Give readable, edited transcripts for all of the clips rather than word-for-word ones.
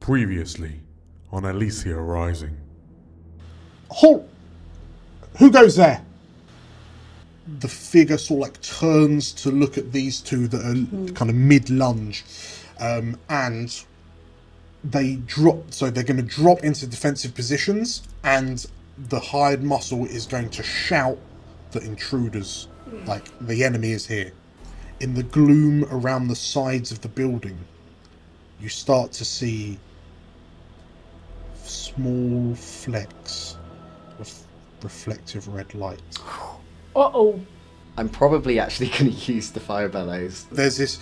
Previously on Elysia Rising. Halt! Who goes there? The figure sort of turns to look at these two that are kind of mid-lunge, and they drop. So they're going to drop into defensive positions, and the hired muscle is going to shout that intruders, like the enemy, is here. In the gloom around the sides of the building, you start to see small flecks of reflective red light. Uh-oh. I'm probably actually going to use the fire bellows. There's this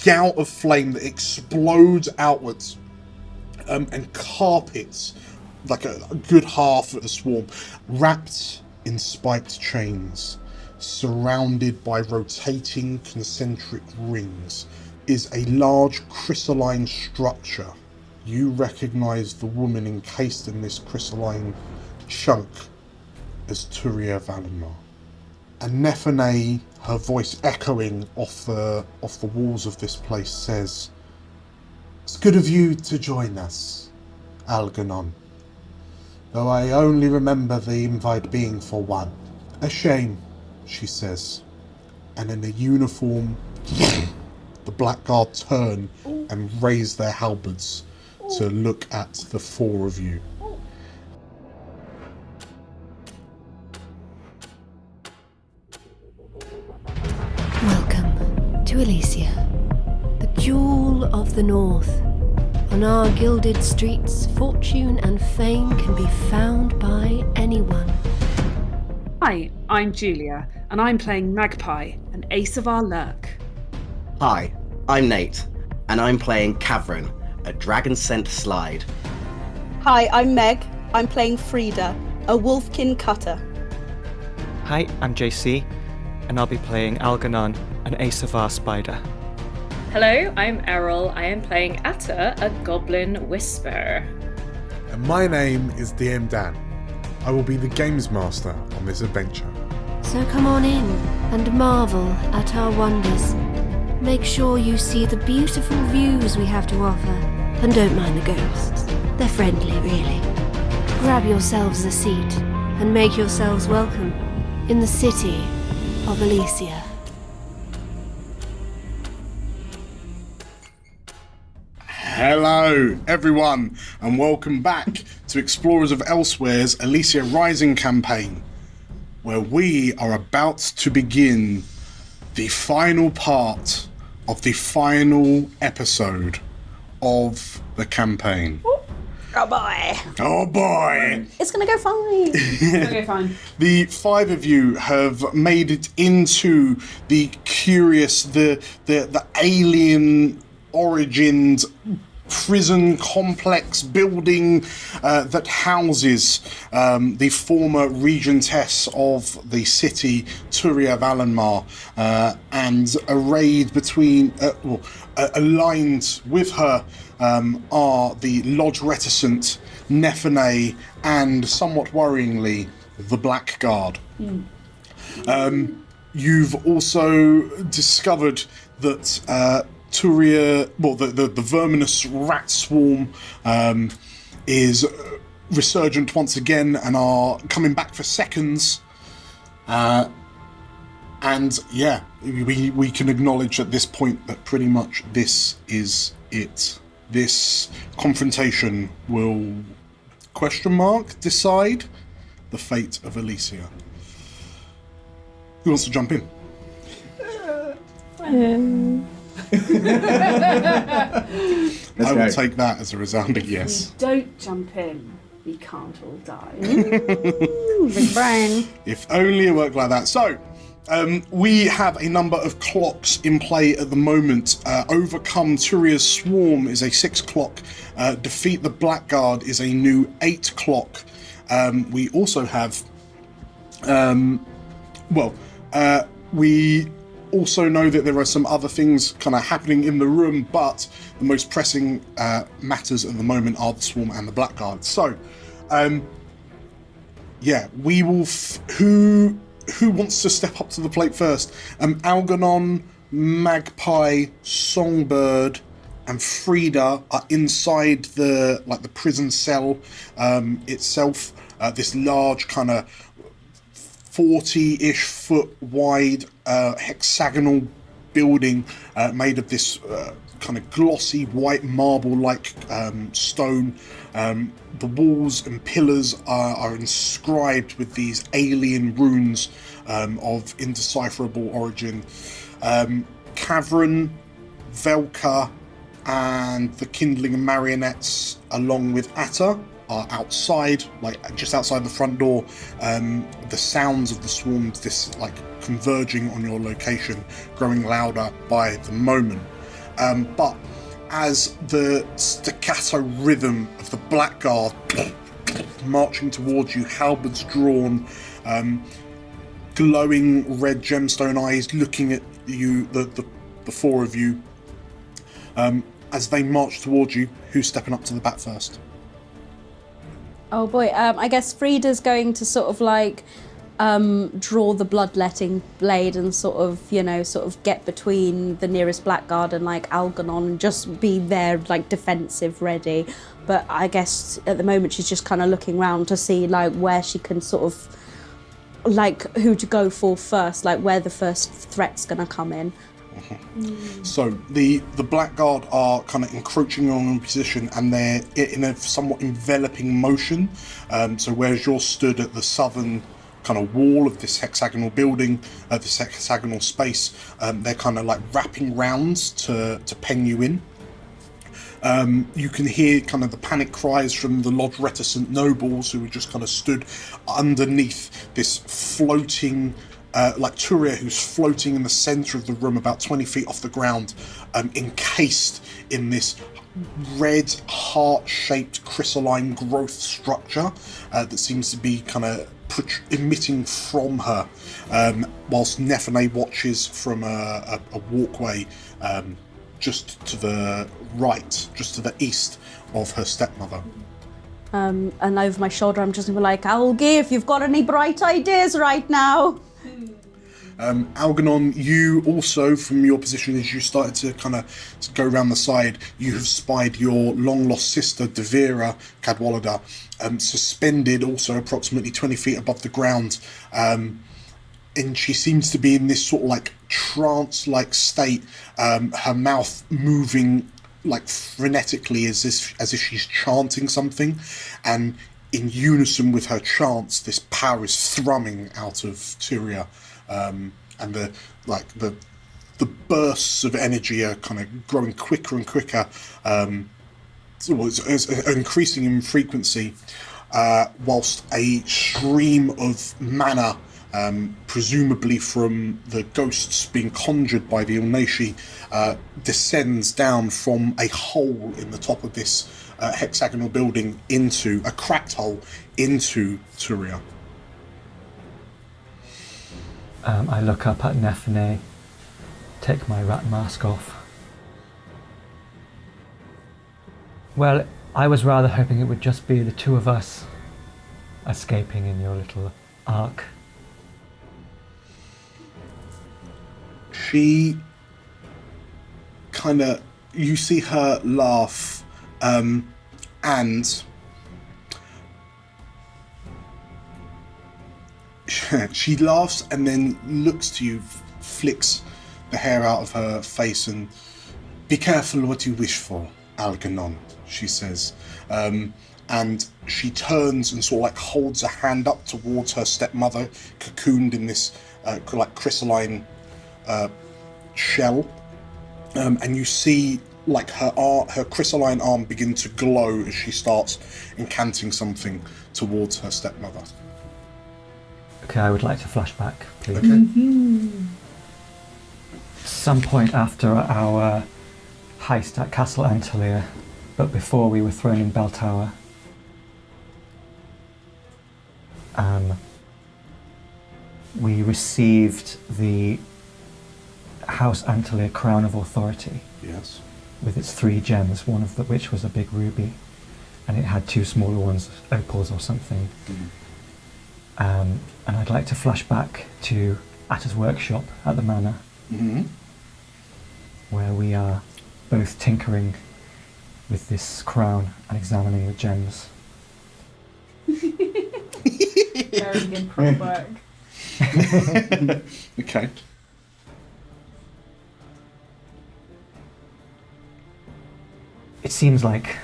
gout of flame that explodes outwards and carpets like a good half of the swarm, wrapped in spiked chains, surrounded by rotating concentric rings, is a large crystalline structure. You recognise the woman encased in this crystalline chunk as Turia Valinor. And Nephinae, her voice echoing off the walls of this place, says, "It's good of you to join us, Algernon. Though I only remember the invite being for one. A shame," she says. And in a uniform, the Blackguard turn and raise their halberds to look at the four of you. Welcome to Elysia, the jewel of the north. On our gilded streets, fortune and fame can be found by anyone. Hi, I'm Julia, and I'm playing Magpie, an ace of our lurk. Hi, I'm Nate, and I'm playing Cavern, a dragon-scent slide. Hi, I'm Meg. I'm playing Frida, a wolfkin cutter. Hi, I'm JC, and I'll be playing Algernon, an Asavar spider. Hello, I'm Errol. I am playing Atta, a goblin whisperer. And my name is DM Dan. I will be the games master on this adventure. So come on in and marvel at our wonders. Make sure you see the beautiful views we have to offer, and don't mind the ghosts. They're friendly, really. Grab yourselves a seat and make yourselves welcome in the city of Elysia. Hello, everyone, and welcome back to Explorers of Elsewhere's Elysia Rising campaign, where we are about to begin the final part of the final episode of the campaign. Oh boy. Oh boy! It's gonna go fine. Okay, fine. The five of you have made it into the curious, the alien origined prison complex building that houses the former regentess of the city, Turia Valinor, and arrayed between, aligned with her are the Lodge Reticent, Nephinae, and somewhat worryingly, the Blackguard. You've also discovered that Turia, the verminous rat swarm is resurgent once again and are coming back for seconds. And yeah, we can acknowledge at this point that pretty much this is it. This confrontation will, decide the fate of Elysia. Who wants to jump in? I will take that as a resounding yes. Don't jump in. We can't all die. Big brain. If only it worked like that. So, we have a number of clocks in play at the moment. Overcome Turia's swarm is a 6 clock. Defeat the Blackguard is a new 8 clock. We also have, we also know that there are some other things kind of happening in the room, but the most pressing matters at the moment are the swarm and the Blackguard. So, we will. Who wants to step up to the plate first? Algernon, Magpie, Songbird, and Frida are inside the prison cell itself. This large kind of 40-ish foot wide hexagonal building made of this kind of glossy white marble-like stone. The walls and pillars are inscribed with these alien runes of indecipherable origin. Cavern, Velka, and the kindling marionettes, along with Atta, are outside, just outside the front door. The sounds of the swarms, converging on your location, growing louder by the moment. But as the staccato rhythm of the Blackguard marching towards you, halberds drawn, glowing red gemstone eyes looking at you, the four of you, as they march towards you, who's stepping up to the bat first? Oh boy, I guess Frida's going to sort of draw the bloodletting blade and sort of get between the nearest Blackguard and Algernon and just be there defensive ready. But I guess at the moment she's just kind of looking around to see where she can sort of who to go for first, where the first threat's gonna come in. So the Blackguard are kind of encroaching on position, and they're in a somewhat enveloping motion. So whereas you're stood at the southern kind of wall of this hexagonal building, this hexagonal space, they're kind of wrapping rounds to pen you in. You can hear kind of the panic cries from the Lodge Reticent nobles who are just kind of stood underneath this floating Turia, who's floating in the centre of the room about 20 feet off the ground, encased in this red heart-shaped crystalline growth structure that seems to be kind of emitting from her, whilst Nephinae watches from a walkway just to the right, just to the east of her stepmother. And over my shoulder I'm just gonna be Algie, if you've got any bright ideas right now. Algernon, you also, from your position as you started to kind of go around the side, you have spied your long-lost sister, Devira Cadwallader, suspended also approximately 20 feet above the ground. And she seems to be in this sort of trance-like state, her mouth moving frenetically as if she's chanting something. And in unison with her chants, this power is thrumming out of Tyria. And the bursts of energy are kind of growing quicker and quicker, increasing in frequency, whilst a stream of mana, presumably from the ghosts being conjured by the Ilnashi, descends down from a hole in the top of this hexagonal building into a cracked hole into Tyria. I look up at Nephinae, take my rat mask off. Well, I was rather hoping it would just be the two of us escaping in your little ark. She kind of, you see her laugh, and she laughs and then looks to you, flicks the hair out of her face, and "Be careful what you wish for, Algernon," she says. And she turns and sort of holds a hand up towards her stepmother, cocooned in this crystalline shell. And you see her crystalline arm begin to glow as she starts incanting something towards her stepmother. Okay, I would like to flash back, please. Okay. Mm-hmm. Some point after our heist at Castle Antalya, but before we were thrown in Bell Tower, we received the House Antalya Crown of Authority. Yes. With its 3 gems, one of which was a big ruby, and it had 2 smaller ones, opals or something. And I'd like to flash back to Atta's workshop at the manor, Mm-hmm. where we are both tinkering with this crown and examining the gems. Very good prep work. Okay. It seems like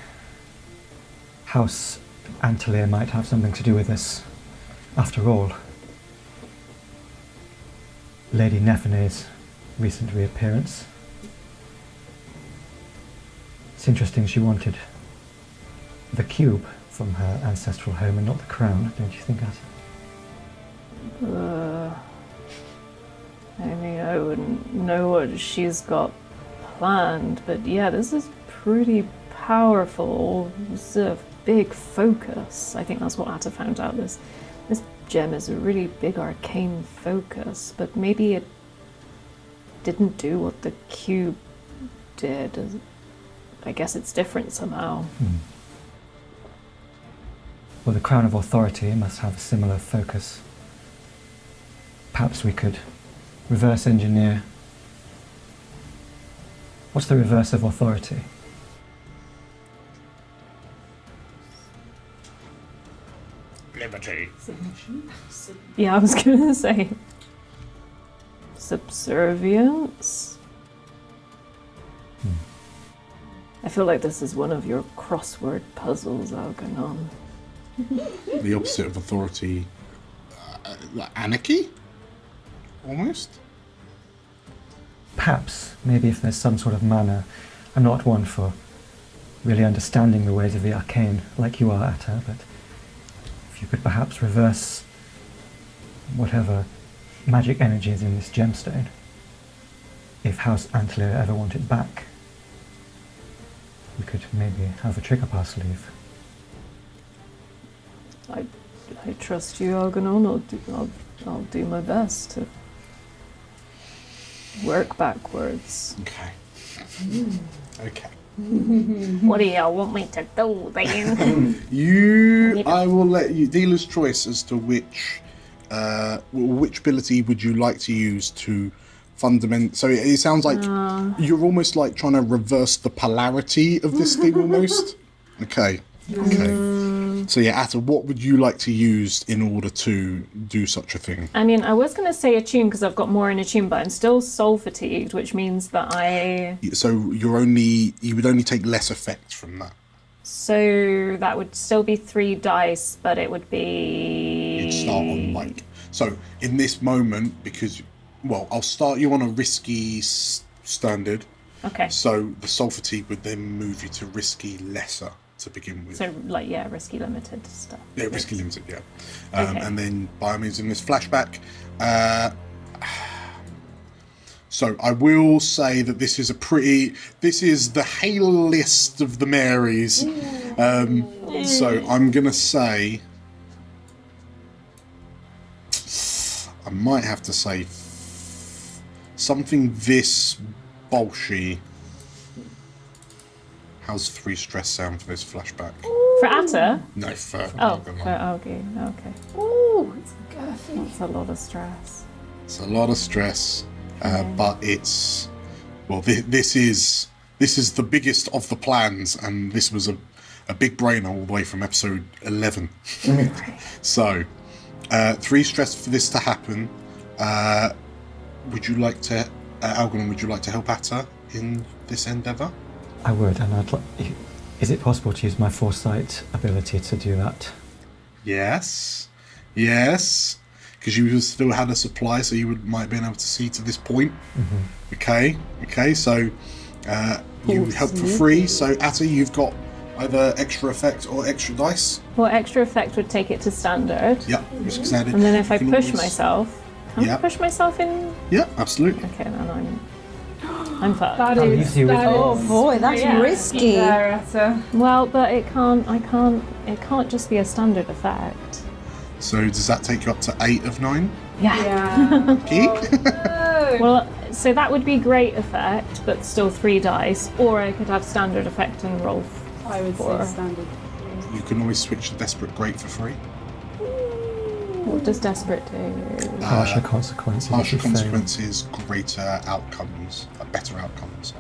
House Antelia might have something to do with this. After all, Lady Nephine's recent reappearance. It's interesting she wanted the cube from her ancestral home and not the crown, don't you think, Atty? I mean, I wouldn't know what she's got planned, but yeah, this is pretty powerful. It's a big focus. I think that's what Atta found out. This gem is a really big arcane focus, but maybe it didn't do what the cube did. I guess it's different somehow. Well, the Crown of Authority must have a similar focus. Perhaps we could reverse engineer. What's the reverse of authority? Liberty. Yeah, I was gonna say subservience. I feel like this is one of your crossword puzzles, Algernon. The opposite of authority, like anarchy? Almost? Perhaps, maybe if there's some sort of manner. I'm not one for really understanding the ways of the arcane, like you are, Atta, but if you could perhaps reverse whatever magic energy is in this gemstone, if House Antler ever want it back, we could maybe have a trick up our sleeve. I trust you, Algernon. I'll do my best to work backwards. Okay. Okay. What do you want me to do then? I will let you, dealer's choice as to which ability would you like to use to fundament. So it sounds like you're almost like trying to reverse the polarity of this thing almost. Okay. So yeah, Atta, what would you like to use in order to do such a thing? I mean, I was going to say attune because I've got more in attune, but I'm still soul fatigued, which means that So you would only take less effect from that. So that would still be 3 dice, but it would be... You'd start on like... So in this moment, because... Well, I'll start you on a risky standard. Okay. So the soul fatigue would then move you to risky lesser to begin with. So, like, yeah, risky limited stuff. Yeah, risky limited, yeah. Okay. And then by all means in this flashback... So I will say that this is the Halo list of the Marys. So I'm going to say... I might have to say something this bolshy. How's 3 stress sound for this flashback? For Atta? No, for Okay. Ooh, it's girthy. That's a lot of stress. It's a lot of stress, but it's... Well, this is the biggest of the plans, and this was a big brainer all the way from episode 11. So, 3 stress for this to happen. Would you like to, Algernon, would you like to help Atta in this endeavour? I would, and I'd like... Is it possible to use my foresight ability to do that? Yes. Because you still had a supply, so you might have been able to see to this point. Mm-hmm. Okay, so you help for free. So Atta, you've got either extra effect or extra dice. Well, extra effect would take it to standard. Yep, risk standard. And then if I push myself, can I push myself in? Yeah, absolutely. Okay, then I'm fucked. Oh boy, that's risky. Well, but it can't just be a standard effect. So does that take you up to 8 of 9? Yeah. Okay. Well, so that would be great effect, but still 3 dice, or I could have standard effect and roll 4. I would say standard. You can always switch to Desperate Great for free. What does desperate do? Harsher consequences. Harsher consequences, greater outcomes, better outcomes.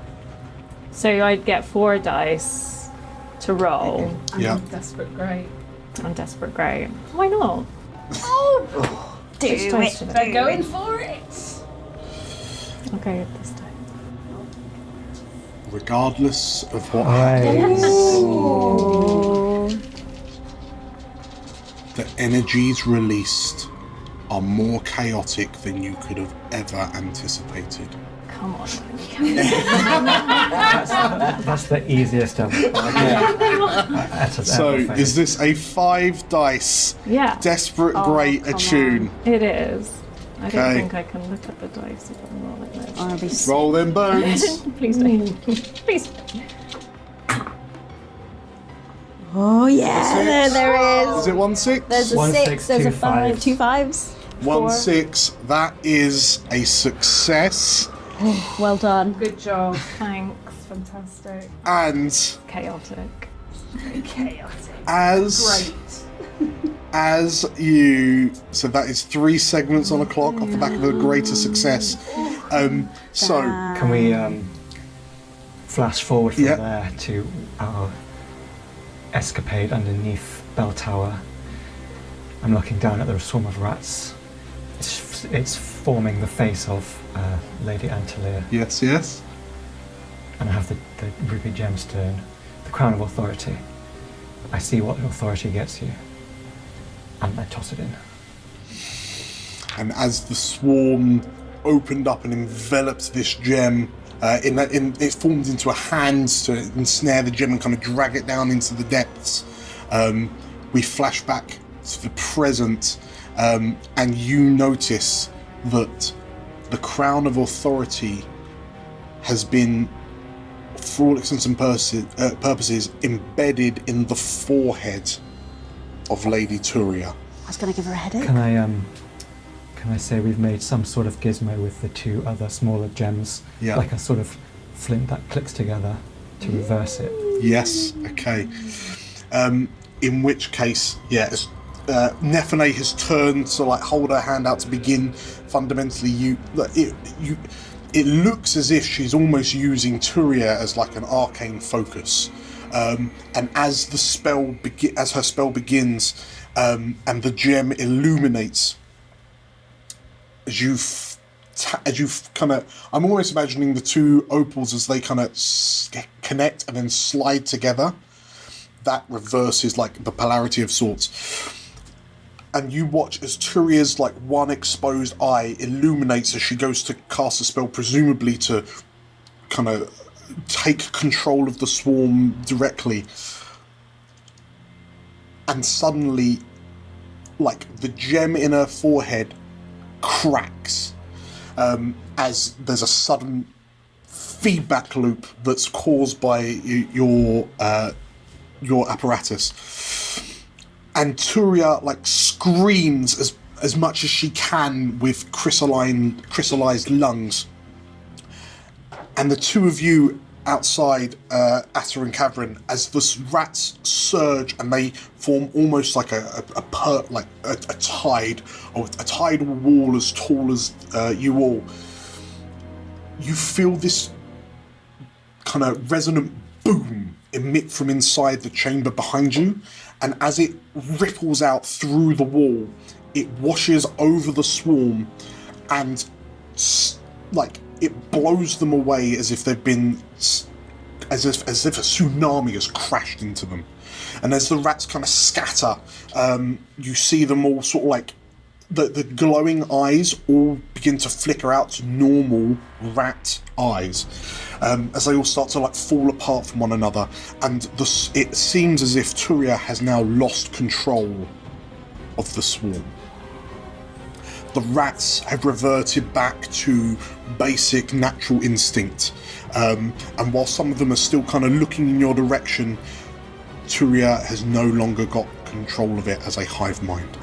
So I'd get 4 dice to roll. Yeah. Desperate great. I'm desperate great. Why not? Do dice should I They're do? going for it. Okay, this time. Regardless of what Right. the energies released are more chaotic than you could have ever anticipated. Come on. That's the easiest I've So, ever is faced. this a 5 dice Yeah, desperate great come attune? it is. I don't Okay. think I can look at the dice if I'm rolling those. I'll be Roll them bones. Please don't. Please. Oh yeah, there is. Is it 1 6? There's a 1, 6, 6, there's a 2 5, fives. 2 5s. 1 4. 6. That is a success. Well done. Good job. Thanks. Fantastic. And Chaotic. as you, so that is 3 segments on a clock off the back of a greater success. So Can we flash forward from Yeah. there to our escapade underneath Bell Tower? I'm looking down at the swarm of rats. It's forming the face of Lady Antelia, yes, yes. and I have the ruby gemstone, the crown of authority. I see what authority gets you, and I toss it in. And as the swarm opened up and enveloped this gem, it formed into a hand to ensnare the gem and kind of drag it down into the depths. We flash back to the present, and you notice that the crown of authority has been, for all intents and purposes, embedded in the forehead of Lady Turia. I was going to give her a headache. Can I say we've made some sort of gizmo with the 2 other smaller gems, Yeah. like a sort of flint that clicks together to reverse it? Yes, okay. In which case, yes, Nephinae has turned to like hold her hand out to begin. Fundamentally, it looks as if she's almost using Turia as like an arcane focus. And as the spell as her spell begins, and the gem illuminates, as you've kind of, I'm almost imagining the 2 opals as they kind of connect and then slide together. That reverses like the polarity of sorts. And you watch as Turia's like one exposed eye illuminates as she goes to cast a spell, presumably to kind of take control of the swarm directly. And suddenly, like, the gem in her forehead cracks, as there's a sudden feedback loop that's caused by your apparatus. And Turia like screams as much as she can with crystallized lungs. And the 2 of you outside Atta and Cavern, as the rats surge and they form almost like a tide, or a tidal wall as tall as you all, you feel this kind of resonant boom emit from inside the chamber behind you, and as it ripples out through the wall, it washes over the swarm, and like it blows them away as if they've been, as if a tsunami has crashed into them. And as the rats kind of scatter, you see them all sort of like the glowing eyes all begin to flicker out to normal rat eyes, as they all start to like fall apart from one another, and it seems as if Turia has now lost control of the swarm. The rats have reverted back to basic natural instinct, and while some of them are still kind of looking in your direction, Turia has no longer got control of it as a hive mind.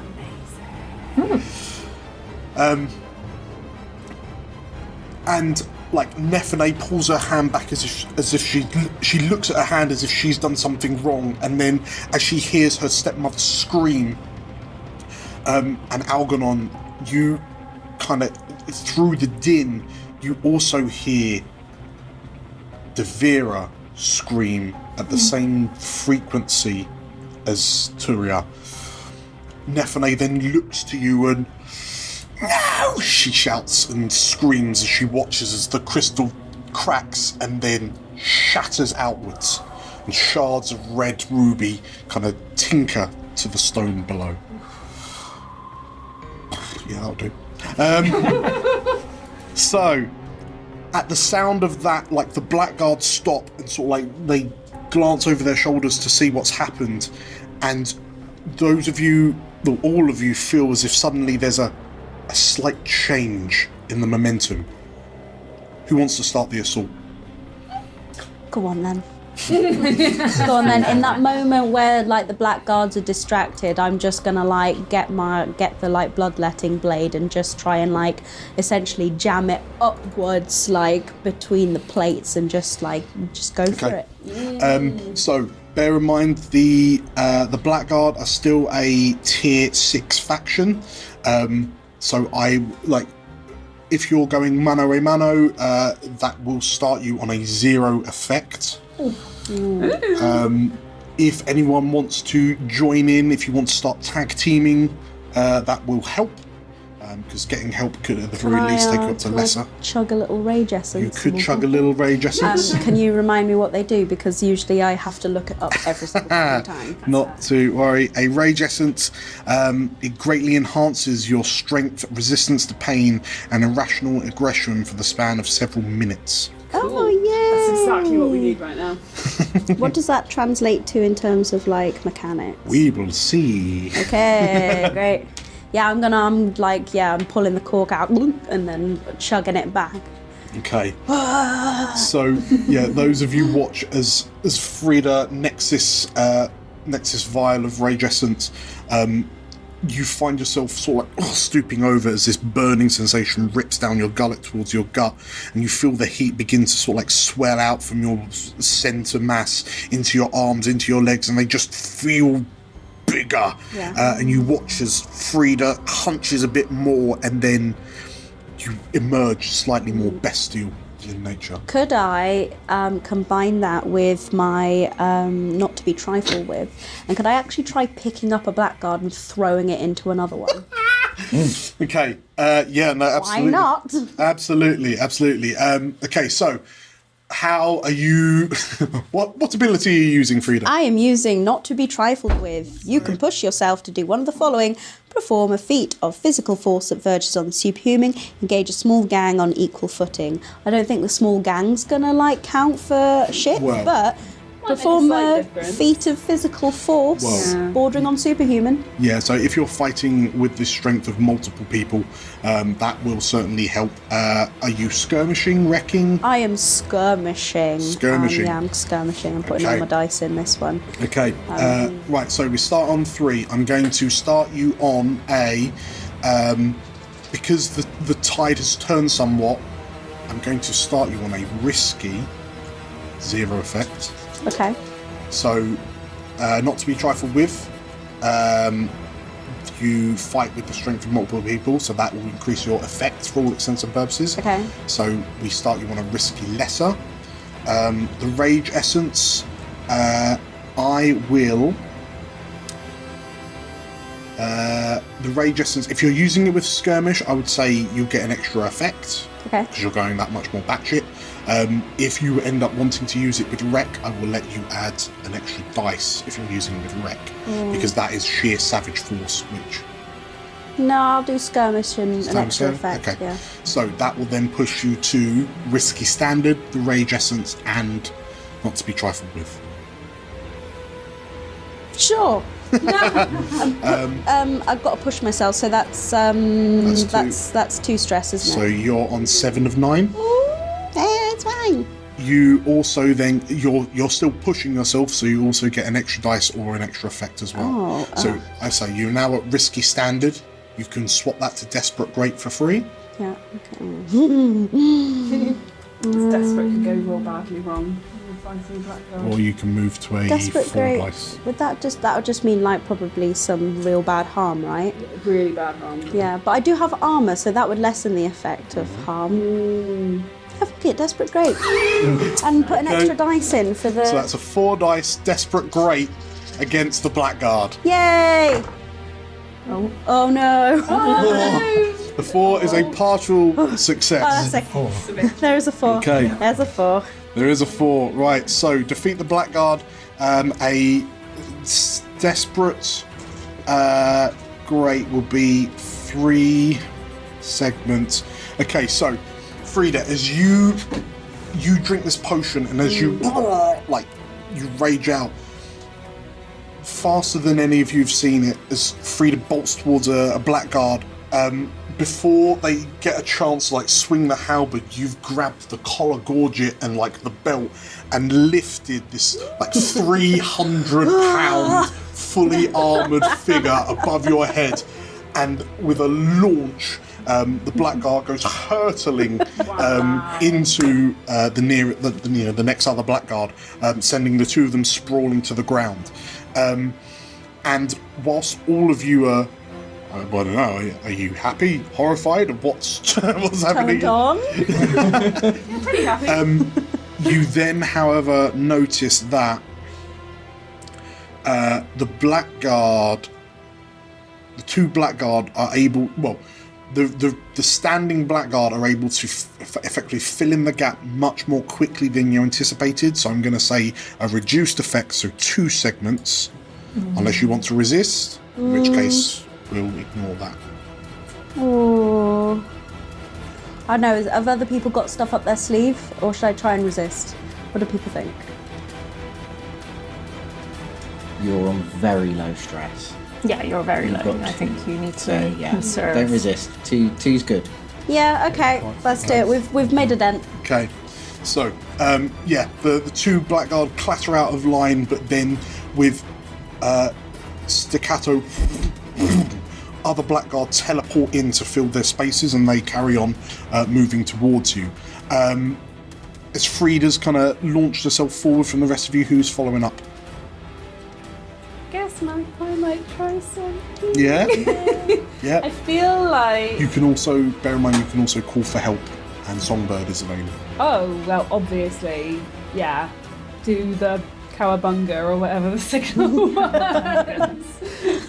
And like Nephinae pulls her hand back as if she looks at her hand as if she's done something wrong, and then as she hears her stepmother scream, and Algernon, you kind of through the din, you also hear Devira scream at the same frequency as Turia. Nephinae then looks to you and "No!" she shouts and screams as she watches as the crystal cracks and then shatters outwards, and shards of red ruby kind of tinker to the stone below. Yeah, that'll do. So, at the sound of that, like the blackguards stop and sort of like they glance over their shoulders to see what's happened, and those of you, well, all of you, feel as if suddenly there's a slight change in the momentum. Who wants to start the assault? Go on then. Go on then. In that moment where like the blackguards are distracted, I'm just gonna like get the like bloodletting blade and just try and like essentially jam it upwards like between the plates and just go for it. So bear in mind the blackguard are still a tier 6 faction. So I like, if you're going mano a mano, that will start you on a 0 effect. If anyone wants to join in, if you want to start tag teaming, that will help. Because getting help could at the very least take you up to lesser. Chug a little rage essence. You could chug a little rage essence. Can you remind me what they do? Because usually I have to look it up every single time. Not to worry. A rage essence, it greatly enhances your strength, resistance to pain, and irrational aggression for the span of several minutes. Oh, yeah. That's exactly what we need right now. What does that translate to in terms of like mechanics? We will see. Okay, great. Yeah, I'm pulling the cork out and then chugging it back. Okay. So, yeah, those of you watch as Frida Nexus vial of rage essence, you find yourself sort of like stooping over as this burning sensation rips down your gullet towards your gut, and you feel the heat begin to sort of like swell out from your center mass into your arms, into your legs, and they just feel bigger. And you watch as Frida hunches a bit more, and then you emerge slightly more bestial in nature. Could I combine that with my not to be trifled with, and could I actually try picking up a blackguard and throwing it into another one? Okay. Yeah. No. Absolutely. Why not? Absolutely. Okay. So, how are you? What ability are you using, Frida? I am using not to be trifled with. You can push yourself to do one of the following: perform a feat of physical force that verges on the superhuman, engage a small gang on equal footing. I don't think the small gang's gonna like count for shit, but perform a feat of physical force bordering on superhuman. Yeah, so if you're fighting with the strength of multiple people, that will certainly help. Are you skirmishing, wrecking? I am skirmishing. Skirmishing. Yeah, I'm skirmishing. I'm putting all my dice in this one. Okay, right, so we start on 3. I'm going to start you on a... because the tide has turned somewhat, I'm going to start you on a risky 0 effect. Okay. So, not to be trifled with, you fight with the strength of multiple people, so that will increase your effect for all intents and purposes. Okay. So we start you on a risky lesser. The rage essence, I will. The rage essence, if you're using it with skirmish, I would say you get an extra effect. Okay. Because you're going that much more batshit. If you end up wanting to use it with wreck, I will let you add an extra dice if you're using it with wreck, because that is sheer savage force, which... No, I'll do skirmish and an extra effect. Okay. Yeah. So that will then push you to risky standard, the rage essence, and not to be trifled with. Sure. I've got to push myself, so that's 2 stress, isn't So it? you're on 7 of 9. It's fine. You also then you're still pushing yourself, so you also get an extra dice or an extra effect as well. So I say you're now at risky standard. You can swap that to desperate great for free. Yeah. Okay. It's desperate could go real badly wrong. Or you can move to a Desperate 4 great. dice. That would just mean like probably some real bad harm, right? Really bad harm. Yeah, but I do have armor, so that would lessen the effect of harm. fuck it, desperate great. And put an extra dice in for the... So that's a 4 dice desperate great against the Blackguard. Yay! Oh no. The 4 is a partial success. Oh, that's okay. There is a 4. Okay. There's a 4. There is a 4. Right, so defeat the Blackguard. A desperate great will be 3 segments. Okay, so Frida, as you drink this potion and as you you rage out faster than any of you have seen it, as Frida bolts towards a Blackguard, before they get a chance to swing the halberd, you've grabbed the collar gorget and the belt and lifted this 300-pound fully armoured figure above your head, and with a launch, the Blackguard goes hurtling into the next other Blackguard, sending the 2 of them sprawling to the ground. And whilst all of you are, I don't know, are you happy, horrified, of what's happening? Turned on. Yeah, pretty happy. You then, however, notice that the Blackguard, the 2 Blackguard are able, the standing Blackguard are able to effectively fill in the gap much more quickly than you anticipated. So I'm going to say a reduced effect, so 2 segments, unless you want to resist, in which case we'll ignore that. Oh. I don't know, have other people got stuff up their sleeve, or should I try and resist? What do people think? You're on very low stress. Yeah, you're very low. I think you need to conserve. Don't resist. Two's good. Yeah, okay, let's do it. We've made a dent. Okay, so the 2 Blackguard clatter out of line, but then with staccato, other Blackguard teleport in to fill their spaces, and they carry on moving towards you. As Frida's kind of launched herself forward from the rest of you, who's following up? Guess I might try something. Yeah? Yeah. I feel like... You can also, bear in mind, you can also call for help, and Songbird is available. Oh, well, obviously, yeah. Do the cowabunga or whatever the signal was.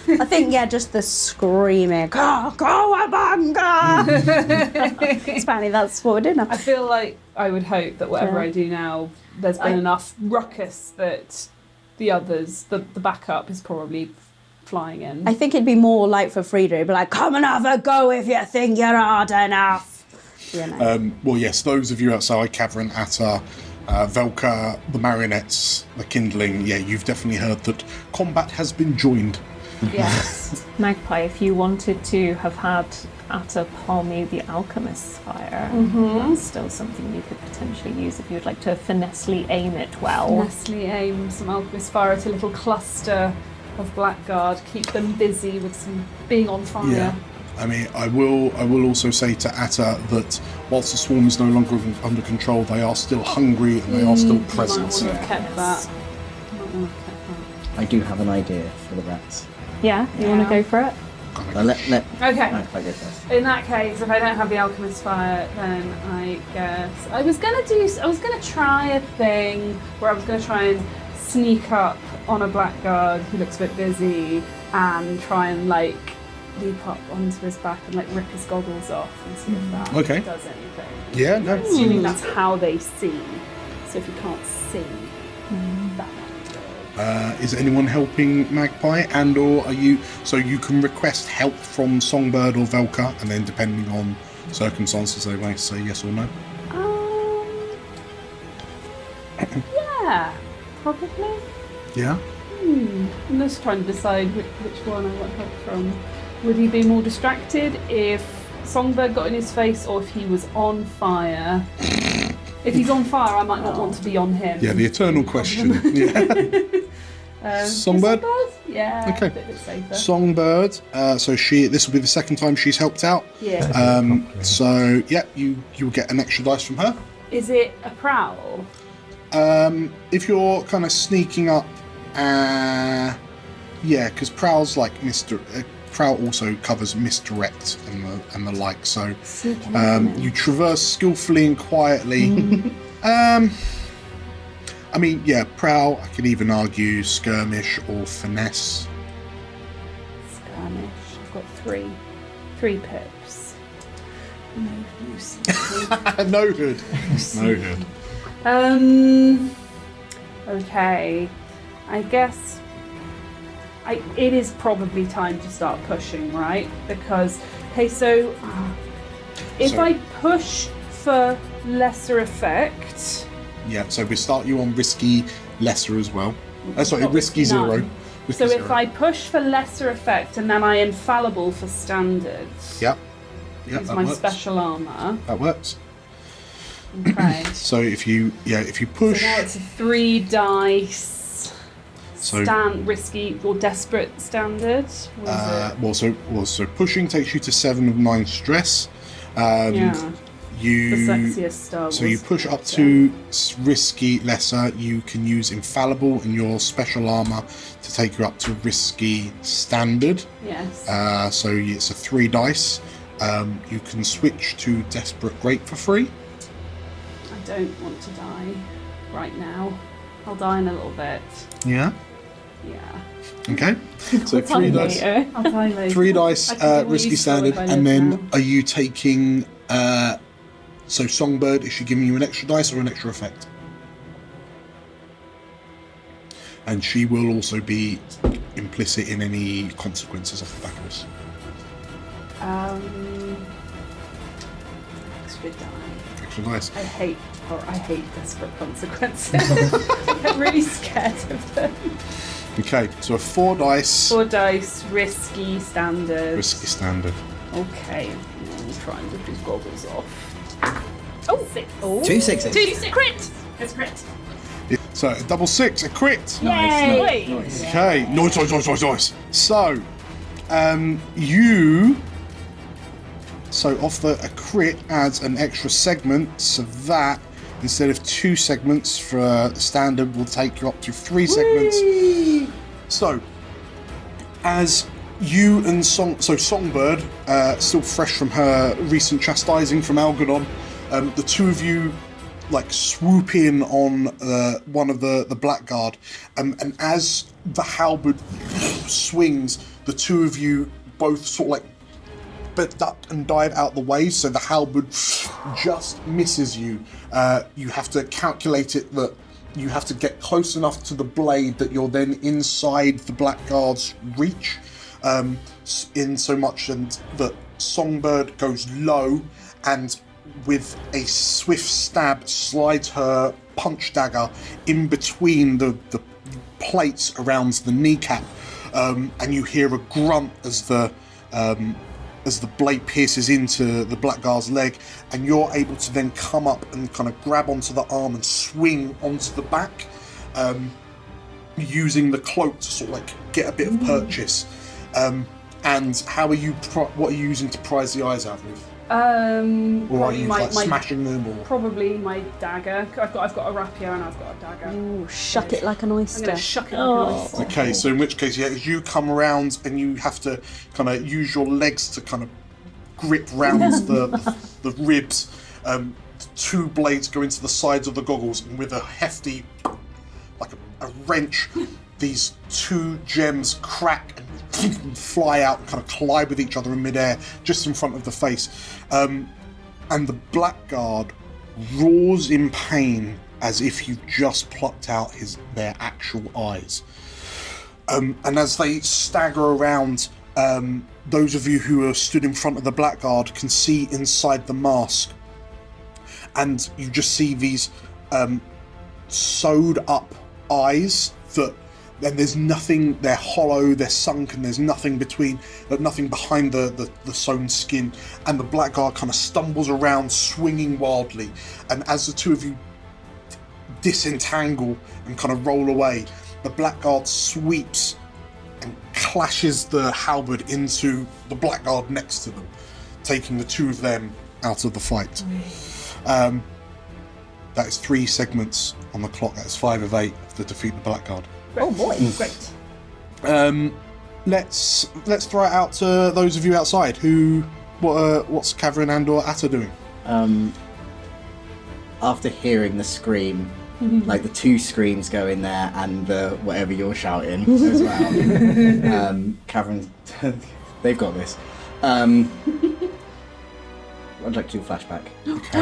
I think, just the screaming, cowabunga! Apparently that's what we're doing now. I feel like I would hope that whatever I do now, there's been enough ruckus that the others, the backup is probably flying in. I think it'd be more for Frida, it'd be like, come and have a go if you think you're hard enough. Well, yes, those of you outside, Cavern, Atta, Velka, the marionettes, the kindling, you've definitely heard that combat has been joined. Yes. Magpie, if you wanted to have had Atta palm you the alchemist's fire, that's still something you could potentially use if you'd like to finessely aim it well. Finessely aim some alchemist fire at a little cluster of Blackguard, keep them busy with some being on fire. Yeah. I mean, I will also say to Atta that whilst the swarm is no longer under control, they are still hungry and they are still present. Might want to have kept that. I do have an idea for the rats. Yeah, you want to go for it? Let Okay. Magpie go first. In that case, if I don't have the alchemist fire, then I guess I was gonna try a thing where I was gonna try and sneak up on a Blackguard who looks a bit busy and try and leap up onto his back and rip his goggles off and see if that does anything. Yeah, no. Assuming that's how they see. So if you can't see, that might be. Is anyone helping Magpie, and or are you? So you can request help from Songbird or Velka, and then depending on circumstances, they may say yes or no. Yeah, probably. Yeah. I'm just trying to decide which one I want help from. Would he be more distracted if Songbird got in his face, or if he was on fire? If he's on fire, I might not want to be on him. Yeah, the eternal question. Yeah. Songbird? Yeah. Okay. A bit safer. Songbird. So this will be the second time she's helped out. Yeah. So you'll get an extra dice from her. Is it a prowl? If you're kind of sneaking up, because prowl's like Prowl also covers misdirect and the like. So you traverse skillfully and quietly. I mean, yeah, Prowl, I could even argue skirmish or finesse. Skirmish. I've got three pips. No hood. No hood. Okay. I guess it is probably time to start pushing, right? Because, okay, so if I push for lesser effect... Yeah, so we start you on risky lesser as well. Sorry, risky none. 0. Risky so 0. if I push for lesser effect and then I infallible for standard, Yep, use that my works. special armor. That works. Okay. So if you push... So now it's a 3 dice. So- Risky or desperate standard. What is it? So pushing takes you to 7 of 9 stress. Yeah. You The sexiest Star Wars so you push up character. to risky lesser. You can use infallible in your special armor to take you up to risky standard. Yes. So it's a 3 dice. You can switch to desperate great for free. I don't want to die right now. I'll die in a little bit. Yeah. Yeah. Okay. So 3 dice. I'll die later. 3 dice I can do risky all standard, useful if I and live then now. are you taking? So Songbird, is she giving you an extra dice or an extra effect? And she will also be implicit in any consequences off the back of this. Extra die. Extra dice. I hate desperate consequences. I'm really scared of them. Okay, so a 4 dice. 4 dice, risky standard. Risky standard. Okay, I'm trying to do goggles off. Oh, 6. Oh. 2 sixes. 2 6. Crit! It's crit. So a double 6, a crit. Yay! Nice. Okay, nice. So, you. So off a crit adds an extra segment, so that instead of 2 segments for standard will take you up to 3 segments. So, as you and Songbird, still fresh from her recent chastising from Algernon, the two of you like swoop in on one of the Blackguard, and as the halberd swings, the two of you both sort of like duck and dive out the way, so the halberd just misses you. You have to calculate it that you have to get close enough to the blade that you're then inside the Blackguard's reach, in so much and that Songbird goes low and with a swift stab slides her punch dagger in between the plates around the kneecap, and you hear a grunt as the blade pierces into the Blackguard's leg, and you're able to then come up and kind of grab onto the arm and swing onto the back, using the cloak to sort of like get a bit of purchase. And how are you? What are you using to prise the eyes out with? Or are you like smashing them? Or Probably my dagger. I've got a rapier and I've got a dagger. Ooh, shuck it like an I'm oyster. gonna shuck it like an oyster. Okay, so in which case, yeah, as you come around and you have to kind of use your legs to kind of grip round the ribs, 2 blades go into the sides of the goggles, and with a hefty, like a wrench, these 2 gems crack and fly out and kind of collide with each other in midair, just in front of the face. And the Blackguard roars in pain as if you just plucked out their actual eyes. And as they stagger around, those of you who are stood in front of the Blackguard can see inside the mask, and you just see these sewed up eyes and there's nothing, they're hollow, they're sunk, and there's nothing nothing behind the sewn skin. And the Blackguard kind of stumbles around, swinging wildly. And as the two of you disentangle and kind of roll away, the Blackguard sweeps and clashes the halberd into the Blackguard next to them, taking the 2 of them out of the fight. That is 3 segments on the clock. That's 5 of 8 to defeat the Blackguard. Oh boy. Great. let's throw it out to those of you outside. What's Cavern and or Atta doing? After hearing the scream, like the two screams go in there and the whatever you're shouting as well. Cavern, they've got this. I'd like to do a flashback. Okay.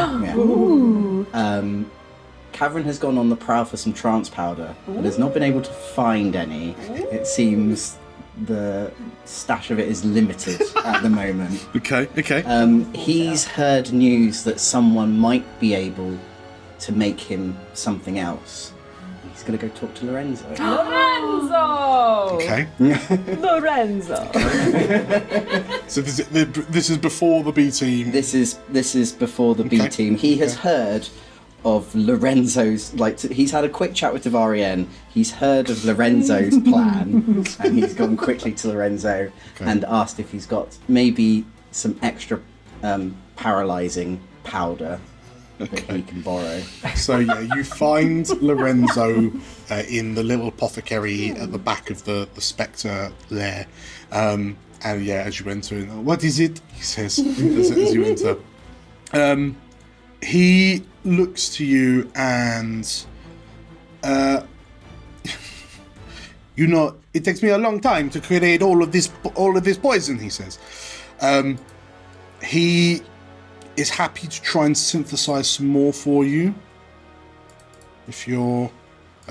Yeah. Cavern has gone on the prowl for some trance powder, but has not been able to find any. It seems the stash of it is limited at the moment. Okay. He's heard news that someone might be able to make him something else. He's going to go talk to Lorenzo. Lorenzo! Okay. Lorenzo! So this is before the B team. This is before the B team. He has heard of Lorenzo's, he's had a quick chat with Devarien. He's heard of Lorenzo's plan, and he's gone quickly to Lorenzo and asked if he's got maybe some extra paralyzing powder that he can borrow. So yeah, you find Lorenzo in the little apothecary at the back of the Spectre lair. And yeah, as you enter, what is it? He says as you enter. He looks to you and you know, it takes me a long time to create all of this poison, he says. He is happy to try and synthesize some more for you. Are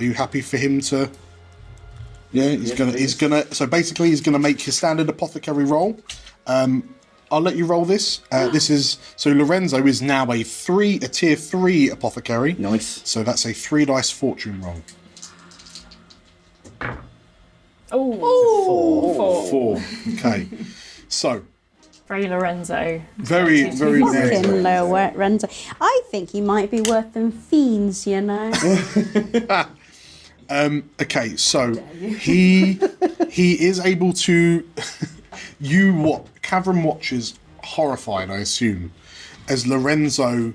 you happy for him to? Yeah, he's gonna. So basically, he's gonna make his standard apothecary roll. I'll let you roll this. So Lorenzo is now a tier 3 apothecary. Nice. So that's a 3 dice fortune roll. Four. Okay. So. Very Lorenzo. Very Fucking Lorenzo. I think he might be worth them fiends, you know. Okay, so he is able to. Cavern watches horrified, I assume, as Lorenzo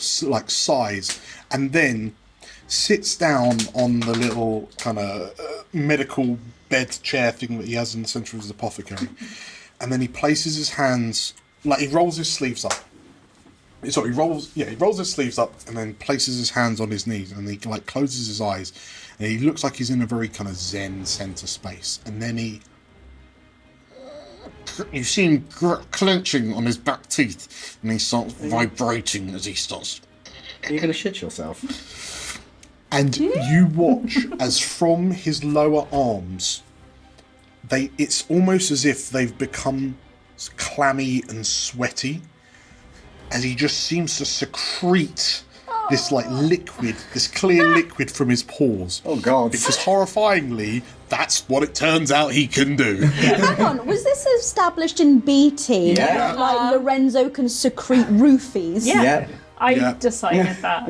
sighs and then sits down on the little kind of medical bed chair thing that he has in the centre of his apothecary, and then he places his hands, he rolls his sleeves up. Sorry, he rolls his sleeves up and then places his hands on his knees, and he closes his eyes, and he looks like he's in a very kind of Zen centre space, and then you see him clenching on his back teeth, and he starts vibrating as he starts. Are you going to shit yourself? And you watch as from his lower arms, it's almost as if they've become clammy and sweaty, as he just seems to secrete this liquid, this clear liquid from his pores. Oh God! Because horrifyingly, that's what it turns out he can do. Hang on, was this established in B team? Yeah. Like Lorenzo can secrete roofies? Yeah. I decided that.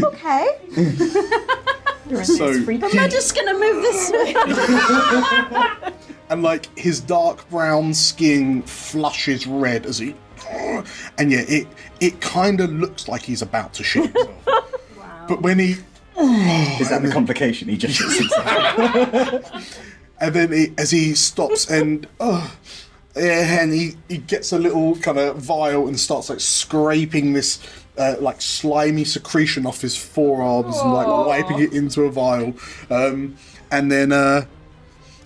Okay. So Am I just gonna move this way? And his dark brown skin flushes red as he, and it kind of looks like he's about to shit himself. Wow. But when he, is that the complication? He just shits himself. And then as he stops and he gets a little kind of vial and starts scraping this slimy secretion off his forearms and wiping it into a vial, and then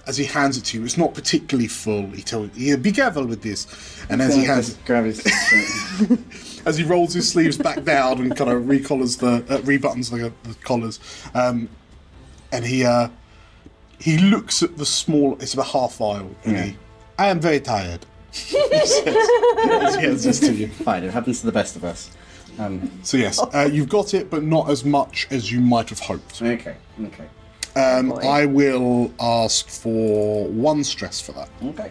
as he hands it to you, it's not particularly full. He tells you, "Be careful with this." And as he hands, grab his. as he rolls his sleeves back down and kind of rebuttons the collars, and he looks at the small. It's about half vial, and I am very tired. He says, as he hands this to you. Fine, it happens to the best of us. So yes, you've got it, but not as much as you might have hoped. Okay. I will ask for 1 stress for that. Okay.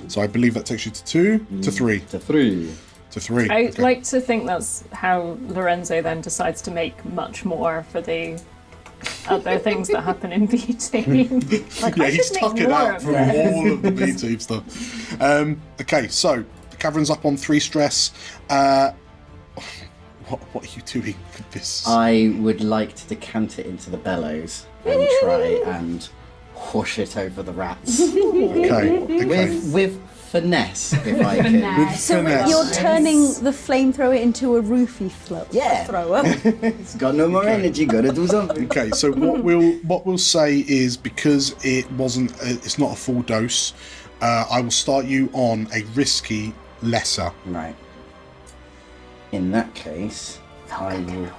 So I believe that takes you to 2, to 3. To 3. To 3. I like to think that's how Lorenzo then decides to make much more for the other things that happen in B team. He's tucking out from all of the B team stuff. Okay, so the Cavern's up on 3 stress. What are you doing with this? I would like to decant it into the bellows and try and whoosh it over the rats. Okay. With finesse, if I can. With So finesse. you're turning the flamethrower into a roofie Yeah. thrower. It's got no more energy, gotta do something. Okay, so what we'll say is, because it's not a full dose, I will start you on a risky lesser. Right. In that case, I will.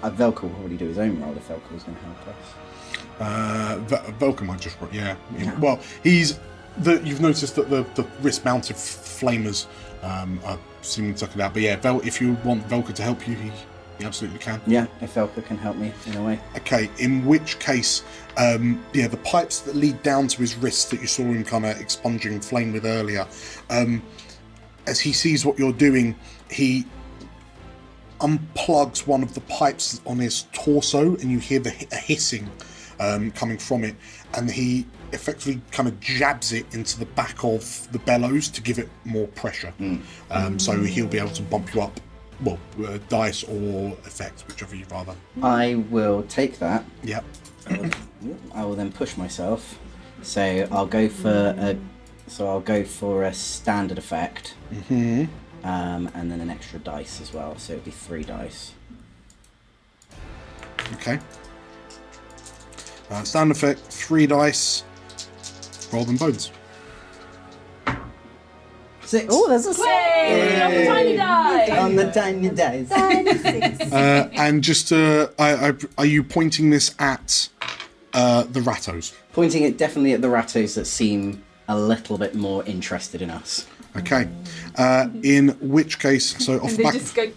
Velka will probably do his own roll if Velka was going to help us. Velka might just, yeah. Well, you've noticed that the wrist-mounted flamers are seeming to tuck it out. But yeah, if you want Velka to help you, he absolutely can. Yeah, if Velka can help me in a way. Okay, in which case, the pipes that lead down to his wrists that you saw him kind of expunging flame with earlier, as he sees what you're doing, he unplugs one of the pipes on his torso, and you hear a hissing coming from it, and he effectively kind of jabs it into the back of the bellows to give it more pressure. So he'll be able to bump you up, dice or effect, whichever you'd rather. I will take that. Yep. I will then push myself. So I'll go for a standard effect. Mm-hmm. And then an extra dice as well, so it'd be 3 dice. Okay. Standard effect, 3 dice. Roll them bones. 6. Oh, there's a 6. On the tiny die. On the tiny dice. And just are you pointing this at the rattos? Pointing it definitely at the rattos that seem a little bit more interested in us. Okay. In which case, so off And the they back. just go.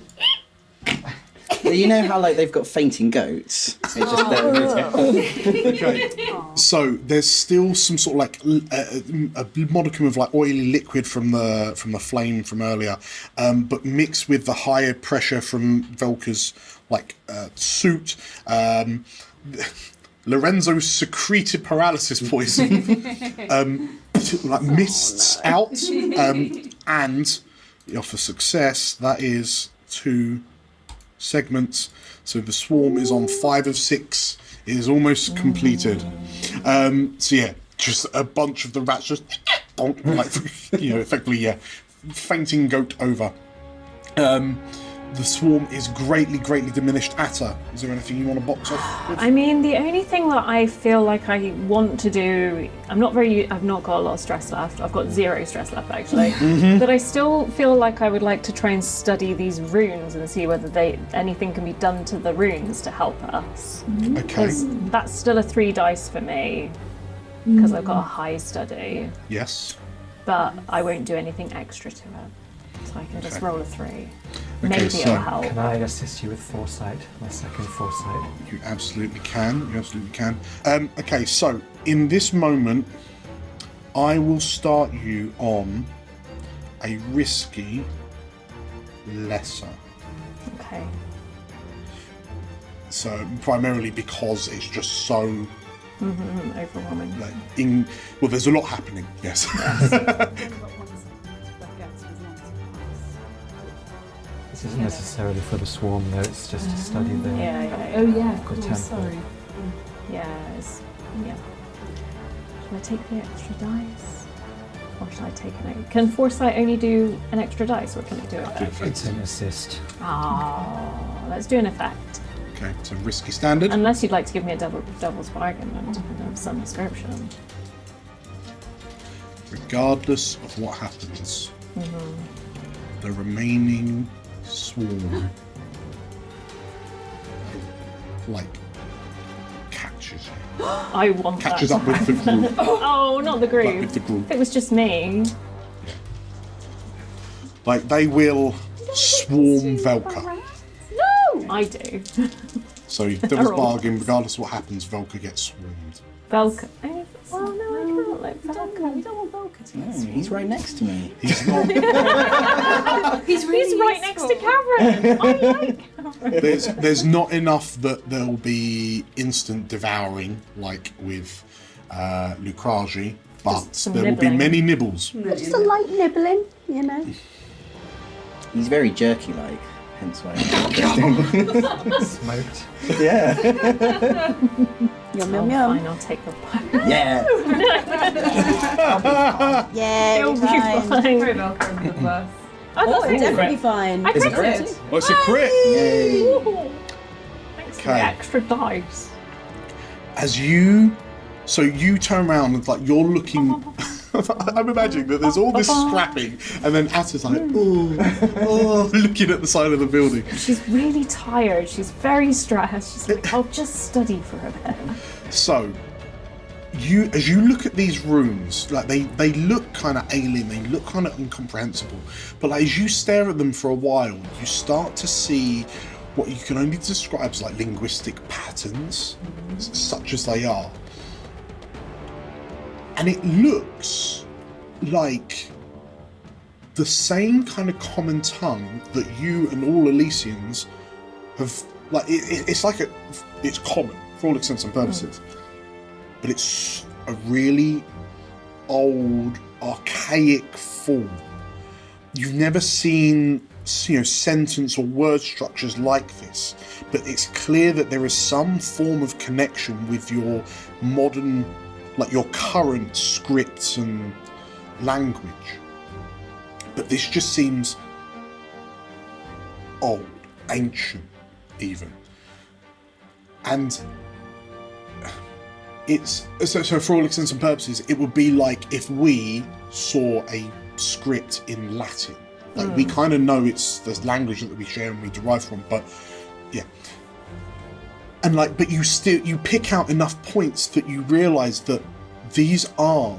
You know how they've got fainting goats? It's just Okay. So there's still some sort of a modicum of oily liquid from the flame from earlier, but mixed with the higher pressure from Velka's suit. Lorenzo's secreted paralysis poison mists out, and for success that is 2 segments. So the swarm is on 5 of 6. It is almost completed. So yeah, just a bunch of the rats just effectively fainting goat over. The swarm is greatly diminished. Atta, is there anything you want to box off with? I mean, the only thing that I feel like I want to do, I've not got a lot of stress left. I've got 0 stress left, actually. But I still feel like I would like to try and study these runes and see whether anything can be done to the runes to help us. Okay. Because that's still a 3 dice for me, because I've got a high study. Yes. But I won't do anything extra to it. So I can just roll a 3. Okay, Maybe so it'll help. Can I assist you with foresight? My second foresight. You absolutely can. Okay, so in this moment, I will start you on a risky lesser. Okay. So primarily because it's just so Overwhelming. there's a lot happening. Yes. This isn't necessarily for the swarm, though. It's just to study the. Oh yeah, of the course. temple. Sorry. Yeah. Should I take the extra dice? Or should I take an extra? Can foresight only do an extra dice, or can it do effect? It's an assist. Oh, let's do an effect. Okay, so risky standard. Unless you'd like to give me a devil's bargain and of some description. Regardless of what happens, the remaining swarm catches you. I want Catches that. up with the group. Oh, not the group. With the group. If it was just me. They will swarm Velka. No! I do. So devil's bargain, regardless of what happens, Velka gets swarmed. Velka. Oh no, I can't let Velka. We don't want Velka to get No, he's right next to me. He's not. He's right next to Cameron. I like Cameron. There's not enough that there'll be instant devouring like with Lucragi, but some there will be nibbling. many nibbles. Just a light nibbling, He's very jerky-like. hence why I'm Smoked. Yeah. Yum, Oh, yum, yum. fine, I'll take the pie. Yeah. Yeah, It'll it'll be be fine. fine. Very welcome to the bus. Oh, it'll definitely be fine. I Is it crit crit? it. Oh, it's a crit. Yay. Ooh. Thanks for the Okay. extra dice. As you turn around and like you're looking. I'm imagining that there's all this scrapping, and then Atta's like, oh, looking at the side of the building. She's really tired. She's very stressed. She's like, I'll just study for a bit. So, as you look at these rooms, like they look kind of alien, they look kind of incomprehensible. But like as you stare at them for a while, you start to see what you can only describe as like linguistic patterns, such as they are. And it looks like the same kind of common tongue that you and all Elysians have. Like it's like it's common for all intents and purposes, but it's a really old, archaic form. You've never seen, sentence or word structures like this, but it's clear that there is some form of connection with your modern, like your current scripts and language. But this just seems old, ancient even. And it's so for all intents and purposes, it would be like if we saw a script in Latin. Like we kind of know it's the language that we share and we derive from, but yeah. And like, but you pick out enough points that you realise that these are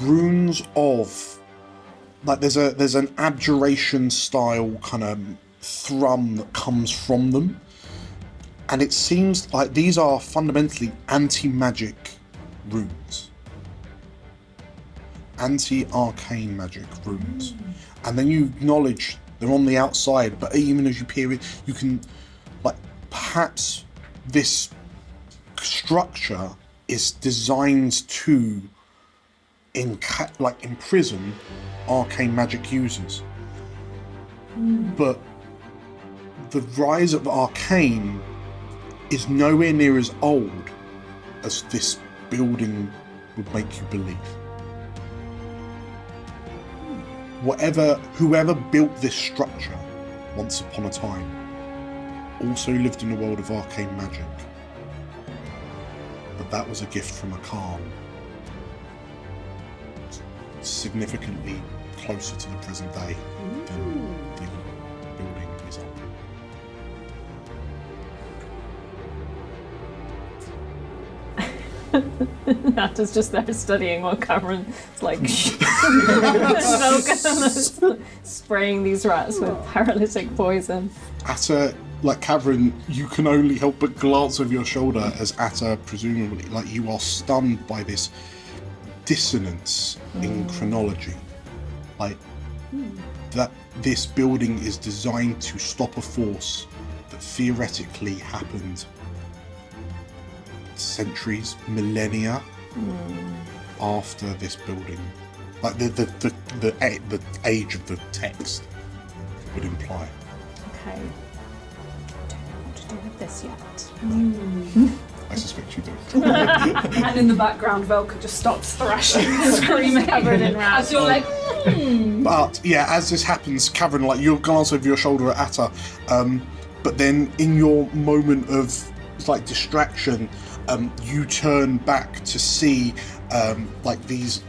runes of, like there's an abjuration style kind of thrum that comes from them. And it seems like these are fundamentally anti-magic runes. Anti-arcane magic runes. And then you acknowledge they're on the outside, but even as you peer in, you can, like, perhaps this structure is designed to imprison arcane magic users. But the rise of arcane is nowhere near as old as this building would make you believe. Whoever built this structure once upon a time also lived in a world of arcane magic. But that was a gift from a Khan. Significantly closer to the present day than the building is on. Nata's just there studying while Cameron's like spraying these rats with paralytic poison. Atta, like Cavern, you can only help but glance over your shoulder as Atta, presumably, like you are stunned by this dissonance in chronology. Like that this building is designed to stop a force that theoretically happened centuries, millennia after this building. Like the age of the text would imply. Okay. Don't know what to do with this yet. I suspect you do. And in the background, Velka just stops thrashing and screaming Covered in rats. as you're like, But yeah, as this happens, Cavern, like you'll glance over your shoulder at Atta, but then in your moment of like distraction, you turn back to see like these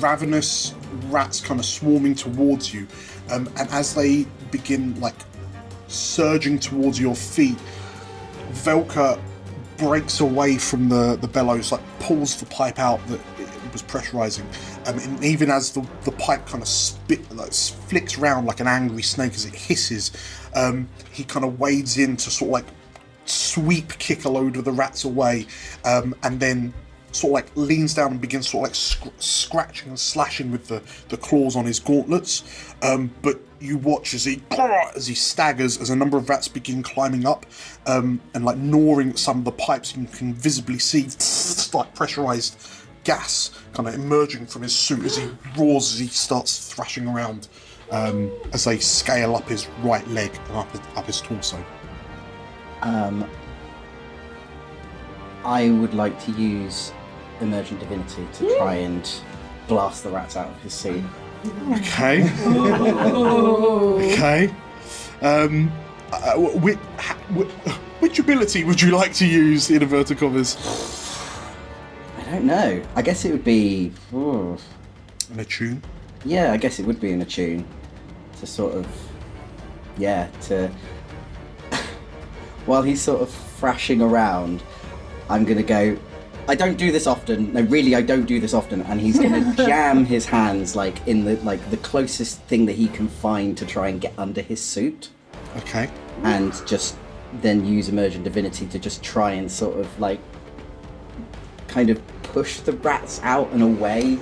ravenous rats kind of swarming towards you, and as they begin like surging towards your feet, Velka breaks away from the bellows, like pulls the pipe out that it was pressurizing, and even as the pipe kind of flicks around like an angry snake as it hisses, he kind of wades in to sort of like sweep kick a load of the rats away, and then sort of like leans down and begins sort of like scratching and slashing with the claws on his gauntlets, but you watch as he staggers as a number of rats begin climbing up, and like gnawing at some of the pipes, and you can visibly see like pressurized gas kind of emerging from his suit as he roars, as he starts thrashing around as they scale up his right leg and up his torso. I would like to use Emergent Divinity to try and blast the rats out of his suit. Okay. Okay. Which ability would you like to use in inverted commas? I don't know. I guess it would be... An attune? Yeah, I guess it would be an attune. To sort of... Yeah, to... While he's sort of thrashing around, I'm going to go... I don't do this often. No, really, I don't do this often. And he's going to jam his hands in the closest thing that he can find to try and get under his suit. Okay. And just then use Emergent Divinity to just try and sort of kind of push the rats out and away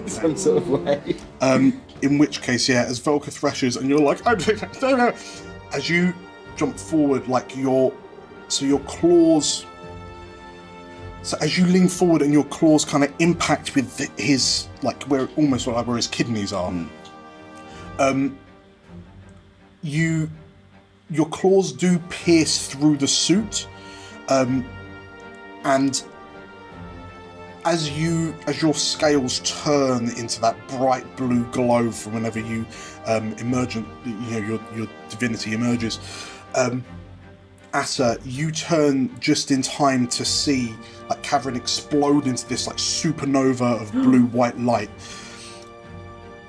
some sort of way. In which case, yeah, as Velka thrashes and you're like, I don't know. As you jump forward, your claws. So as you lean forward and your claws kind of impact with his, where his kidneys are, your claws do pierce through the suit, and as your scales turn into that bright blue glow from whenever you your divinity emerges, Asa, you turn just in time to see Cavern explode into this supernova of blue-white light.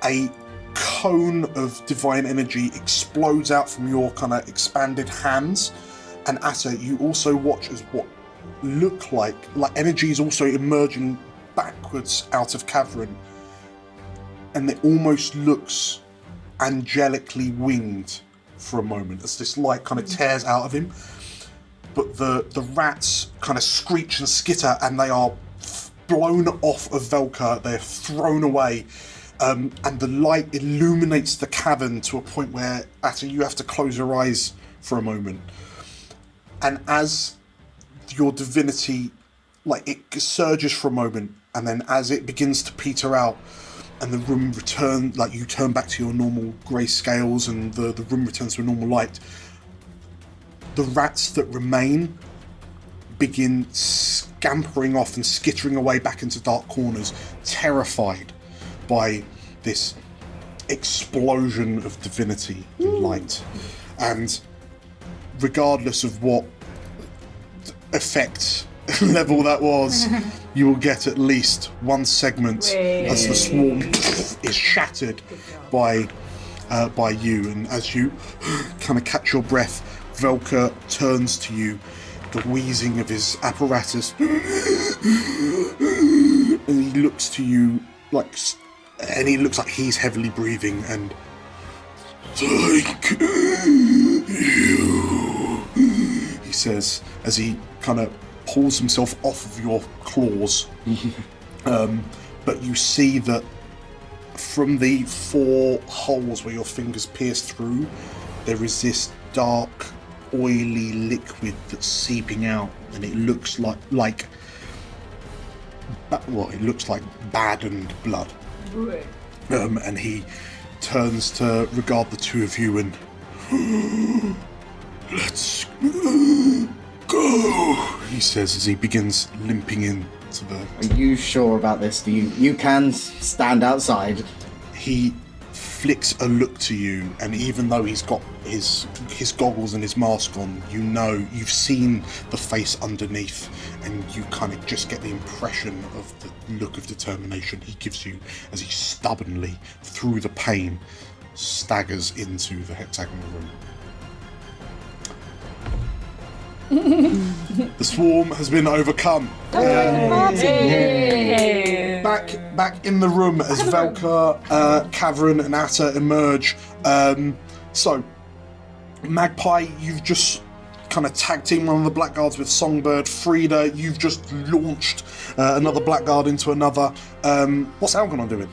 A cone of divine energy explodes out from your kind of expanded hands, and Asa, you also watch as what look like energy is also emerging backwards out of Cavern, and it almost looks angelically winged for a moment as this light kind of tears out of him. But the rats kind of screech and skitter, and they are blown off of Velka. They're thrown away, and the light illuminates the cavern to a point where, Atta, you have to close your eyes for a moment. And as your divinity, it surges for a moment, and then as it begins to peter out, and the room you turn back to your normal grey scales, and the room returns to a normal light. The rats that remain begin scampering off and skittering away back into dark corners, terrified by this explosion of divinity and light. And regardless of what effect level that was, you will get at least one segment as the swarm is shattered by you. And as you kind of catch your breath, Velka turns to you, the wheezing of his apparatus, and he looks to you and he looks like he's heavily breathing, and thank you, he says as he kind of pulls himself off of your claws. But you see that from the 4 holes where your fingers pierce through, there is this dark, oily liquid that's seeping out, and it looks like baddened blood. And he turns to regard the two of you and let's go, he says as he begins limping in to the... Are you sure about this? You can stand outside? He flicks a look to you, and even though he's got his goggles and his mask on, you've seen the face underneath, and you kind of just get the impression of the look of determination he gives you as he stubbornly, through the pain, staggers into the hexagonal room. The swarm has been overcome. Back in the room as Velka, Cavern, and Atta emerge. So, Magpie, you've just kind of tag team one of the blackguards with Songbird. Frida, you've just launched another blackguard into another. What's Algernon doing?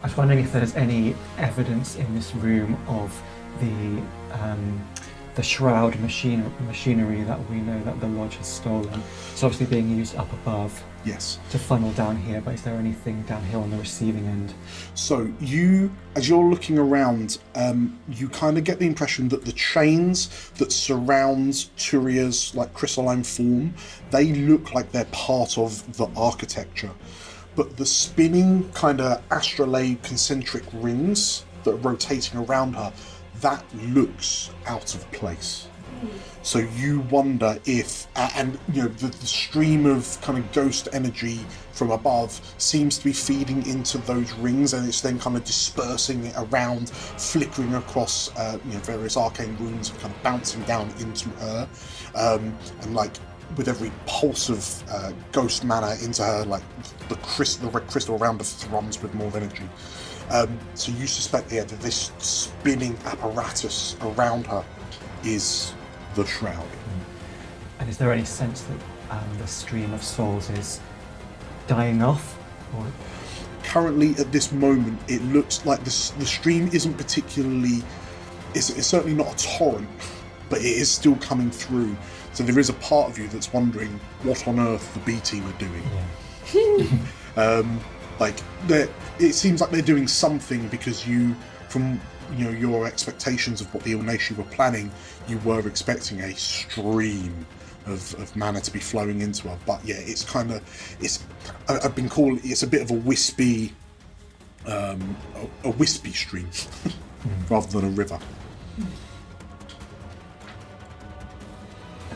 I was wondering if there's any evidence in this room of the the shroud machinery that we know that the lodge has stolen. It's obviously being used up above. Yes. To funnel down here, but is there anything down here on the receiving end? So you, as you're looking around, you kind of get the impression that the chains that surround Turia's like crystalline form, they look like they're part of the architecture. But the spinning kind of astrolabe concentric rings that are rotating around her, that looks out of place. So you wonder if, and you know, the stream of kind of ghost energy from above seems to be feeding into those rings, and it's then kind of dispersing it around, flickering across, various arcane runes, and kind of bouncing down into her, and like with every pulse of ghost mana into her, like the red crystal around her thrums with more energy. So you suspect, that this spinning apparatus around her is the shroud. And is there any sense that the stream of souls is dying off? Or? Currently, at this moment, it looks like the stream isn't particularly... It's certainly not a torrent, but it is still coming through. So there is a part of you that's wondering what on earth the B team are doing. Yeah. It seems like they're doing something, because you, from your expectations of what the Elysia were planning, you were expecting a stream of mana to be flowing into her. But yeah, it's kind of, I've been calling it's a bit of a wispy, a wispy stream rather than a river.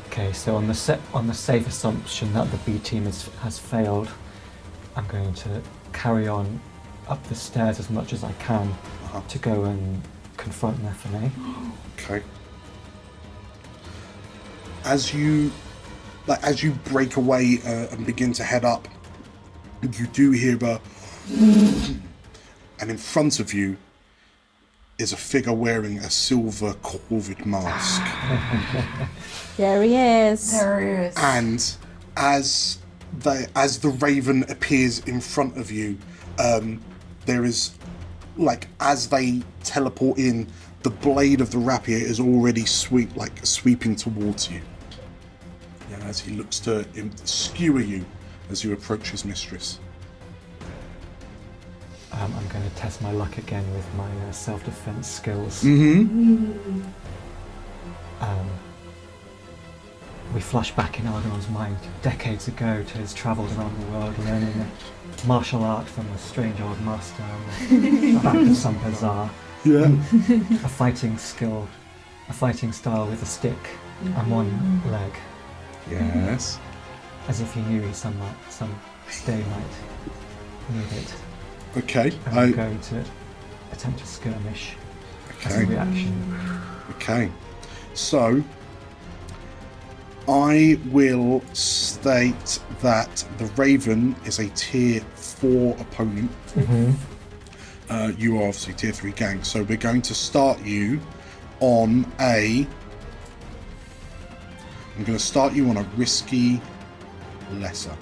Okay, so on the safe assumption that the B team has failed, I'm going to carry on up the stairs as much as I can to go and confront Nephinae. Okay. As you break away and begin to head up, you do hear a and in front of you is a figure wearing a silver corvid mask. There he is. There he is. And as the raven appears in front of you, there is, like, as they teleport in, the blade of the rapier is already sweeping towards you. Yeah, as he looks to skewer you as you approach his mistress. I'm going to test my luck again with my self-defense skills. Mm-hmm. We flash back in Algernon's mind decades ago to his travels around the world, learning a martial art from a strange old master on the back of some bazaar. Yeah. A fighting skill, a fighting style with a stick and one leg. Yes. As if he knew he some day might need it. Okay. And I'm going to attempt a skirmish as a reaction. Okay. So, I will state that the Raven is a tier 4 opponent. Mm-hmm. You are obviously tier 3 gang, so we're going to start you on I'm going to start you on a risky lesser.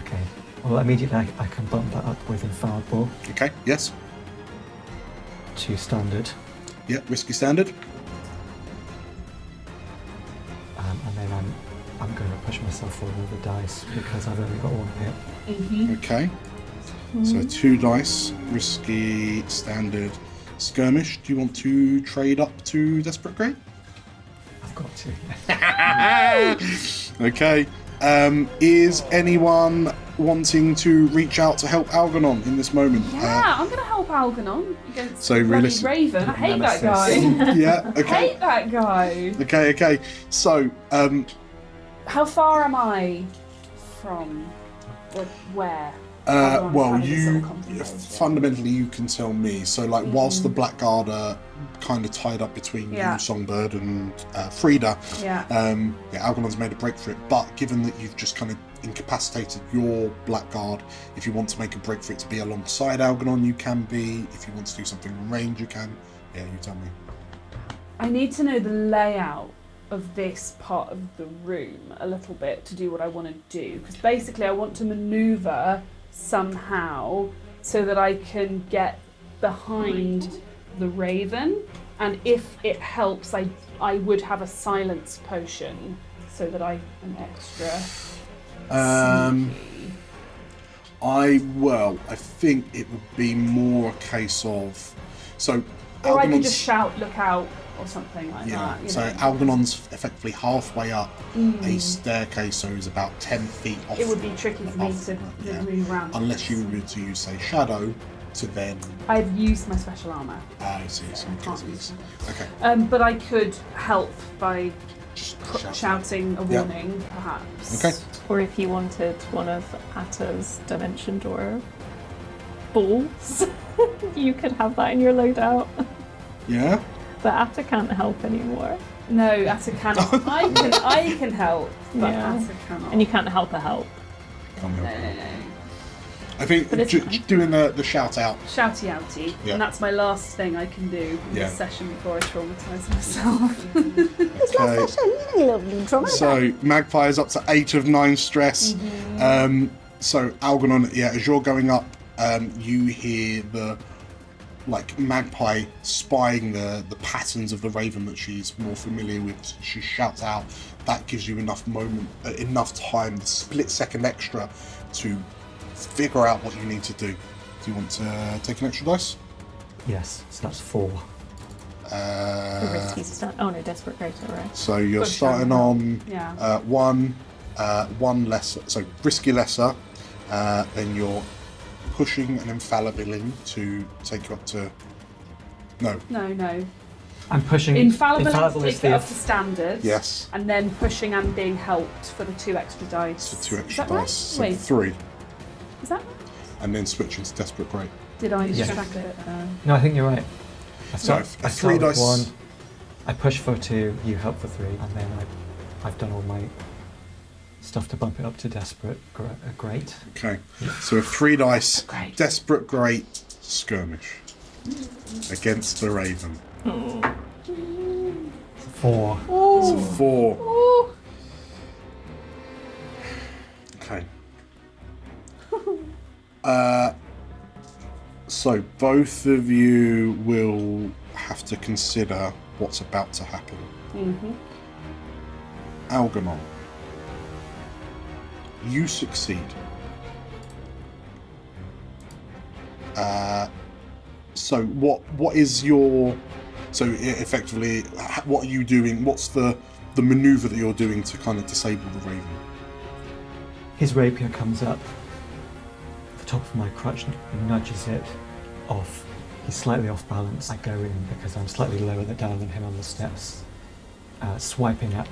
Okay. Well, immediately I can bump that up with infallible. Okay, yes. To standard. Yep, risky standard. And then I'm going to push myself for another dice because I've only got one hit. Mm-hmm. Okay. So 2 dice, risky, standard, skirmish. Do you want to trade up to desperate grade? I've got to. Okay. Is anyone wanting to reach out to help Algernon in this moment? Yeah, I'm going to help Algernon against So realistic. Raven. I hate that Nemesis. guy. Yeah, I okay. hate that guy. Okay. So, How far am I from where? well, having this you little conversation. fundamentally you can tell me. So, like, whilst the Blackguard are kind of tied up between you, Songbird, and Frida, Algernon's made a break for it. But given that you've just kind of incapacitated your Blackguard, if you want to make a break for it to be alongside Algernon, you can be. If you want to do something in range, you can. Yeah, you tell me. I need to know the layout of this part of the room a little bit to do what I want to do, because basically I want to maneuver somehow so that I can get behind the Raven And if it helps, I would have a silence potion so that I am extra sneaky. I think it would be more a case of or I could just shout, "Look out!" or something like that. So Algernon's effectively halfway up a staircase, so he's about 10 feet off. It would be tricky for me to move around. Unless you were to use, say, shadow to then. I've used my special armor. I see. Okay. But I could help by shouting a warning, perhaps. Okay. Or if you wanted one of Atta's dimension door balls, you could have that in your loadout. Yeah. But Atta can't help anymore. No, Atta cannot. I can help, but Atta cannot. And you can't help a help. No. I think doing the shout out. Shouty outy. Yeah. And that's my last thing I can do in this session before I traumatise myself. Okay. So Magpie is up to 8 of 9 stress. So Algernon, as you're going up, you hear the Magpie spying the patterns of the raven that she's more familiar with. She shouts out. That gives you enough time, the split second extra to figure out what you need to do. Do you want to take an extra dice? Yes, so that's 4. Risky start. Oh no, desperate greater, right? So you're starting on 1 lesser, so risky lesser, then you're pushing an infallibility to take you up to. No. I'm pushing. Infallibility takes it up to standard. Yes. And then pushing and being helped for the 2 extra dice. So 2 extra Is that dice. Right? So 3. Is that right? And then switching to desperate great. Did I distract it? No, I think you're right. I start 3 with dice. 1, I push for 2, you help for 3, and then I've done all my stuff to bump it up to desperate great. Okay. So a 3 dice, desperate great skirmish against the raven. 4. So 4. Okay. So both of you will have to consider what's about to happen. Algernon, you succeed. So what is your? So effectively, what are you doing? What's the maneuver that you're doing to kind of disable the raven? His rapier comes up the top of my crutch and nudges it off. He's slightly off balance. I go in because I'm slightly lower down than him on the steps, swiping at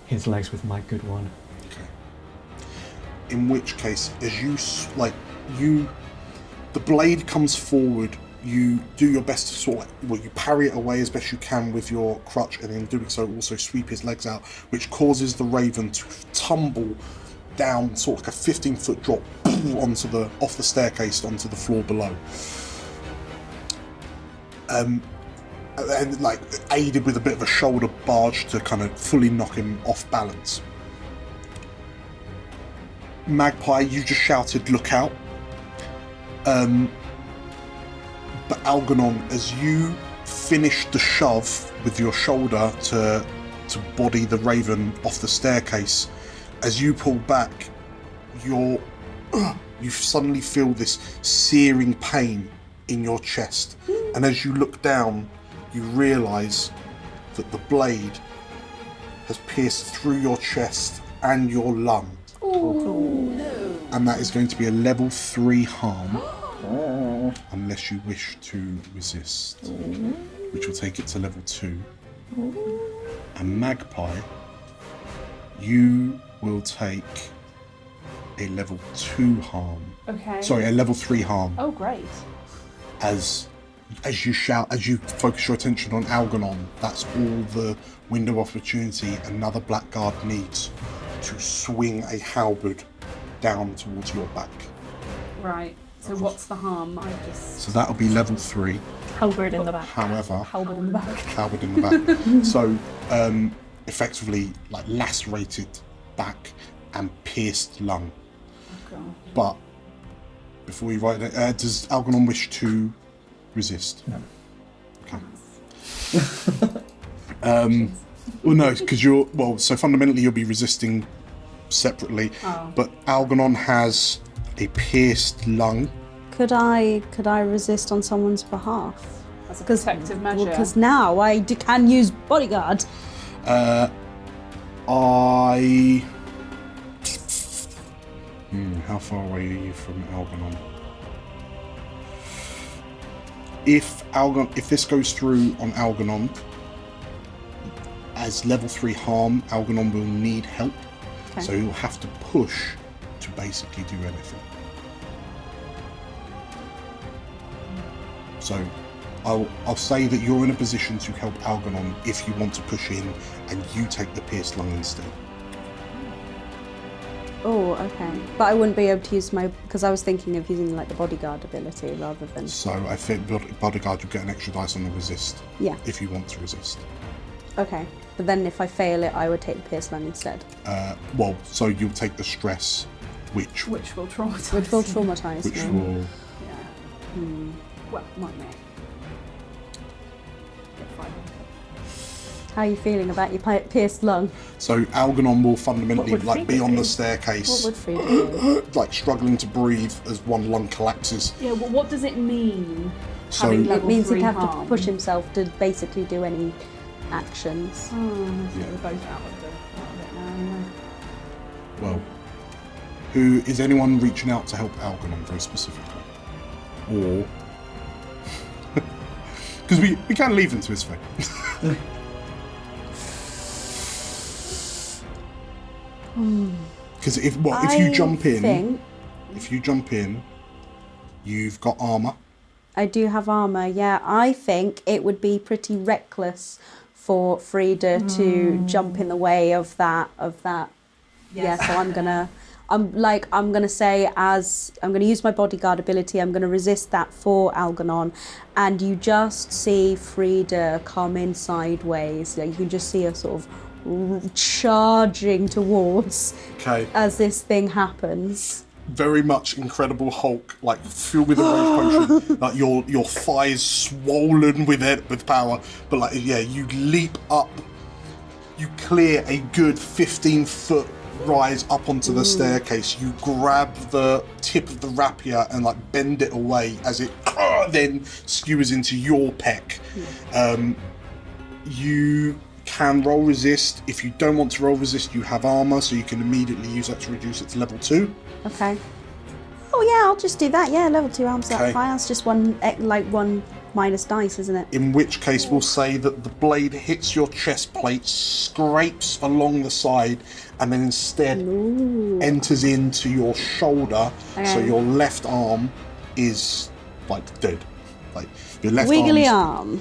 his legs with my good one. Okay. In which case, as the blade comes forward, you do your best to you parry it away as best you can with your crutch, and in doing so also sweep his legs out, which causes the raven to tumble down sort of like a 15-foot drop off the staircase onto the floor below. And aided with a bit of a shoulder barge to kind of fully knock him off balance. Magpie, you just shouted, "Look out!" But Algernon, as you finish the shove with your shoulder to body the raven off the staircase, as you pull back, you suddenly feel this searing pain in your chest, and as you look down, you realise that the blade has pierced through your chest and your lung. And that is going to be a level 3 harm. Unless you wish to resist, which will take it to level 2. And Magpie, you will take a level 2 harm. Okay. Sorry, a level 3 harm. Oh, great. As you shout, as you focus your attention on Algernon, that's all the window of opportunity another blackguard needs to swing a halberd down towards your back. Right. So what's the harm? So that'll be level 3. Halberd in the back. However, halberd in the back. Halberd in the back. So, effectively, lacerated back and pierced lung. Okay. But before you write it, does Algernon wish to resist? No. Okay. Well, no, because so fundamentally you'll be resisting separately, but Algernon has a pierced lung. Could I resist on someone's behalf? As a protective measure. Because now I can use bodyguard. How far away are you from Algernon? If this goes through on Algernon, as level 3 harm, Algernon will need help. Okay. So he'll have to push to basically do anything. So I'll say that you're in a position to help Algernon if you want to push in, and you take the pierced lung instead. Oh, okay. But I wouldn't be able to use because I was thinking of using like the bodyguard ability rather than... So I think bodyguard, you get an extra dice on the resist. Yeah. If you want to resist. Okay. But then if I fail it, I would take the pierced lung instead. So you'll take the stress, which will traumatise. Which will traumatise me. Which will... Yeah. Well, might make. How are you feeling about your pierced lung? So Algernon will fundamentally be on the staircase. What would Frida do? Like struggling to breathe as one lung collapses. Yeah, well, what does it mean? So it means he'd have to push himself to basically do any actions. Oh, we're both out of it now anyway. Well, is anyone reaching out to help Algernon very specifically? Or... Because we can't leave him to his fate. Because if you jump in, you've got armor. I do have armor. Yeah, I think it would be pretty reckless for Frida to jump in the way of that. Yes. Yeah, so I'm gonna use my bodyguard ability. I'm gonna resist that for Algernon, and you just see Frida come in sideways. Like you can just see her sort of charging towards as this thing happens. Very much Incredible Hulk, like filled with a rage potion, like your thighs swollen with power, but you leap up, you clear a good 15-foot rise up onto the staircase. You grab the tip of the rapier and bend it away as it then skewers into your pec. You can roll resist. If you don't want to roll resist, you have armor, so you can immediately use that to reduce it to level 2. Okay. Oh yeah, I'll just do that. Yeah, level 2 arms up. Fine. That's just one minus dice, isn't it? In which case, we'll say that the blade hits your chest plate, scrapes along the side, and then instead enters into your shoulder. Okay. So your left arm is dead. Your left wiggly arm.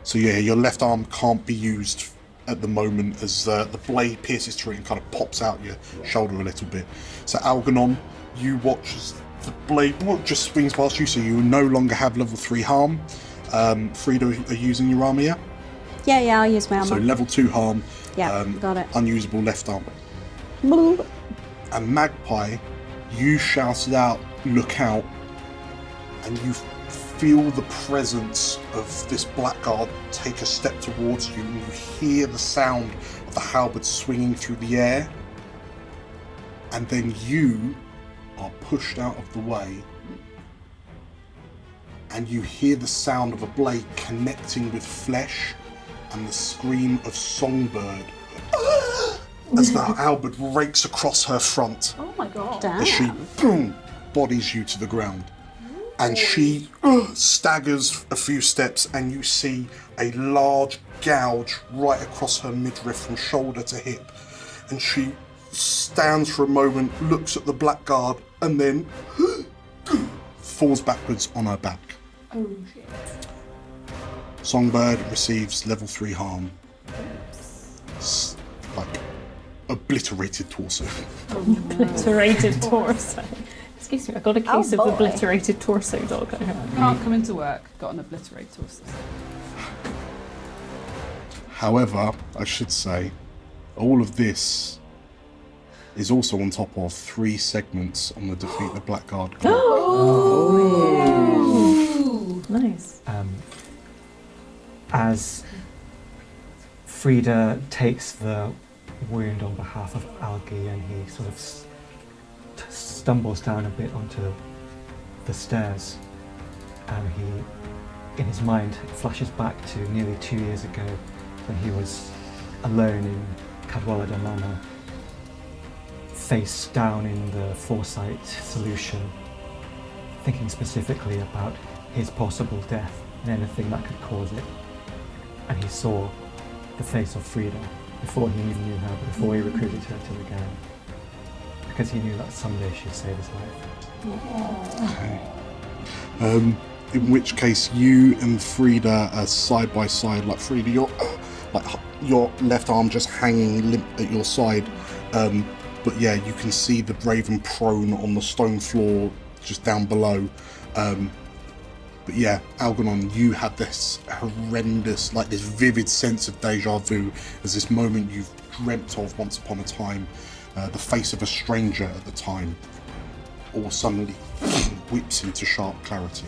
So your left arm can't be used at the moment as the blade pierces through it and kind of pops out your shoulder a little bit. So Algernon, you watch as the blade just swings past you, so you no longer have level 3 harm. Frida, are you using your armor? Yeah, I'll use my armor. So level 2 harm. Yeah, got it. Unusable left arm. Boop. And Magpie, you shouted out, "Look out!" and you feel the presence of this blackguard take a step towards you, and you hear the sound of the halberd swinging through the air, and then you are pushed out of the way, and you hear the sound of a blade connecting with flesh and the scream of Songbird as the halberd rakes across her front. Oh my god. Damn. As she bodies you to the ground. And she staggers a few steps, and you see a large gouge right across her midriff from shoulder to hip. And she stands for a moment, looks at the blackguard, and then falls backwards on her back. Oh shit. Songbird receives level 3 harm. Obliterated torso. Obliterated torso. Excuse me, I got a case of obliterated torso dog. Can't come into work, got an obliterated torso. However, I should say, all of this is also on top of 3 segments on the Defeat the Blackguard card. Oh! Nice. as Frida takes the wound on behalf of Algae, and he sort of stumbles down a bit onto the stairs, and in his mind, flashes back to nearly 2 years ago when he was alone in Cadwallader Manor, face down in the Foresight solution, thinking specifically about his possible death and anything that could cause it. And he saw the face of Frida before he even knew her, before he recruited her to the gang, because he knew that someday she'd save his life. Okay. In which case, you and Frida are side by side. Like Frida, your left arm just hanging limp at your side. But yeah, you can see the Raven prone on the stone floor just down below. But yeah, Algernon, you had this horrendous, like this vivid sense of deja vu as this moment you've dreamt of once upon a time, the face of a stranger at the time, all suddenly whips into sharp clarity.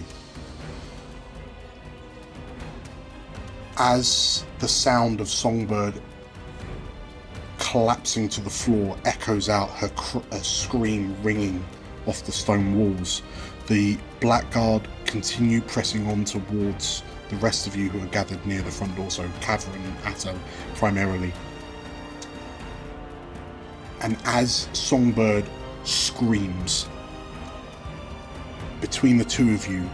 As the sound of Songbird collapsing to the floor echoes out, her scream ringing off the stone walls, the Blackguard continue pressing on towards the rest of you who are gathered near the front door, so Cavern and Atto primarily. And as Songbird screams, between the two of you,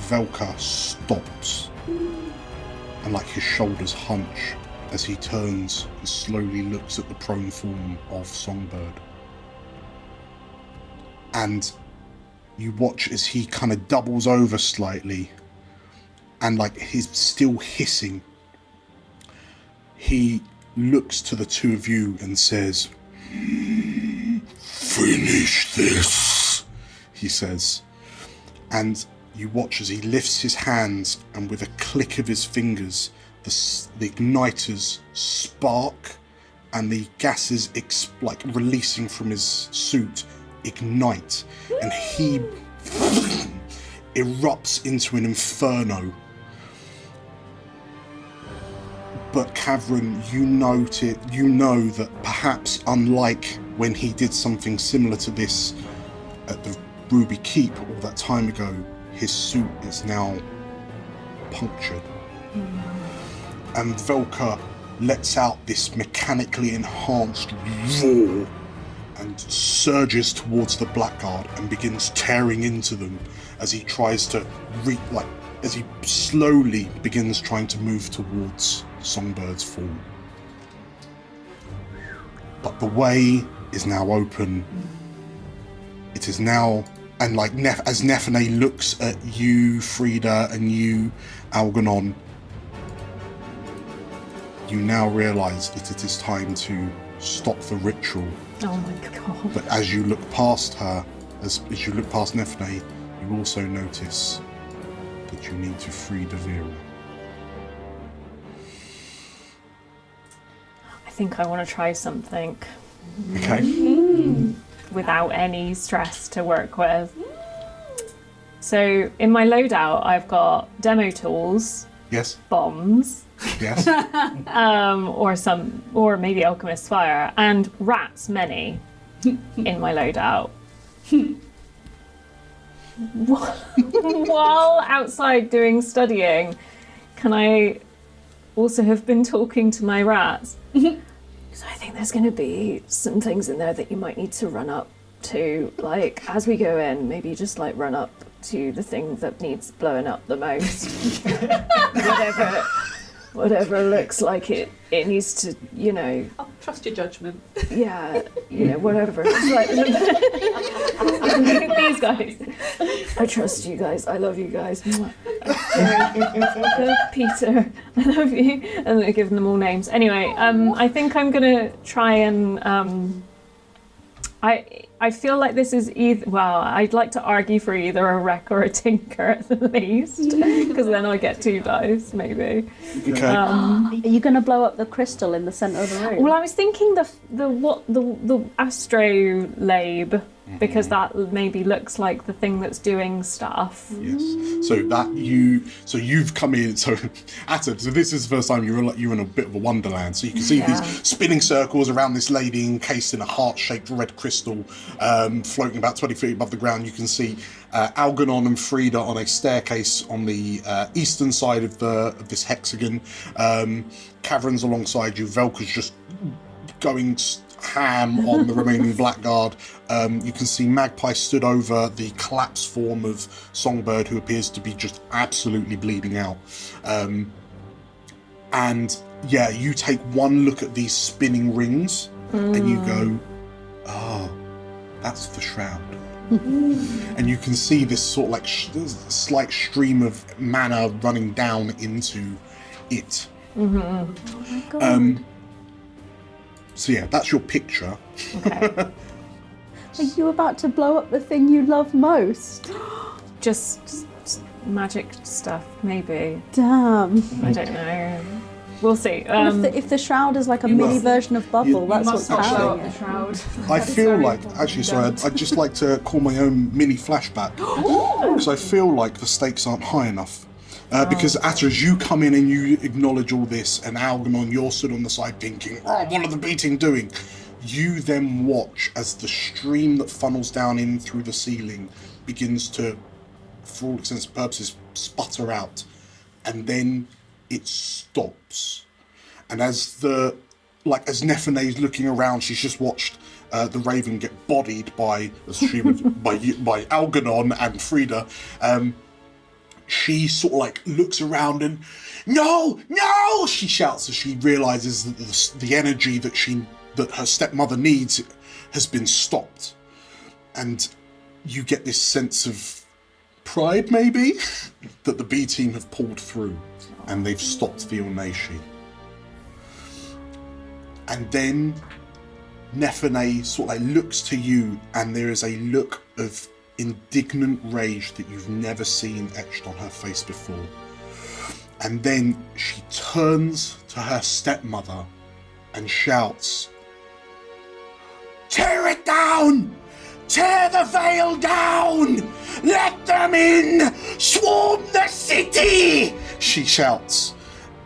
Velka stops, and like his shoulders hunch as he turns and slowly looks at the prone form of Songbird. And you watch as he kind of doubles over slightly, and like he's still hissing. He looks to the two of you and says, "Finish this," he says. And you watch as he lifts his hands, and with a click of his fingers, the igniters spark, and the gases like releasing from his suit ignite, and he erupts into an inferno. But Cavern, you know that perhaps unlike when he did something similar to this at the Ruby Keep all that time ago, his suit is now punctured. And Velka lets out this mechanically enhanced roar and surges towards the Blackguard and begins tearing into them as he tries to as he slowly begins trying to move towards Songbird's form. But the way is now open. It is now, and like as Nephinae looks at you, Frida, and you, Algernon, you now realise that it is time to stop the ritual. Oh my god. But as you look past her, as you look past Nephinae, you also notice that you need to free Devira. I think I want to try something. Okay. Without any stress to work with. So in my loadout, I've got demo tools. Yes. Bombs. Yes. or maybe Alchemist's Fire, and rats, many, in my loadout. While outside doing studying, can I also have been talking to my rats? So I think there's going to be some things in there that you might need to run up to, like, as we go in, maybe just like run up to the thing that needs blowing up the most. Whatever looks like it needs to, you know... I'll trust your judgment. Yeah, you know, whatever. It's like, these guys. I trust you guys. I love you guys. Peter, I love you. And I give them all names. Anyway, I think I'm going to try and... I feel like this is either. Well, I'd like to argue for either a wreck or a tinker at the least, because then I get 2 dice, maybe. Okay. Are you going to blow up the crystal in the centre of the room? Well, I was thinking the astrolabe, because that maybe looks like the thing that's doing stuff. Yes. So you've come in. So Atta, so this is the first time you're in a bit of a wonderland. So you can see these spinning circles around this lady encased in a heart-shaped red crystal, floating about 20 feet above the ground. You can see Algernon and Frida on a staircase on the eastern side of this hexagon. Caverns alongside you. Velka's just going ham on the remaining blackguard. You can see Magpie stood over the collapsed form of Songbird, who appears to be just absolutely bleeding out. And yeah, you take one look at these spinning rings and you go, oh, that's the shroud. And you can see this sort of like slight stream of mana running down into it. Oh my God. So yeah, that's your picture. Okay. Are you about to blow up the thing you love most? Just magic stuff, maybe. Damn. I don't know. We'll see. If the shroud is like a mini version of Bubble, that's what's happening. The shroud. I feel like, actually, sorry, I'd just like to call my own mini flashback. Because I feel like the stakes aren't high enough. Because Atta, as you come in and you acknowledge all this, and Algernon, you're stood on the side thinking, oh, what are the B team doing? You then watch as the stream that funnels down in through the ceiling begins to, for all intents and purposes, sputter out. And then it stops. And as Nephinae is looking around, she's just watched the Raven get bodied by the stream of, by Algernon and Frida. She sort of like looks around and no, she shouts as she realizes that the energy that her stepmother needs has been stopped. And you get this sense of pride, maybe, that the B team have pulled through and they've stopped the Elysia. And then Nephinae sort of like looks to you, and there is a look of indignant rage that you've never seen etched on her face before. And then she turns to her stepmother and shouts, "Tear it down! Tear the veil down! Let them in! Swarm the city!" she shouts.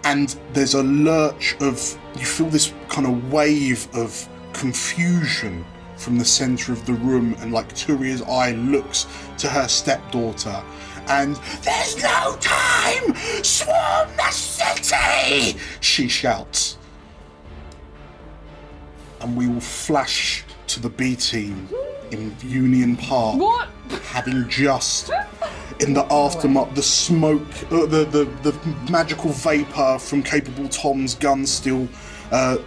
And there's a lurch of, you feel this kind of wave of confusion from the centre of the room, and like Turia's eye looks to her stepdaughter, and "There's no time! Swarm the city!" she shouts. And we will flash to the B team in Union Park. What? Having just, in the aftermath, the smoke, the magical vapour from Capable Tom's gun still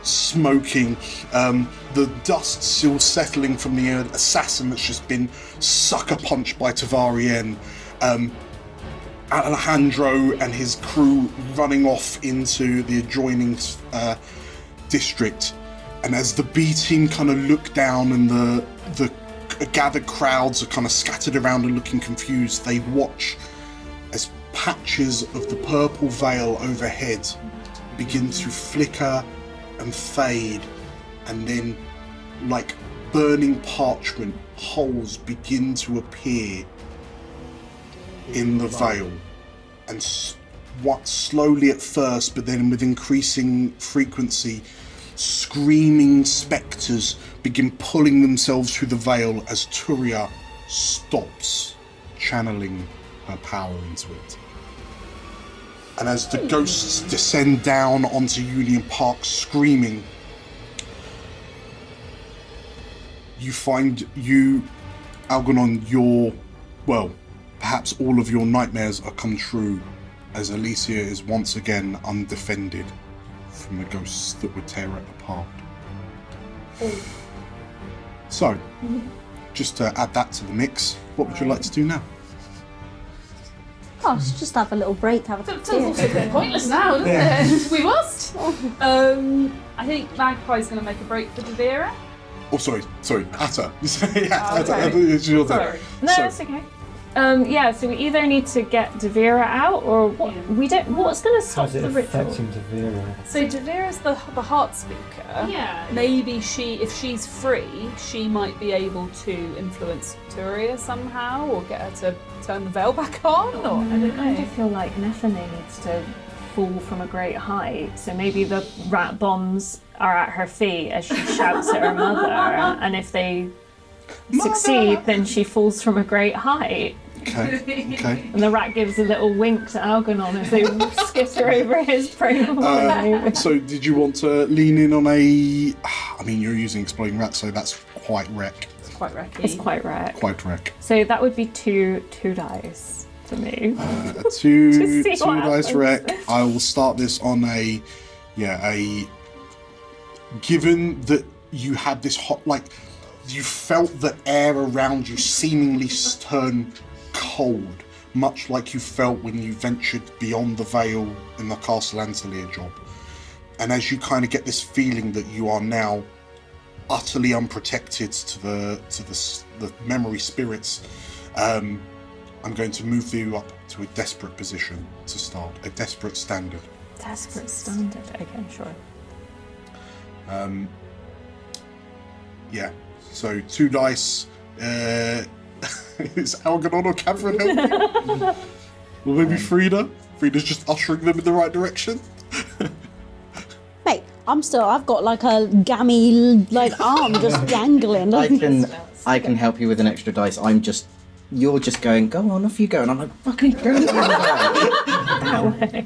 smoking, the dust still settling from the assassin that's just been sucker punched by Tavarien, Alejandro and his crew running off into the adjoining district. And as the B team kind of look down and the gathered crowds are kind of scattered around and looking confused, they watch as patches of the purple veil overhead begin to flicker and fade, and then like burning parchment holes begin to appear in the veil, and what slowly at first, but then with increasing frequency, screaming spectres begin pulling themselves through the veil as Turia stops channeling her power into it. And as the ghosts descend down onto Union Park screaming, you find Algernon, perhaps all of your nightmares are come true, as Elysia is once again undefended from the ghosts that would tear it apart. So, just to add that to the mix, what would you like to do now? Oh, just have a little break, have a cup of Feels also a tea. bit pointless now, doesn't it? We must. I think Magpie's going to make a break for Devira. Oh, sorry, Atta. Yeah, Oh, Atta, okay. it's your turn. Sorry. No, So- that's okay. Yeah, so we either need to get Devira out, or what? Yeah. We don't. What's going to stop How's it the ritual? affecting Devira? So Devira's the heart speaker. Yeah. Maybe if she's free, she might be able to influence Turia somehow, or get her to turn the veil back on. Or I don't kind know. of feel like Nephinae needs to fall from a great height, so maybe the rat bombs are at her feet as she shouts at her mother, and if they succeed, then she falls from a great height. Okay. And the rat gives a little wink to Algernon as they skitter over his prey. So did you want to lean in on a... I mean, you're using exploding rats, so that's quite wreck. It's quite wrecky. It's quite rare. Quite wreck. So that would be two dice for me. A two see what dice happens. wreck. I will start this on a... Given that you had this hot... you felt the air around you seemingly turn cold, much like you felt when you ventured beyond the veil in the Castle Antalya job. And as you kind of get this feeling that you are now utterly unprotected to the memory spirits, I'm going to move you up to a desperate position to start, a desperate standard. Desperate standard. Okay, sure. Yeah. So 2 dice. Is Algernon or Catherine helping? Or maybe Frida? Frida's just ushering them in the right direction. Mate, I've got like a gammy arm just dangling. I can help you with an extra dice. You're just going, go on, off you go, and I'm like, fucking go. That way.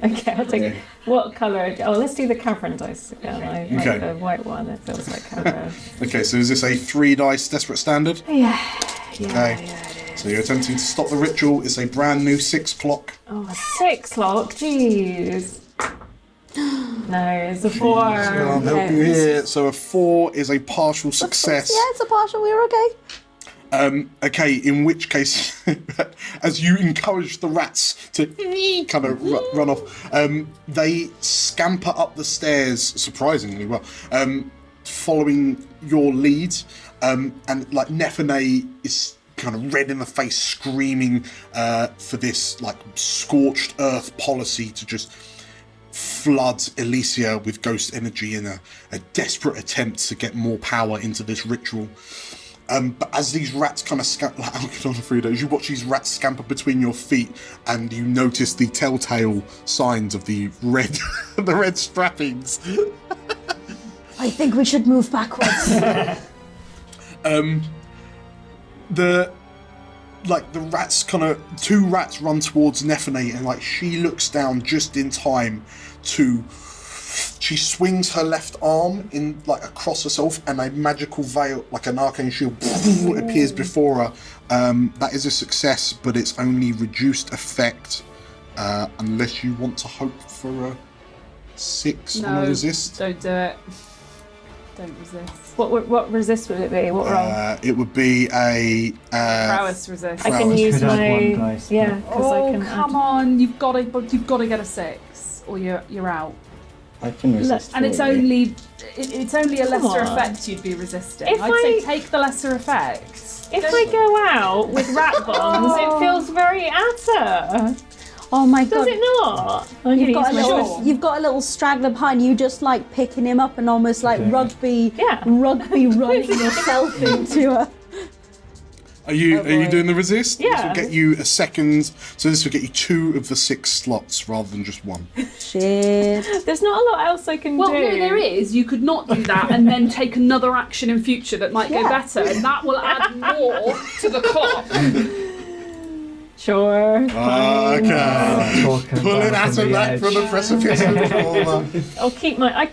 Okay, I'll take it. What colour? Oh, let's do the cavern dice again. I like Okay. the white one. It feels like cavern. Okay, so is this a 3 dice desperate standard? Yeah, Okay. it is. So you're attempting to stop the ritual. It's a brand new 6 clock. Oh, a 6 lock. Jeez. No, it's a 4. I'll help you here. So a 4 is a partial success. Yeah, it's a partial. We're okay. Okay, in which case, as you encourage the rats to kind of run off, they scamper up the stairs surprisingly well, following your lead, and like Nephinae is kind of red in the face, screaming for this like scorched earth policy to just flood Elysia with ghost energy in a desperate attempt to get more power into this ritual. But as these rats kind of scamper, like Algernon and Frida, as you watch these rats scamper between your feet, and you notice the telltale signs of the red, the red strappings. I think we should move backwards. The rats kind of 2 rats run towards Nephinae, and like she looks down just in time to. She swings her left arm in like across herself, and a magical veil, like an arcane shield, appears before her. That is a success, but it's only reduced effect unless you want to hope for a 6 on a resist. Don't do it. Don't resist. What resist would it be? What roll? It would be a Prowess resist. I can prowess. use Could add my one dice, yeah. Because I Oh can come add. on! You've got to get a 6, or you're out. I can resist. And it's for you. only a lesser on. effect you'd be resisting. If I'd say I- take the lesser effect. If I go out with rat bombs, it feels very atta. Oh my Does god. it not? I'm You've gonna got, a use my little, sword. you've got a little straggler behind you, just like picking him up and almost like rugby running yourself into a. Are you doing the resist? Yeah. This will get you a second. So this will get you 2 of the 6 slots rather than just 1. Shit. There's not a lot else I can Well, do. no, there is. You could not do that and then take another action in future that might go better, and that will add more to the clock. Sure. Okay. Pulling Atta back from the precipice of trauma. I'll keep my.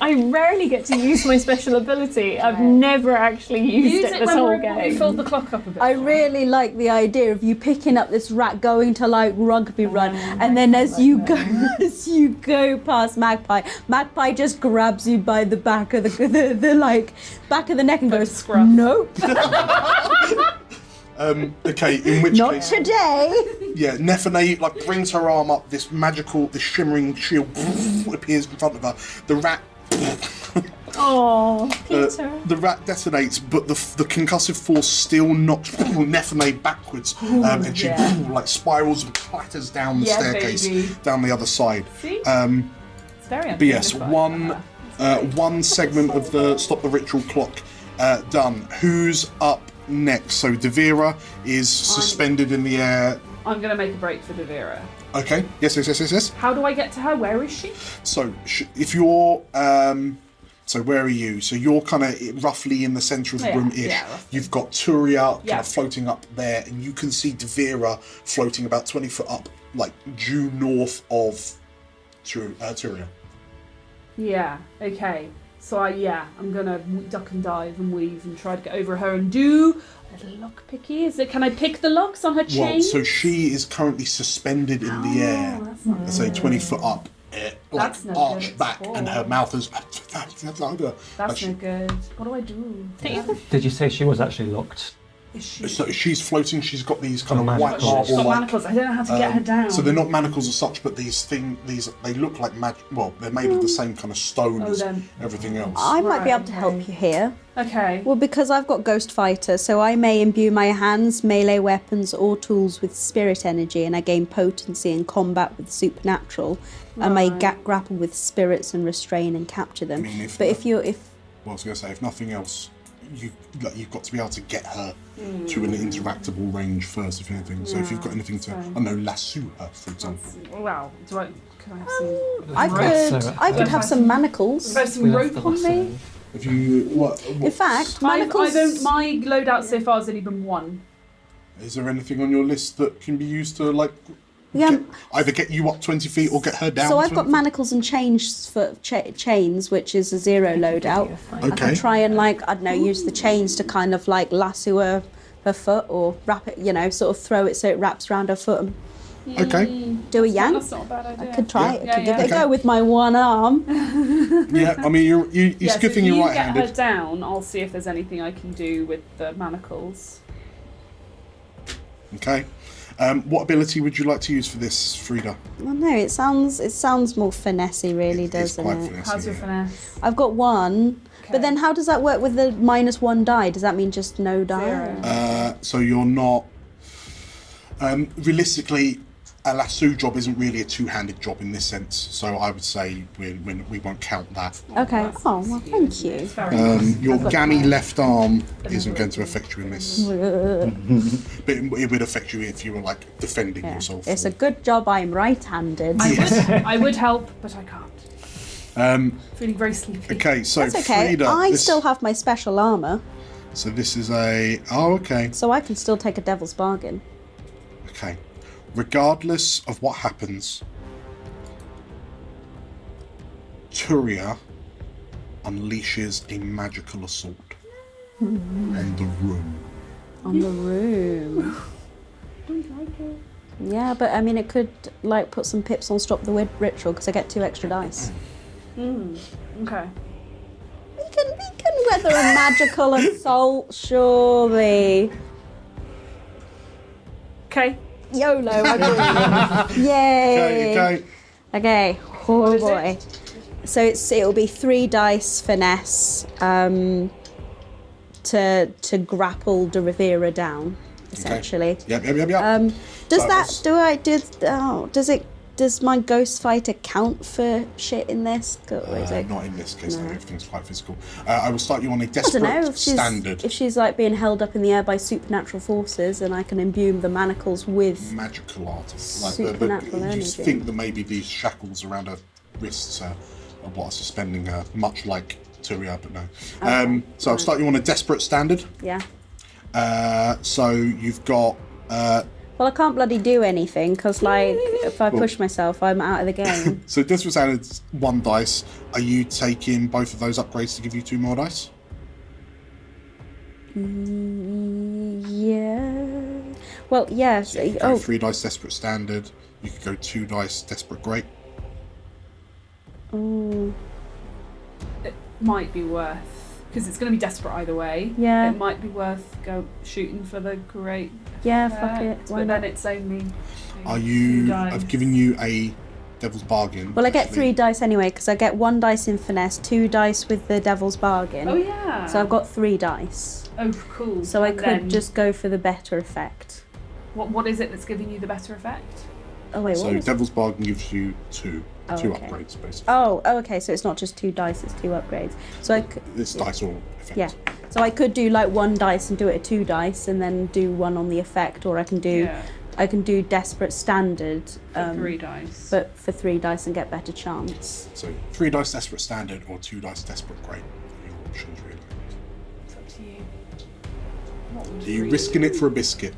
I rarely get to use my special ability. I've never actually used Use it it this when whole we game. filled the clock up a bit. I really like the idea of you picking up this rat, going to like rugby run, and then as you go past Magpie just grabs you by the back of the like back of the neck and goes, scruff. nope, Okay, in which not case, today. yeah, Nephinae like brings her arm up. This shimmering shield appears in front of her. The rat Oh, Peter. The rat detonates, but the concussive force still knocks Nephinae backwards, and she like spirals and clatters down the staircase down the other side. See? It's very But yes, one segment of the stop the ritual clock done. Who's up next? So Devira is suspended in the air. I'm going to make a break for Devira. Okay. Yes. How do I get to her? Where is she? So if you're so where are you? So you're kind of roughly in the centre of the room-ish. Yeah, You've got Turia kind of floating up there, and you can see Devira floating about 20 foot up, like due north of Turia. Yeah, okay. So I'm gonna duck and dive and weave and try to get over her and do a little lock picky. Can I pick the locks on her chain? Well, so she is currently suspended in the air. That's not Let's say 20 foot up, like no arched good back, at and her all. mouth is. That's no good. What do I do? Did you say she was actually locked? Is she? So she's floating. She's got these kind of white manacles. marble She's got like. manacles. I don't know how to get her down. So they're not manacles as such, but these they look like magic. Well, they're made of the same kind of stone as then. everything else. I might be Right, able to help you here. Okay. Well, because I've got Ghost Fighter, so I may imbue my hands, melee weapons, or tools with spirit energy, and I gain potency in combat with supernatural. I may grapple with spirits and restrain and capture them. I mean, But if well, I was going to say, if nothing else, you've got to be able to get her to an interactable range first, if anything. So if you've got anything to, I don't know, lasso her, for example. Well, can I have some? I could have some manacles. There's some rope on me. If you what? In fact, manacles. My loadout so far has only been one. Is there anything on your list that can be used to Yeah. either get you up 20 feet or get her down? So I've got 20 manacles and chains for chains, which is a 0 loadout. I can try and use the chains to kind of lasso her foot or wrap it, sort of throw it so it wraps around her foot. And Okay. do a yank. That's not a bad idea. I could try it. I could give it a Okay. go with my one arm. Yeah, I mean, it's a good thing you're If you get her right-handed. down, I'll see if there's anything I can do with the manacles. Okay. What ability would you like to use for this, Frida? Well, no, it sounds more finessey, really, It's doesn't quite it? finessey, How's your yeah. finesse? I've got one, but then how does that work with the -1 die? Does that mean just no die? So you're not. Realistically, a lasso job isn't really a two-handed job in this sense. So I would say we won't count that. Okay. Oh, well, thank you. Your gammy left arm isn't going to affect you in this, but it would affect you if you were defending yourself. It's a good job I'm right-handed. I would help, but I can't. Feeling very sleepy. Okay, so That's okay. Frida, I still have my special armor, So this is a. Oh, okay. so I can still take a devil's bargain. Okay. Regardless of what happens, Turia unleashes a magical assault on the room. On the room. Yeah, but I mean, it could put some pips on stop the ritual because I get 2 extra dice. Okay. We can weather a magical assault, surely. Okay. YOLO, I agree. Yay. Okay. Oh boy. So it'll be 3 dice finesse to grapple De Rivera down, essentially. Yep. Does my Ghost Fighter count for shit in this? Or is it? Not in this case, no. Everything's quite physical. I will start you on a I don't know desperate standard. if she's being held up in the air by supernatural forces, and I can imbue the manacles with magical artists. supernatural you energy. think that maybe these shackles around her wrists are what are suspending her, much like Turia, but no. So I'll start you on a desperate standard. Yeah. So you've got. Well, I can't bloody do anything because, if I push myself, I'm out of the game. So desperate standard's 1 dice. Are you taking both of those upgrades to give you 2 more dice? Yeah. Well, yes. So you could go 3 dice desperate standard. You could go 2 dice desperate great. Oh. It might be worth, because it's going to be desperate either way. Yeah. It might be worth shooting for the great. Yeah, fuck it. Why But not? then it's only. Are 2 you? dice. I've given you a Devil's Bargain. Well, I get actually. 3 dice anyway, because I get 1 dice in finesse, 2 dice with the Devil's Bargain. Oh yeah. So I've got 3 dice. Oh, cool. So I And could then just go for the better effect. What is it that's giving you the better effect? Oh wait, what So was it? Devil's Bargain gives you two okay. upgrades, basically. Oh, okay. So it's not just 2 dice; it's 2 upgrades. So I could, This dice all effects. yeah. So I could do like 1 dice and do it at 2 dice, and then do 1 on the effect, or I can do Desperate Standard. 3 dice. But for 3 dice and get better chance. So 3 dice Desperate Standard or 2 dice Desperate Great. Your options really. It's up to you. What would Are you 3 risking do? it for a biscuit?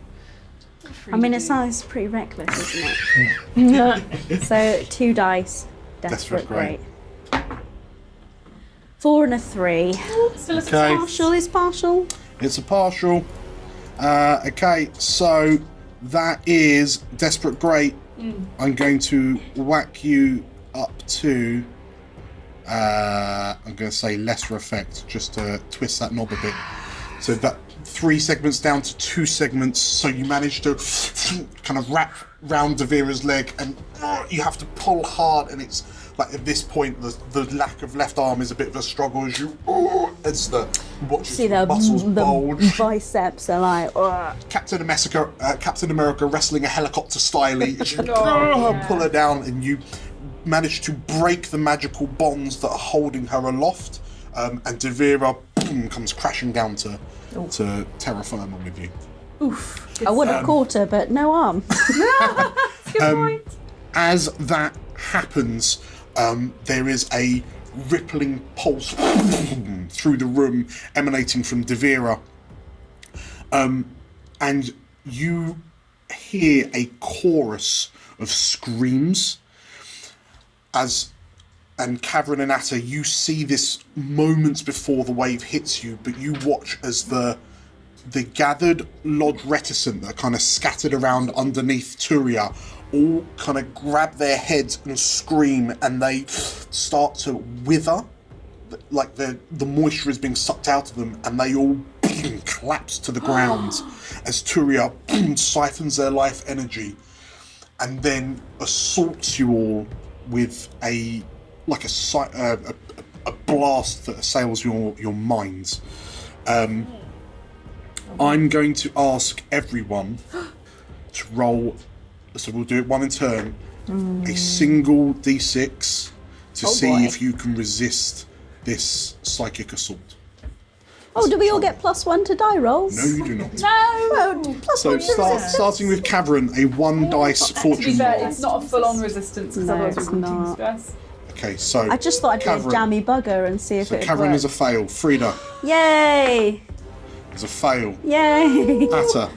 I mean, it sounds pretty reckless, isn't it? So 2 dice, Desperate Great. 4 and a 3. Still a Okay. Partial is partial. It's a partial. Okay, so that is Desperate Great. I'm going to whack you up to, I'm going to say lesser effect, just to twist that knob a bit. So that 3 segments down to 2 segments, so you manage to kind of wrap round Devira's leg, and you have to pull hard, and it's like at this point the lack of left arm is a bit of a struggle as you as the See the muscles bulge. biceps are like. Captain America wrestling a helicopter styly as you pull her down, and you manage to break the magical bonds that are holding her aloft, and Devira comes crashing down to terra firma with you. Oof. I would have caught her, but no arm. Good point. As that happens, there is a rippling pulse through the room emanating from Devira, and you hear a chorus of screams and Cavern and Atta, you see this moments before the wave hits you, but you watch as the gathered Lodge Reticent that are kind of scattered around underneath Turia all kind of grab their heads and scream, and they start to wither, like the moisture is being sucked out of them, and they all collapse to the ground as Turia siphons their life energy and then assaults you all with a blast that assails your minds. I'm going to ask everyone to roll, so we'll do it 1 in turn, a single d6 to see if you can resist this psychic assault. Oh, do we all get +1 to die rolls? No, you do not. No! Plus So 1 to resistance. starting with Cavern, a 1 dice To be fortune fair, roll. it's not a full-on resistance because No, otherwise it's we're going to not. stress. Okay, so I just thought I'd do a Cavern. jammy bugger and see if So it Cavern works. is a fail. Frida Yay! is a fail. Yay! Atta,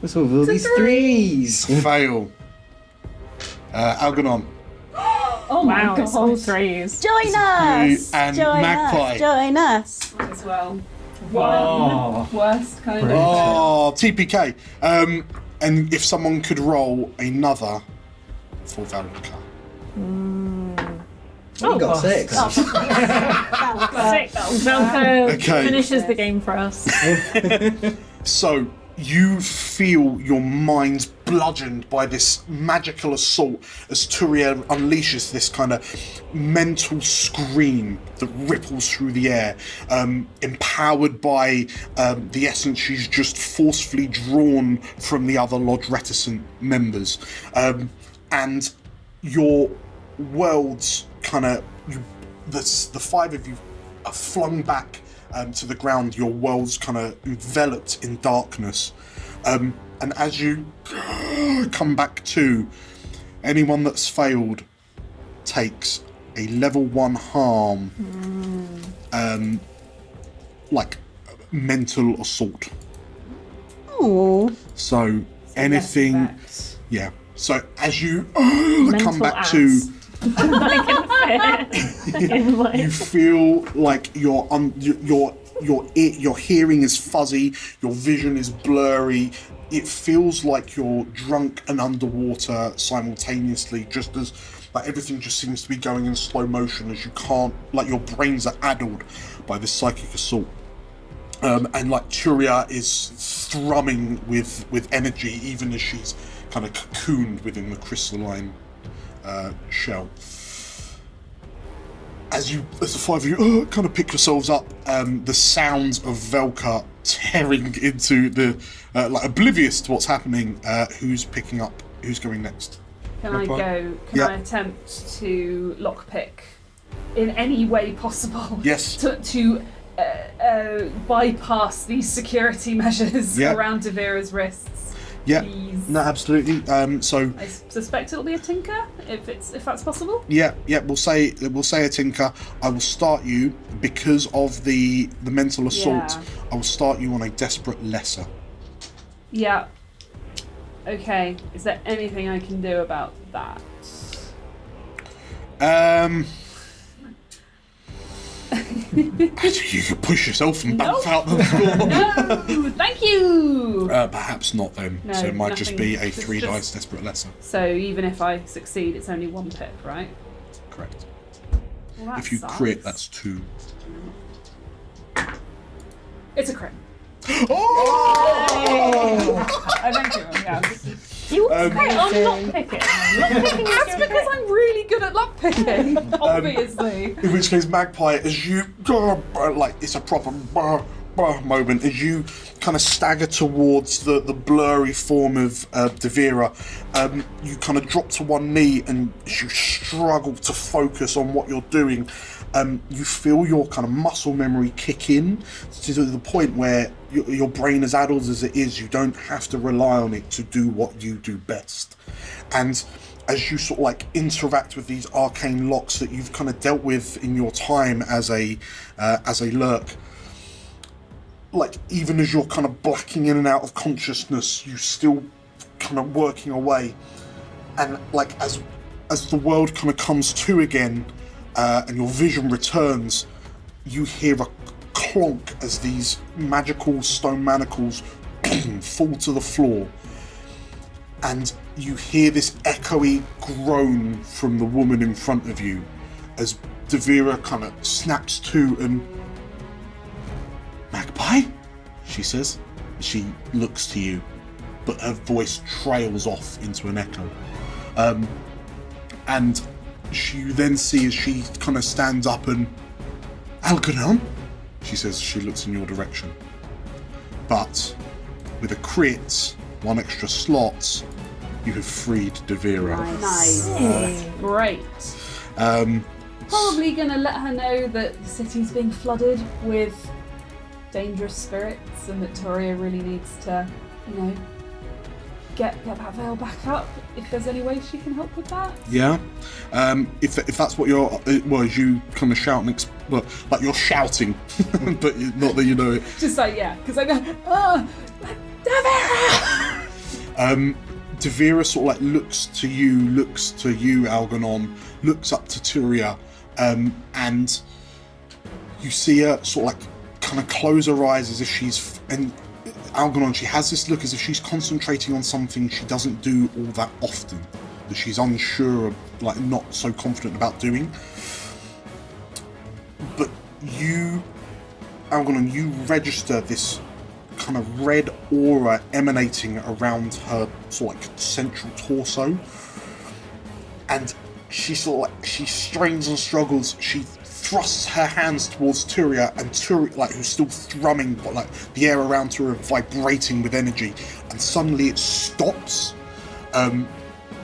What's with all these threes? fail. Algernon, Oh my Wow, god. it's all 3s. Join us! and Join Magpie. us! Join us! As well. Oh. Worst kind Brilliant. of. Oh, TPK. And if someone could roll another for Valka. We got 6. Velcro Okay. finishes the game for us. So you feel your mind bludgeoned by this magical assault as Turia unleashes this kind of mental scream that ripples through the air, empowered by the essence she's just forcefully drawn from the other Lodge Reticent members. And your worlds kind of, the 5 of you are flung back to the ground, your world's kind of enveloped in darkness. And as you come back to, anyone that's failed takes a level 1 harm, like mental assault. Oh, So anything, Effects. yeah. So as you come back to, you feel like your hearing is fuzzy, your vision is blurry. It feels like you're drunk and underwater simultaneously, just as like everything just seems to be going in slow motion as you can't, like your brains are addled by this psychic assault. And like Turia is thrumming with energy, even as she's kind of cocooned within the crystalline shell. As the five of you kind of pick yourselves up, the sounds of Velka tearing into the like oblivious to what's happening. Who's picking up? Who's going next? Can I attempt to lockpick in any way possible? Yes. To bypass these security measures around Devera's wrists. Yeah. Please. No, absolutely. So I suspect it'll be a tinker if that's possible. Yeah. We'll say a tinker. I will start you because of the mental assault. Yeah. I will start you on a desperate lesser. Yeah. Okay. Is there anything I can do about that? You could push yourself and bounce out the score. No, thank you. Perhaps not then. No, so it might just be a just- 3 dice desperate lesser. So even if I succeed, it's only 1 pip, right? Correct. Well, that If you sucks. crit, that's 2. It's a crit. Oh! I thank you. Yeah. You were great on lockpicking. That's because I'm really good at lockpicking, obviously. In which case, Magpie, as you like, it's a proper moment as you kind of stagger towards the blurry form of Devera. You kind of drop to one knee and as you struggle to focus on what you're doing. You feel your kind of muscle memory kick in to the point where your brain, as adult as it is, you don't have to rely on it to do what you do best. And as you sort of like interact with these arcane locks that you've kind of dealt with in your time as a lurk, like even as you're kind of blacking in and out of consciousness, you still kind of working away. And like as the world kind of comes to again, and your vision returns, you hear a clonk as these magical stone manacles fall to the floor, and you hear this echoey groan from the woman in front of you as Devera kind of snaps to and Magpie, she says. She looks to you, but her voice trails off into an echo. And you then see as she kind of stands up and Algernon, she says. She looks in your direction, but with a crit, 1 extra slot, you have freed Devera. Nice. Great. Probably gonna let her know that the city's being flooded with dangerous spirits and that Toria really needs to, get that veil back up. If there's any way she can help with that. Yeah. If that's what you're, as you kind of shout and like you're shouting, but not that you know it. Just like because I go, Devera. Devera sort of like looks to you, Algernon, looks up to Turia, and you see her sort of like kind of close her eyes as if she's, and Algernon, she has this look as if she's concentrating on something she doesn't do all that often, that she's unsure of, like not so confident about doing. But you, Algernon, you register this kind of red aura emanating around her sort of like central torso, and she sort of like, she strains and struggles. She thrusts her hands towards Turia, and Turia, like, who's still thrumming, but like the air around her vibrating with energy, and suddenly it stops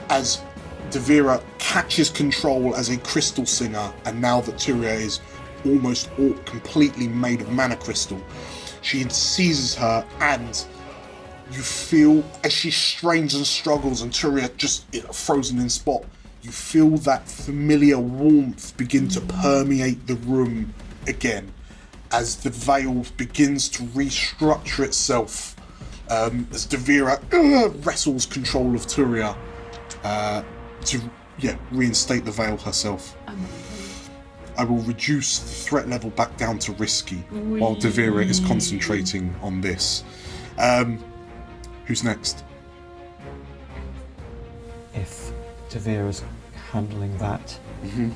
as Devera catches control as a crystal singer, and now that Turia is almost completely made of mana crystal, she seizes her, and you feel as she strains and struggles and Turia just frozen in spot, you feel that familiar warmth begin to permeate the room again as the veil begins to restructure itself, as Devera wrestles control of Turia to reinstate the veil herself. I will reduce the threat level back down to risky while Devera is concentrating on this. Who's next? If Devera's handling that,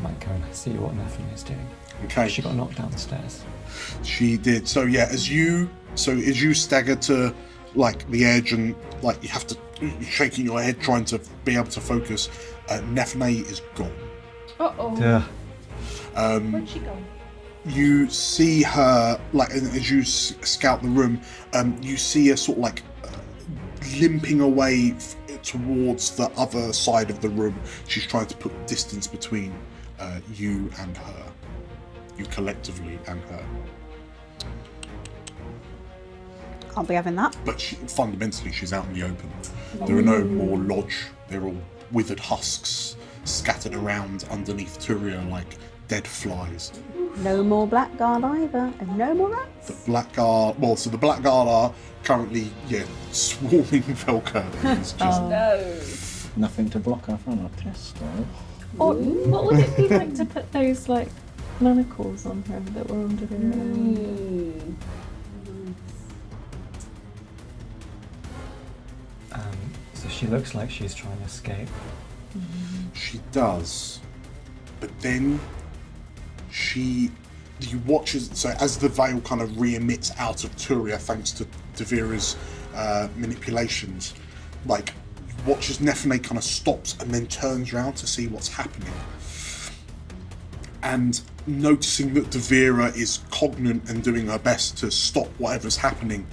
might go and see what Nephinae is doing. Okay. She got knocked down the stairs. She did. So as you stagger to like the edge and like you have to shaking your head, trying to be able to focus. Nephinae is gone. Uh-oh. Where'd she go? You see her, like, as you scout the room, you see her sort of like limping away towards the other side of the room. She's trying to put distance between you and her. You collectively and her. Can't be having that. But fundamentally, she's out in the open. There are no more lodge. They're all withered husks scattered around underneath Turia like dead flies. No more blackguard either, and no more rats. The blackguard. Well, so the blackguard are currently, swarming Velka. It's just No. Nothing to block her from a pistol. Or what would it be like to put those like manacles on her that were under the So she looks like she's trying to escape. She does, but then you watch as the veil kind of re-emits out of Turia thanks to Devira's manipulations. Like, you watch as Nephinae kind of stops and then turns around to see what's happening, and noticing that Devira is cognate and doing her best to stop whatever's happening.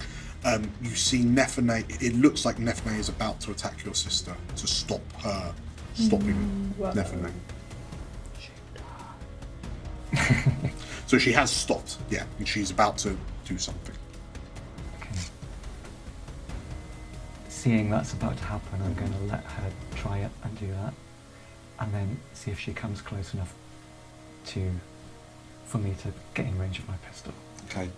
You see Nephinae. It looks like Nephinae is about to attack your sister to stop her stopping Nephinae. So she has stopped, and she's about to do something. Okay. Seeing that's about to happen, I'm going to let her try it and do that, and then see if she comes close enough for me to get in range of my pistol. Okay.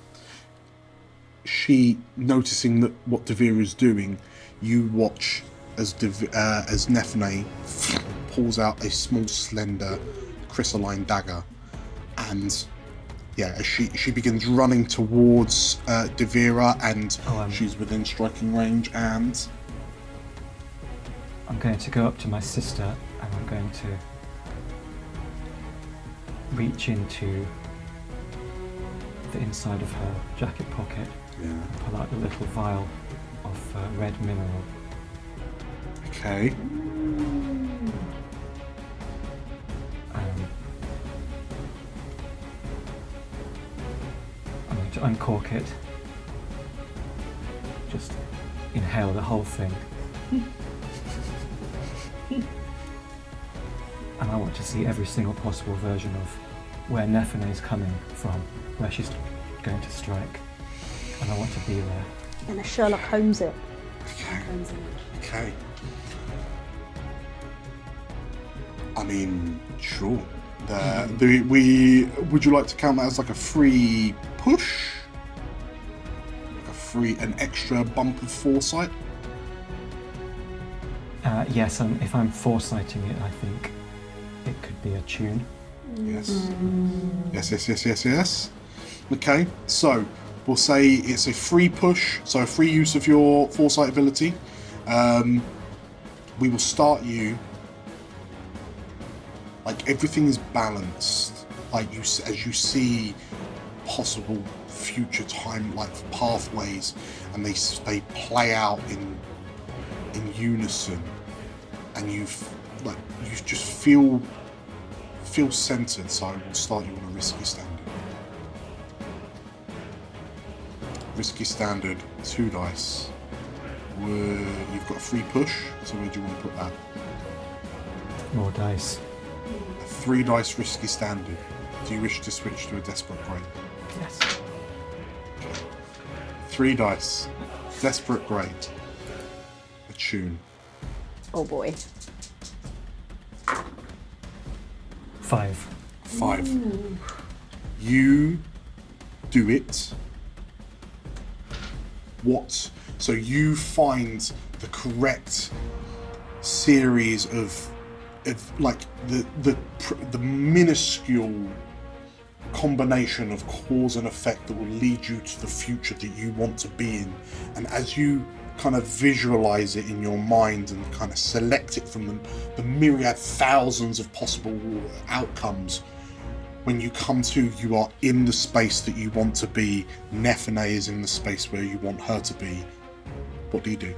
She, noticing that what Devira is doing, you watch as Nephinae pulls out a small, slender, crystalline dagger, and as she begins running towards Devira, and she's within striking range, and I'm going to go up to my sister, and I'm going to reach into the inside of her jacket pocket and pull out a little vial of red mineral. Okay. I'm going to uncork it. Just inhale the whole thing. And I want to see every single possible version of where Nephinae is coming from, where she's going to strike. And I want to be there. And a Sherlock Holmes it. Okay. I mean, sure. Would you like to count that as like a free push? Like an extra bump of foresight? Yes, if I'm foresighting it, I think it could be a tune. Yes. Yes. Okay, so we'll say it's a free push, so a free use of your foresight ability. We will start you. Like, everything is balanced. Like, as you see possible future time, like pathways, and they play out in unison, and you just feel centered. So I will start you on a risky standard. Risky standard, 2 dice. You've got a free push, so where do you want to put that? More dice. 3 dice risky standard. Do you wish to switch to a desperate grade? Yes. Okay. 3 dice. Desperate grade. A tune. Oh boy. 5. Ooh. You do it. So you find the correct series of like the minuscule combination of cause and effect that will lead you to the future that you want to be in. And as you kind of visualize it in your mind and kind of select it from the myriad thousands of possible outcomes, when you come to, you are in the space that you want to be. Nephinae is in the space where you want her to be. What do you do?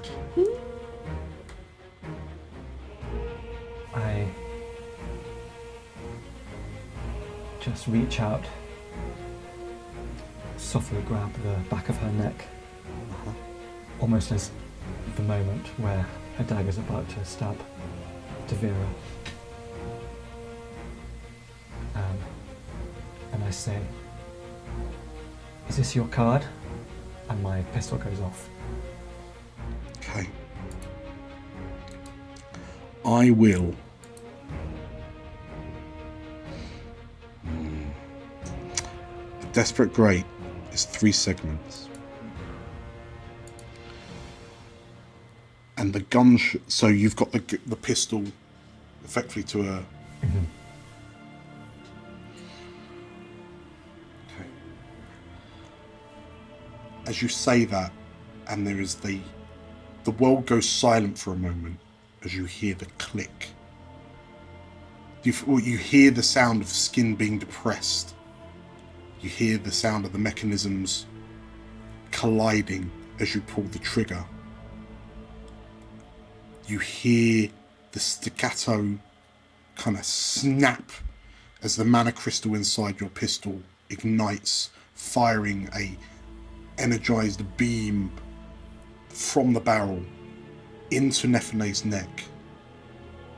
just reach out, softly grab the back of her neck, almost as the moment where her dagger's about to stab Devira. And I say, "Is this your card?" And my pistol goes off. Okay. I will. The Desperate Great is 3 segments. And the gun, so you've got the pistol effectively to a... Mm-hmm. Okay. As you say that, and there is the world goes silent for a moment as you hear the click. You hear the sound of skin being depressed. You hear the sound of the mechanisms colliding as you pull the trigger. You hear the staccato kind of snap as the mana crystal inside your pistol ignites, firing a energized beam from the barrel into Nephinae's neck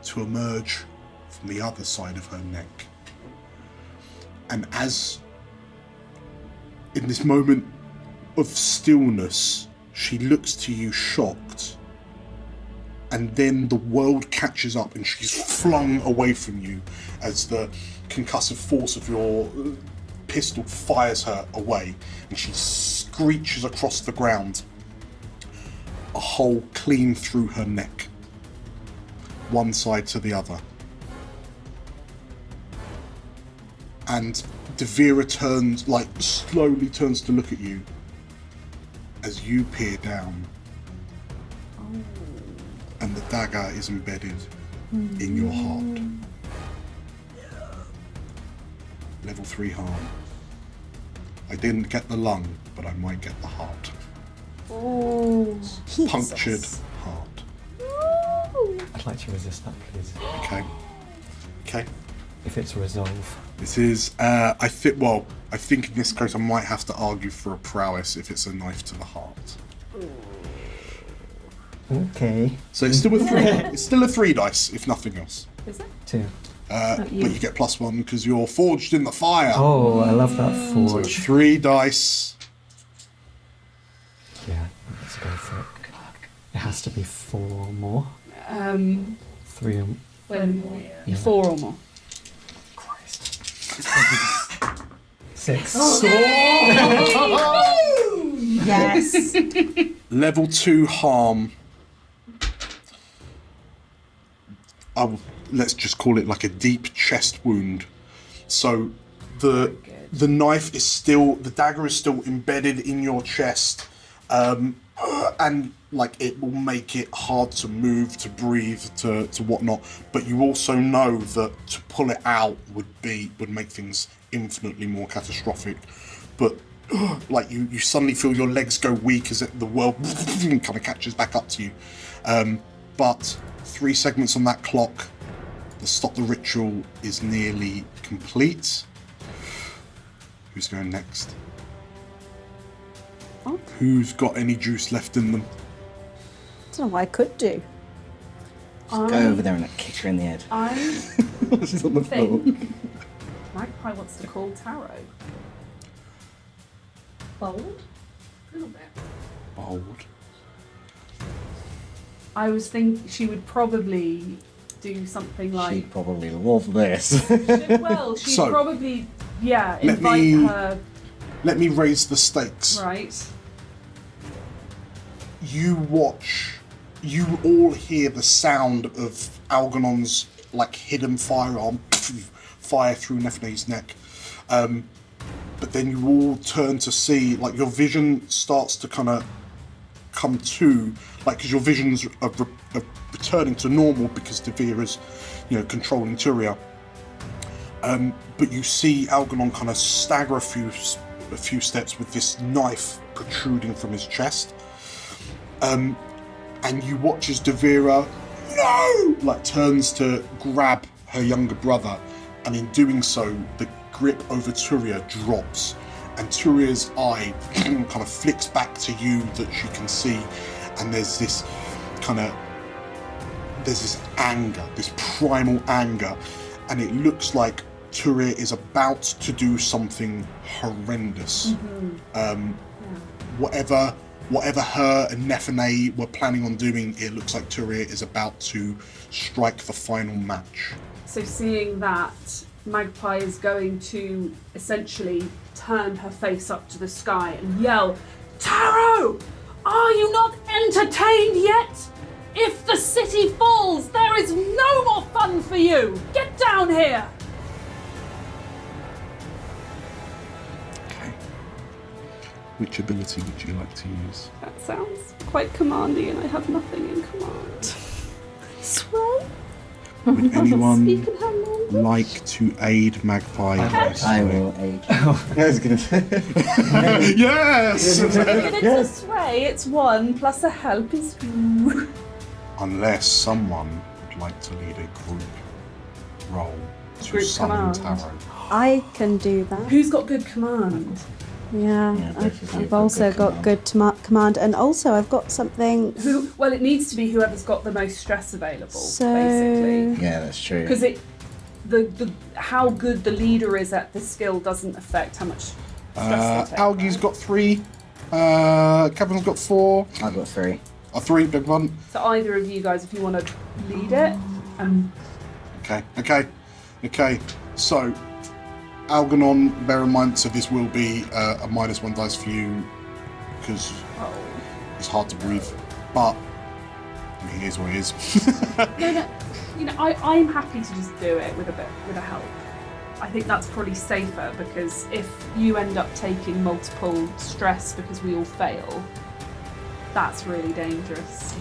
to emerge from the other side of her neck. And as in this moment of stillness, she looks to you shocked, and then the world catches up and she's flung away from you as the concussive force of your pistol fires her away, and she screeches across the ground, a hole clean through her neck, one side to the other. And Devira turns, slowly turns to look at you as you peer down. And the dagger is embedded in your heart. Level 3 harm. I didn't get the lung, but I might get the heart. Oh, Punctured heart. I'd like to resist that, please. Okay. If it's resolve. This is, I think in this case I might have to argue for a prowess if it's a knife to the heart. Okay. So it's still a 3. It's still a 3 dice, if nothing else. Is it? 2. But you get +1 because you're forged in the fire. Oh, I love that forge. So 3 dice. Yeah, let's go for it. It has to be 4 or more. 3 or When 4 or more. Christ. 6. Yes. Level 2 harm. Let's just call it like a deep chest wound. So the knife is still, the dagger is still embedded in your chest, and it will make it hard to move, to breathe, to whatnot. But you also know that to pull it out would make things infinitely more catastrophic. But you suddenly feel your legs go weak as the world kind of catches back up to you. But 3 segments on that clock. The stop the ritual is nearly complete. Who's going next? Oh. Who's got any juice left in them? I don't know what I could do. Go over there and kick her in the head. She's on the floor. Magpie wants to call tarot. Bold? A little bit. Bold. I was thinking she would probably do something like... She'd probably love this. She'd So, probably, invite her... Let me raise the stakes. Right. You all hear the sound of Algernon's hidden firearm fire through Nephinae's neck. But then you all turn to see, your vision starts to kind of come to, because your visions are returning to normal because Devira's, controlling Turia. But you see Algernon kind of stagger a few steps with this knife protruding from his chest. And you watch as Devira, no! Turns to grab her younger brother, and in doing so, the grip over Turia drops, and Turia's eye kind of flicks back to you that she can see, and there's this anger, this primal anger, and it looks like Turia is about to do something horrendous. Whatever her and Nephinae were planning on doing, it looks like Turia is about to strike the final match. So seeing that, Magpie is going to essentially turn her face up to the sky and yell, "Taro! Are you not entertained yet? If the city falls, there is no more fun for you! Get down here!" Okay. Which ability would you like to use? That sounds quite commandy, and I have nothing in command. Sway? Would anyone Speaking her language? like to aid Magpie? I will aid. I was going to say. Yes! If it's a sway, it's 1 plus a help is 2. Unless someone would like to lead a group roll to Group summon command. Taro. I can do that. Who's got good command? Yeah, both of you I've got also good got good command, and also I've got something. Well, it needs to be whoever's got the most stress available, So- basically. Yeah, that's true. Because how good the leader is at the skill doesn't affect how much stress they take. Algie's got 3. Cameron's got 4. I've got 3. 3, big one. So either of you guys, if you want to lead it, Okay. So, Algernon, bear in mind, so this will be a -1 dice for you because it's hard to breathe. But I mean, it is what it is. no, I'm happy to just do it with a help. I think that's probably safer because if you end up taking multiple stress because we all fail, that's really dangerous.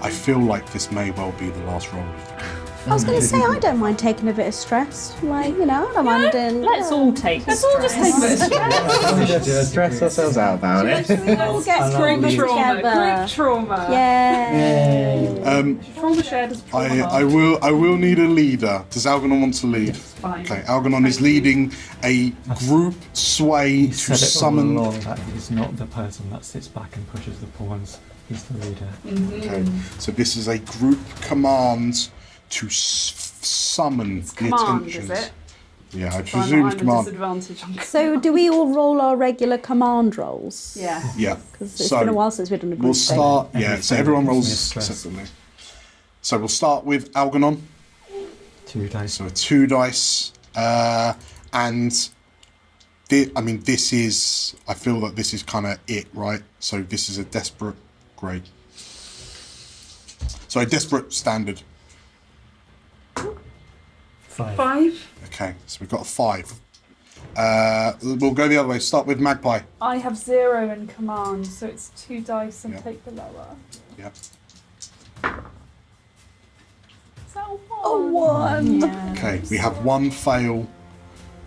I feel like this may well be the last roll of the game. I was going to say I don't mind taking a bit of stress. Like, I don't mind doing. Let's all take Let's all just take a bit of stress. Stress ourselves out about it. Let's get Group through trauma. together. Group trauma. Yay. Trauma shared is trauma. I will need a leader. Does Algernon want to lead? Fine. Okay, Algernon is leading a group sway He to said it summon. all along that he's not the person that sits back and pushes the pawns. He's the leader. Okay, so this is a group command to summon the Command, attentions. is it? Yeah, I So presume I'm it's a command. disadvantage on So, do we all roll our regular command rolls? Yeah. Yeah. Because it's So, been a while since we've done a group We'll thing. start. Yeah, so everyone gives me a rolls stress. separately. So we'll start with Algernon. 2 dice. So 2 dice, and this is. I feel that this is kind of it, right? So this is a desperate grade. So a desperate standard. 5. 5. Okay, so we've got a 5. We'll go the other way. Start with Magpie. I have 0 in command, so it's 2 dice and Yeah. take the lower. Yeah. Is that a 1? A 1. Yeah. Okay, we have 1 fail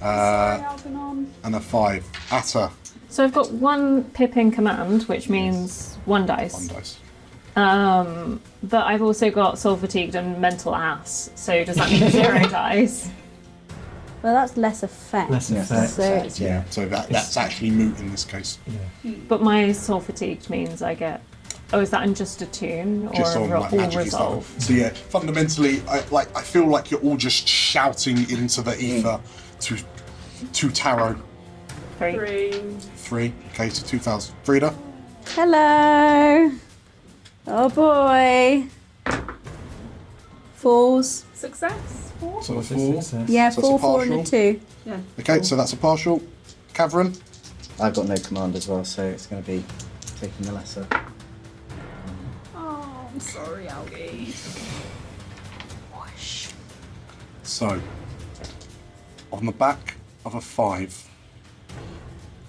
Sorry, Algernon. and a 5. Atta, So I've got 1 pip in command, which means 1 dice. 1 dice. But I've also got soul fatigued and mental ass. So does that mean 0 dice? Well, that's less effect. Less Yes. effect. So it's Yeah. So that's actually moot in this case. Yeah. But my soul fatigued means I get. Oh, is that in just a tune or Just on a like all magic resolve? stuff. So yeah, fundamentally, I feel like you're all just shouting into the ether to Taro. 3. 3. 3. Okay, so 2,000. Frida. hello. Oh boy. 4s. Success. 4. So a What's a 4. success? Yeah, So it's a 4, 4, and a partial. 2. Yeah. Okay, so that's a partial. Cavern. I've got no command as well, so it's going to be taking the lesser. Oh, I'm sorry, Algie. So, on the back of a 5,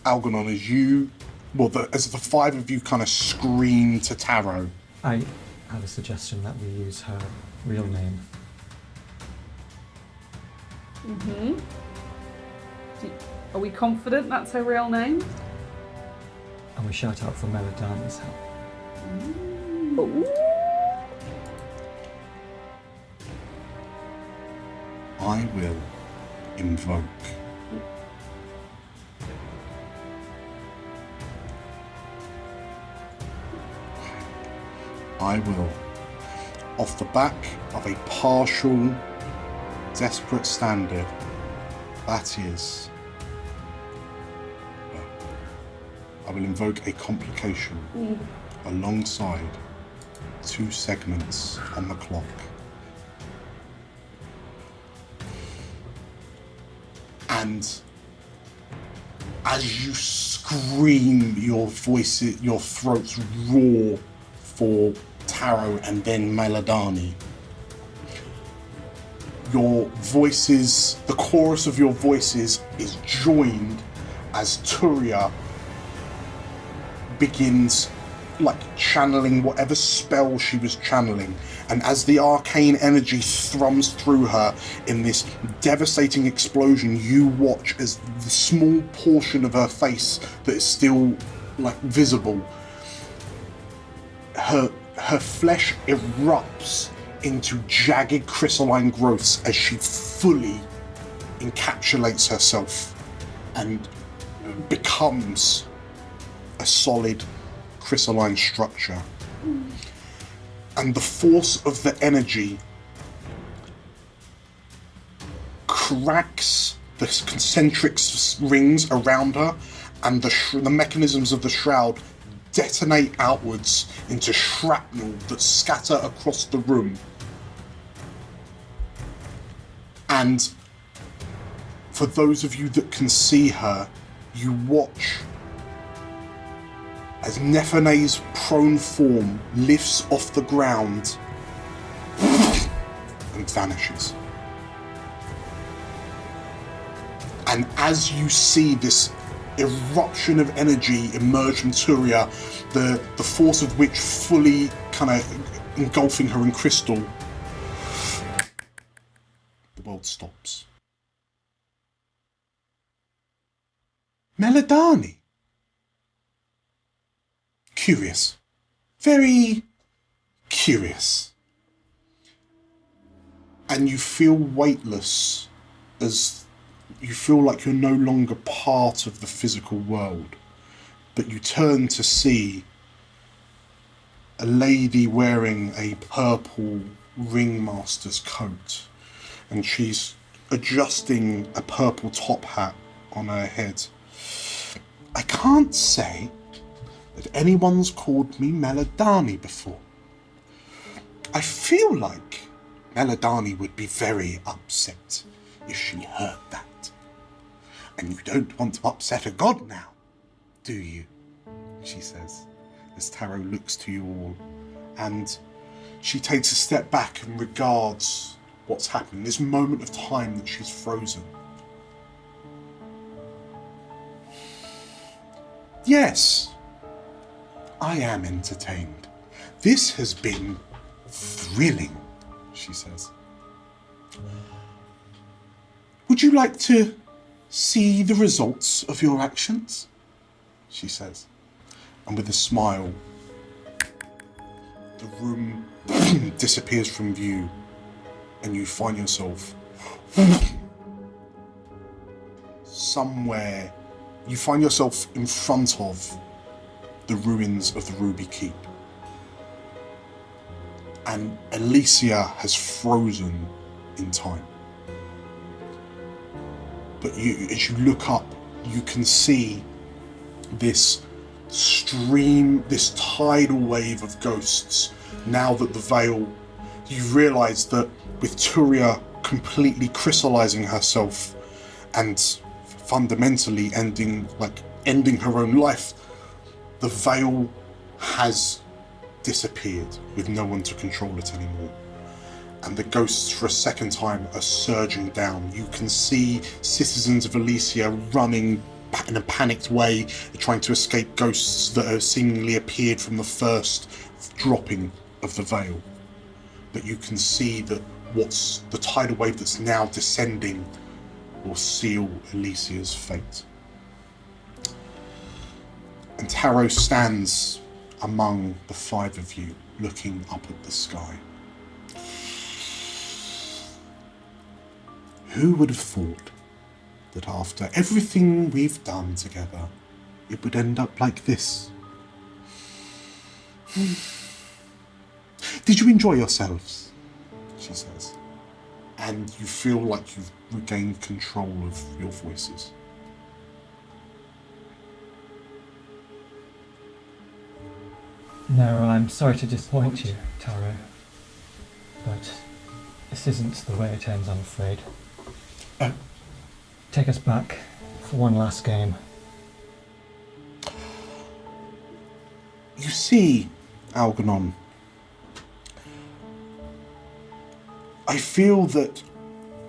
Algernon, as the 5 of you kind of scream to Taro. I have a suggestion that we use her real name. Mm-hmm. Are we confident that's her real name? And we shout out for Melodana's help. I will invoke I will. Off the back of a partial desperate standard, that is... I will invoke a complication alongside 2 segments on the clock. And as you scream, your voices, your throats roar for Taro and then Meladani. Your voices, the chorus of your voices is joined as Turia begins channeling whatever spell she was channeling, and as the arcane energy thrums through her in this devastating explosion, you watch as the small portion of her face that is still visible, her flesh erupts into jagged crystalline growths as she fully encapsulates herself and becomes a solid crystalline structure. And the force of the energy cracks the concentric rings around her, and the mechanisms of the shroud detonate outwards into shrapnel that scatter across the room. And for those of you that can see her, you watch as Nephinae's prone form lifts off the ground and vanishes. And as you see this eruption of energy emerge from Turia, the force of which fully kind of engulfing her in crystal, the world stops. Meladani. Curious. Very curious. And you feel weightless, as you feel like you're no longer part of the physical world. But you turn to see a lady wearing a purple ringmaster's coat, and she's adjusting a purple top hat on her head. I can't say that anyone's called me Meladani before. I feel like Meladani would be very upset if she heard that. And you don't want to upset a god now, do you? She says, as Taro looks to you all, and she takes a step back and regards what's happening, this moment of time that she's frozen. Yes, I am entertained. This has been thrilling, she says. Would you like to see the results of your actions? She says. And with a smile, the room disappears from view, and you find yourself somewhere. You find yourself in front of the ruins of the Ruby Keep. And Elysia has frozen in time. But as you look up, you can see this stream, this tidal wave of ghosts. Now that the veil, you realise that with Turia completely crystallizing herself and fundamentally ending her own life, the veil has disappeared with no one to control it anymore. And the ghosts for a second time are surging down. You can see citizens of Elysia running in a panicked way, trying to escape ghosts that have seemingly appeared from the first dropping of the veil. But you can see that what's the tidal wave that's now descending will seal Elysia's fate. And Taro stands among the 5 of you, looking up at the sky. Who would have thought that after everything we've done together, it would end up like this? Did you enjoy yourselves? She says. And you feel like you've regained control of your voices. No, I'm sorry to disappoint you, Taro. But this isn't the way it ends, I'm afraid. Take us back for one last game. You see, Algernon, I feel that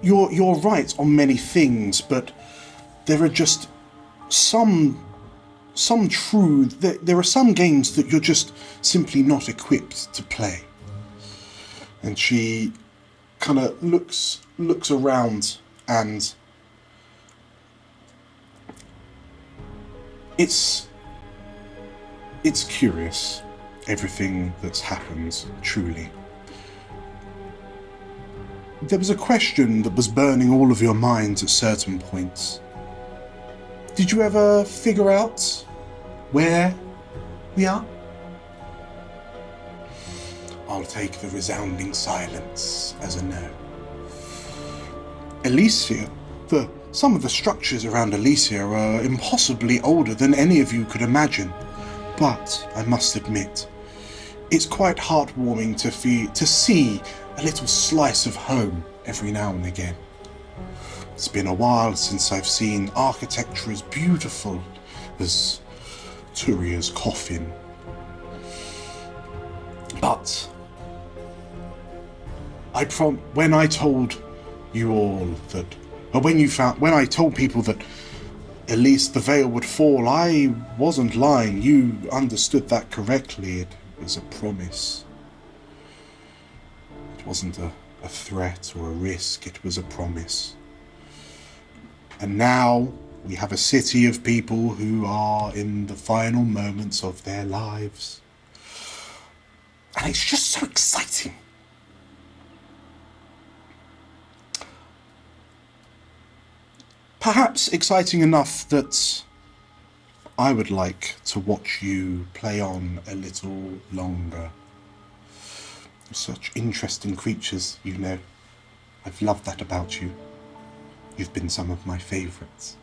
you're right on many things, but there are just some there are some games that you're just simply not equipped to play. And she kind of looks around, and it's curious, everything that's happened, truly. There was a question that was burning all of your minds at certain points. Did you ever figure out where we are? I'll take the resounding silence as a no. Elysia, some of the structures around Elysia are impossibly older than any of you could imagine. But I must admit, it's quite heartwarming to see a little slice of home every now and again. It's been a while since I've seen architecture as beautiful as Turia's coffin. But when I told you all that, or when I told people that at least the veil would fall, I wasn't lying. You understood that correctly. It was a promise. It wasn't a threat or a risk. It was a promise. And now we have a city of people who are in the final moments of their lives. And it's just so exciting. Perhaps exciting enough that I would like to watch you play on a little longer. Such interesting creatures, you know. I've loved that about you. You've been some of my favourites.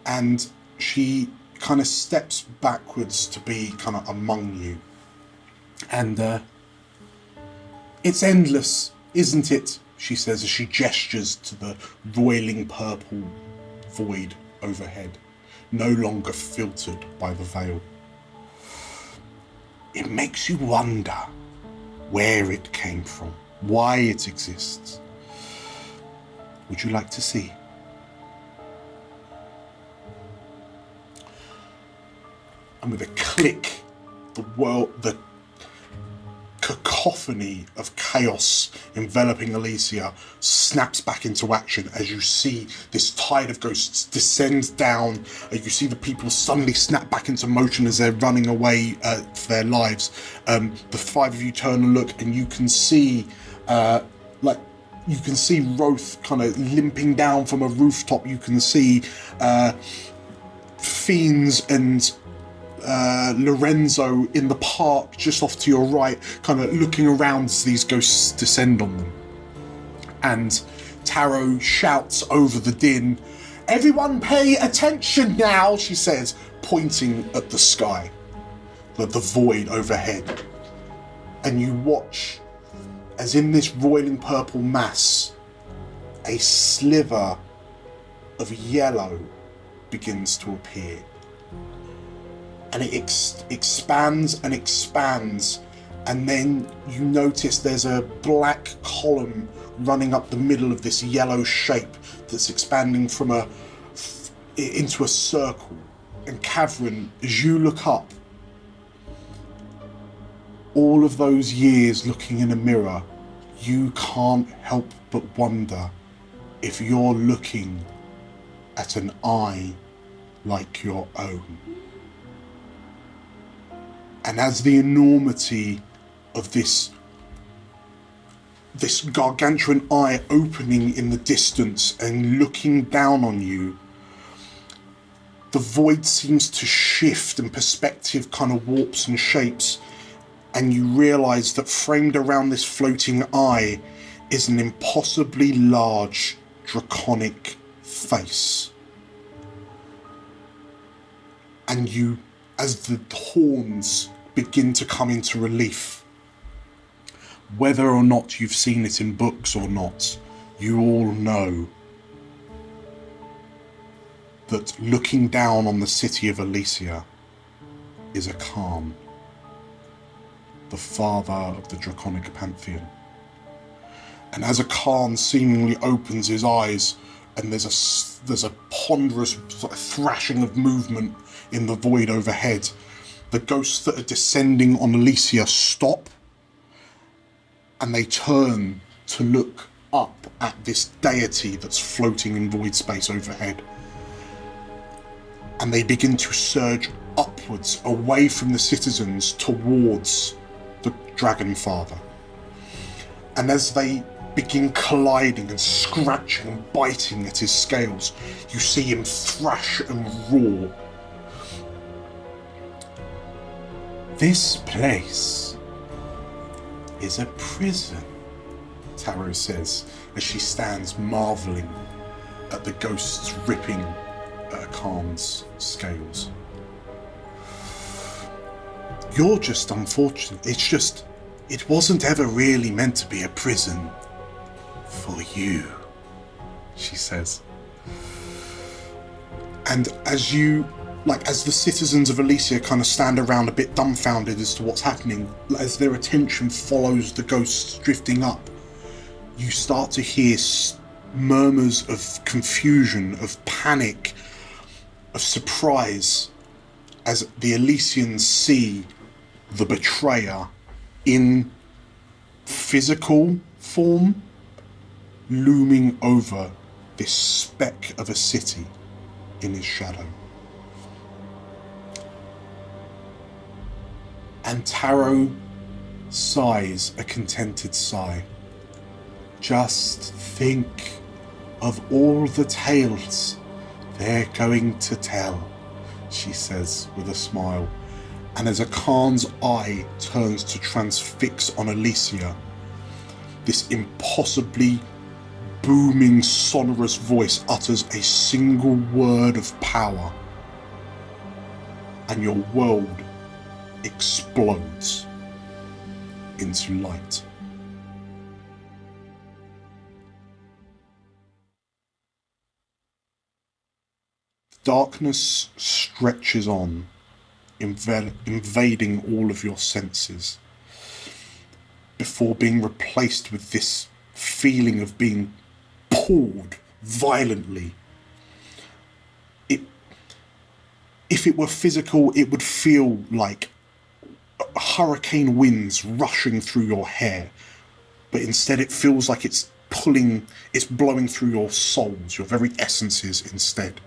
And she kind of steps backwards to be kind of among you. And it's endless, isn't it? She says as she gestures to the roiling purple void overhead, no longer filtered by the veil. It makes you wonder where it came from, why it exists. Would you like to see? And with a click, the cacophony of chaos enveloping Elysia snaps back into action as you see this tide of ghosts descend down. You see the people suddenly snap back into motion as they're running away for their lives. The five of you turn and look, and you can see Roth kind of limping down from a rooftop. You can see Fiends and Lorenzo in the park just off to your right, kind of looking around as these ghosts descend on them. And Taro shouts over the din, "Everyone pay attention now," she says, pointing at the sky, the void overhead. And you watch as in this roiling purple mass, a sliver of yellow begins to appear. And it expands and expands, and then you notice there's a black column running up the middle of this yellow shape that's expanding into a circle. And Cavern, as you look up, all of those years looking in a mirror, you can't help but wonder if you're looking at an eye like your own. And as the enormity of this gargantuan eye opening in the distance and looking down on you, the void seems to shift and perspective kind of warps and shapes, and you realise that framed around this floating eye is an impossibly large draconic face. And you, as the horns begin to come into relief, whether or not you've seen it in books or not, you all know that looking down on the city of Elysia is a Khan, the father of the draconic pantheon. And as a Khan seemingly opens his eyes, and there's a ponderous thrashing of movement in the void overhead, the ghosts that are descending on Elysia stop, and they turn to look up at this deity that's floating in void space overhead. And they begin to surge upwards, away from the citizens, towards the Dragon Father. And as they begin colliding and scratching and biting at his scales, you see him thrash and roar. "This place is a prison," Taro says as she stands marvelling at the ghosts ripping at Khan's scales. "You're just unfortunate. It wasn't ever really meant to be a prison for you," she says. And as the citizens of Elysia kind of stand around a bit dumbfounded as to what's happening, as their attention follows the ghosts drifting up, you start to hear murmurs of confusion, of panic, of surprise, as the Elysians see the betrayer in physical form looming over this speck of a city in his shadow. And Taro sighs a contented sigh. "Just think of all the tales they're going to tell," she says with a smile. And as a Khan's eye turns to transfix on Elysia, this impossibly booming, sonorous voice utters a single word of power, and your world explodes into light. Darkness stretches on, invading all of your senses, before being replaced with this feeling of being pulled violently. If it were physical, it would feel like hurricane winds rushing through your hair, but instead it feels like it's blowing through your souls, your very essences instead.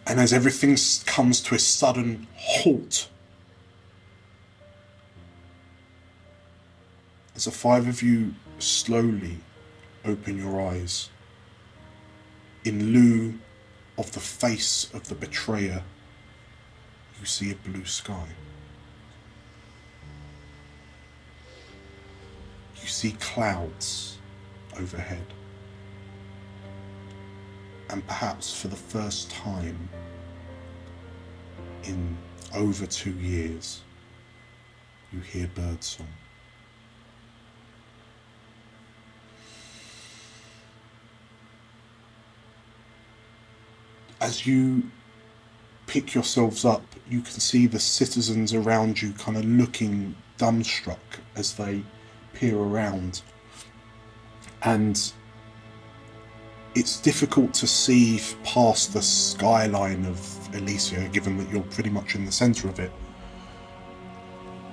And as everything comes to a sudden halt, as the five of you slowly open your eyes, in lieu of the face of the betrayer, you see a blue sky. You see clouds overhead. And perhaps for the first time in over 2 years, you hear birdsong. As you pick yourselves up, you can see the citizens around you kind of looking dumbstruck as they peer around. And it's difficult to see past the skyline of Elysia, given that you're pretty much in the centre of it.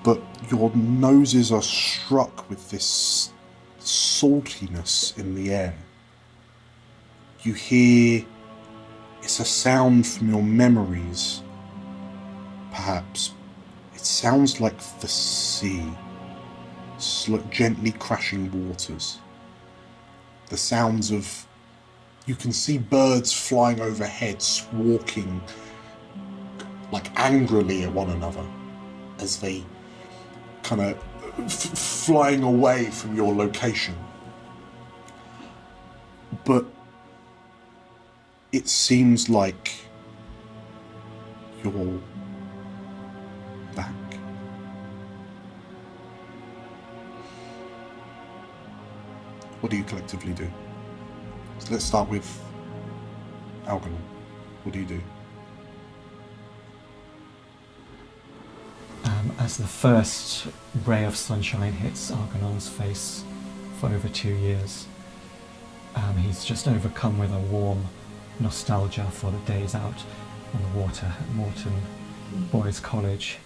But your noses are struck with this saltiness in the air. You hear, it's a sound from your memories, perhaps. It sounds like the sea, gently crashing waters. The sounds of You can see birds flying overhead, squawking like angrily at one another as they kind of flying away from your location. But it seems like you're back. What do you collectively do? So let's start with Algernon. What do you do? As the first ray of sunshine hits Algernon's face for over 2 years, he's just overcome with a warm nostalgia for the days out on the water at Morton Boys College,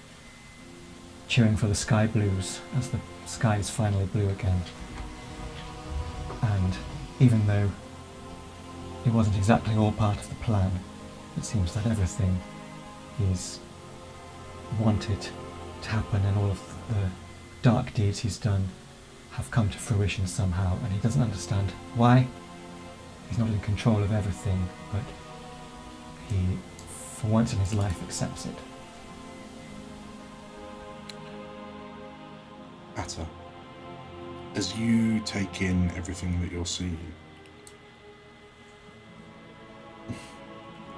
cheering for the sky blues as the sky is finally blue again. And even though it wasn't exactly all part of the plan, it seems that everything he's wanted to happen and all of the dark deeds he's done have come to fruition somehow, and he doesn't understand why. He's not in control of everything, but he, for once in his life, accepts it. Atta, as you take in everything that you're seeing,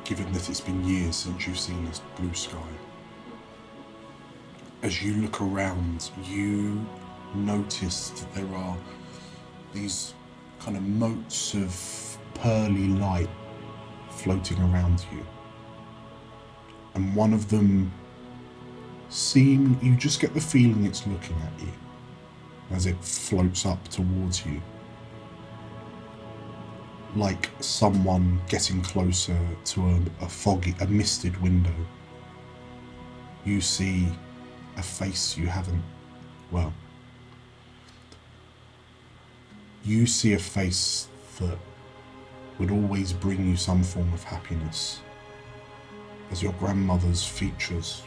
given that it's been years since you've seen this blue sky, as you look around, you notice that there are these kind of motes of pearly light floating around you. And one of them you just get the feeling it's looking at you as it floats up towards you. Like someone getting closer to a misted window. You see a face you haven't, you see a face that would always bring you some form of happiness as your grandmother's features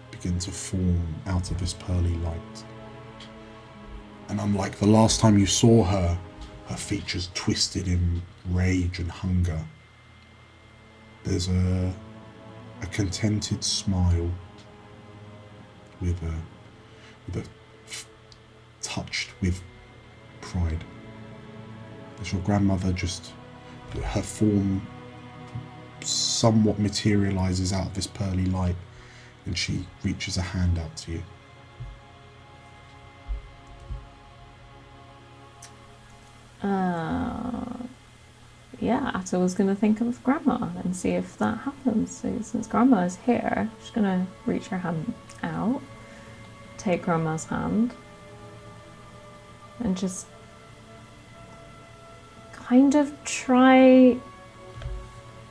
begin to form out of this pearly light. And unlike the last time you saw her, her features twisted in rage and hunger. There's a contented smile with touched with pride. As your grandmother her form somewhat materializes out of this pearly light, and she reaches a hand out to you. Yeah, Atta was going to think of Grandma and see if that happens. So since Grandma is here, she's going to reach her hand out, take Grandma's hand, and just kind of try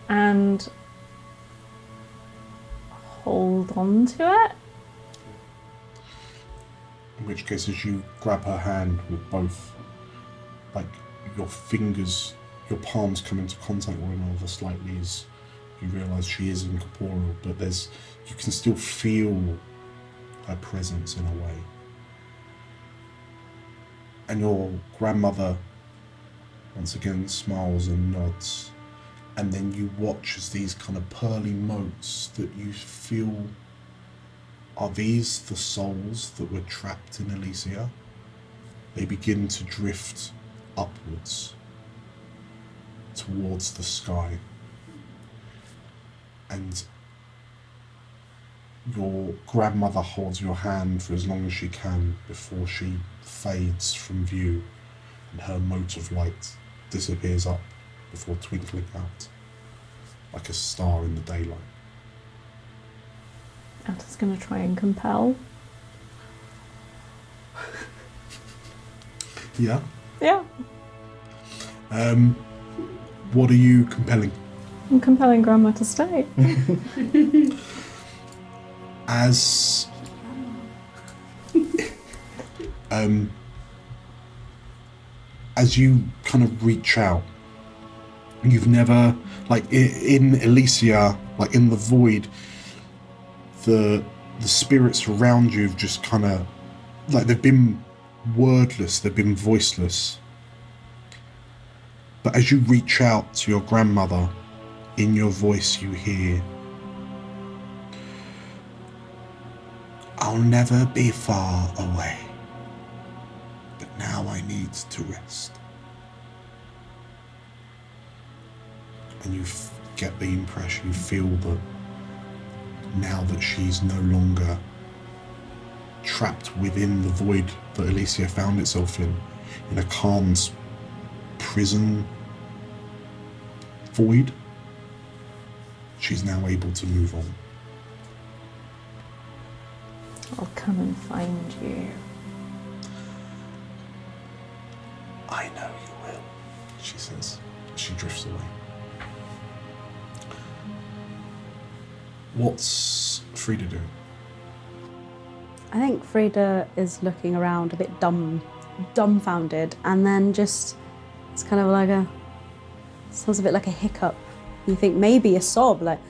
and hold on to it. In which case, as you grab her hand with both, like your fingers, your palms come into contact with one another slightly as you realise she is incorporeal, but you can still feel her presence in a way. And your grandmother once again smiles and nods, and then you watch as these kind of pearly motes that you feel, are these the souls that were trapped in Elysia? They begin to drift upwards towards the sky, and your grandmother holds your hand for as long as she can before she fades from view and her mote of light disappears up before twinkling out like a star in the daylight. Atta's going to try and compel. Yeah? Yeah. What are you compelling? I'm compelling Grandma to stay. As you kind of reach out, you've never, like in Elysia, like in the void, the spirits around you have just kind of, like they've been wordless, they've been voiceless. But as you reach out to your grandmother, in your voice you hear, "I'll never be far away, but now I need to rest." And you get the impression, you feel that now that she's no longer trapped within the void that Elysia found itself in a Khan's prison void, she's now able to move on. I'll come and find you. "I know you will," she says. She drifts away. What's Frida doing? I think Frida is looking around a bit dumbfounded, and then just, it's kind of like sounds a bit like a hiccup. You think maybe a sob, like,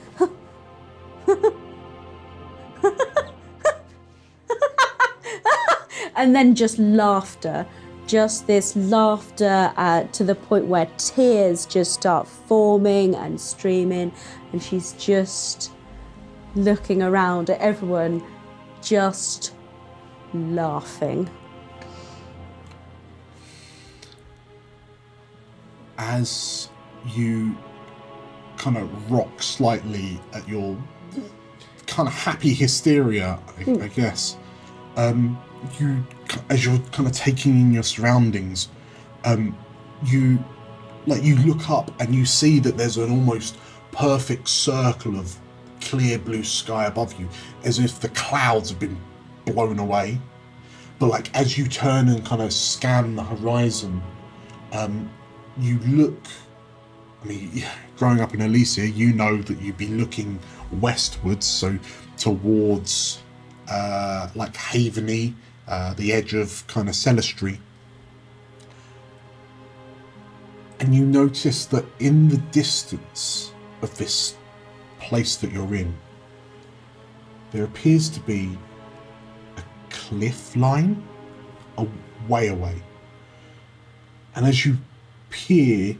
and then just laughter. Just this laughter to the point where tears just start forming and streaming, and she's just looking around at everyone, just laughing. As you kind of rock slightly at your kind of happy hysteria, I guess, as you're kind of taking in your surroundings, you look up and you see that there's an almost perfect circle of clear blue sky above you, as if the clouds have been blown away. But like as you turn and kind of scan the horizon, you look, I mean, growing up in Elysia, you know that you'd be looking westwards, so towards like Haveney, the edge of kind of Celestry. And you notice that in the distance of this place that you're in, there appears to be a cliff line a way away. And as you peer,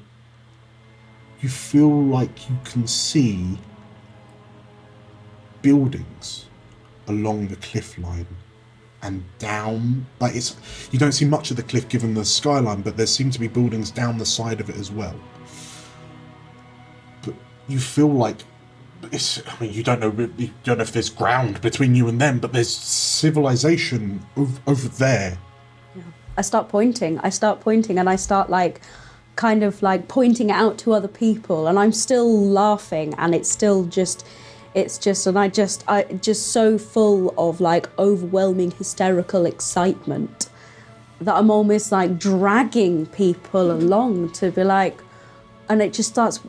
you feel like you can see buildings along the cliff line and down, like you don't see much of the cliff given the skyline, but there seem to be buildings down the side of it as well. But you feel like you don't know if there's ground between you and them, but there's civilization over there. Yeah. I start pointing and I start like kind of like pointing out to other people, and I'm still laughing, and it's just and I just so full of like overwhelming hysterical excitement that I'm almost like dragging people along to be like, and it just starts,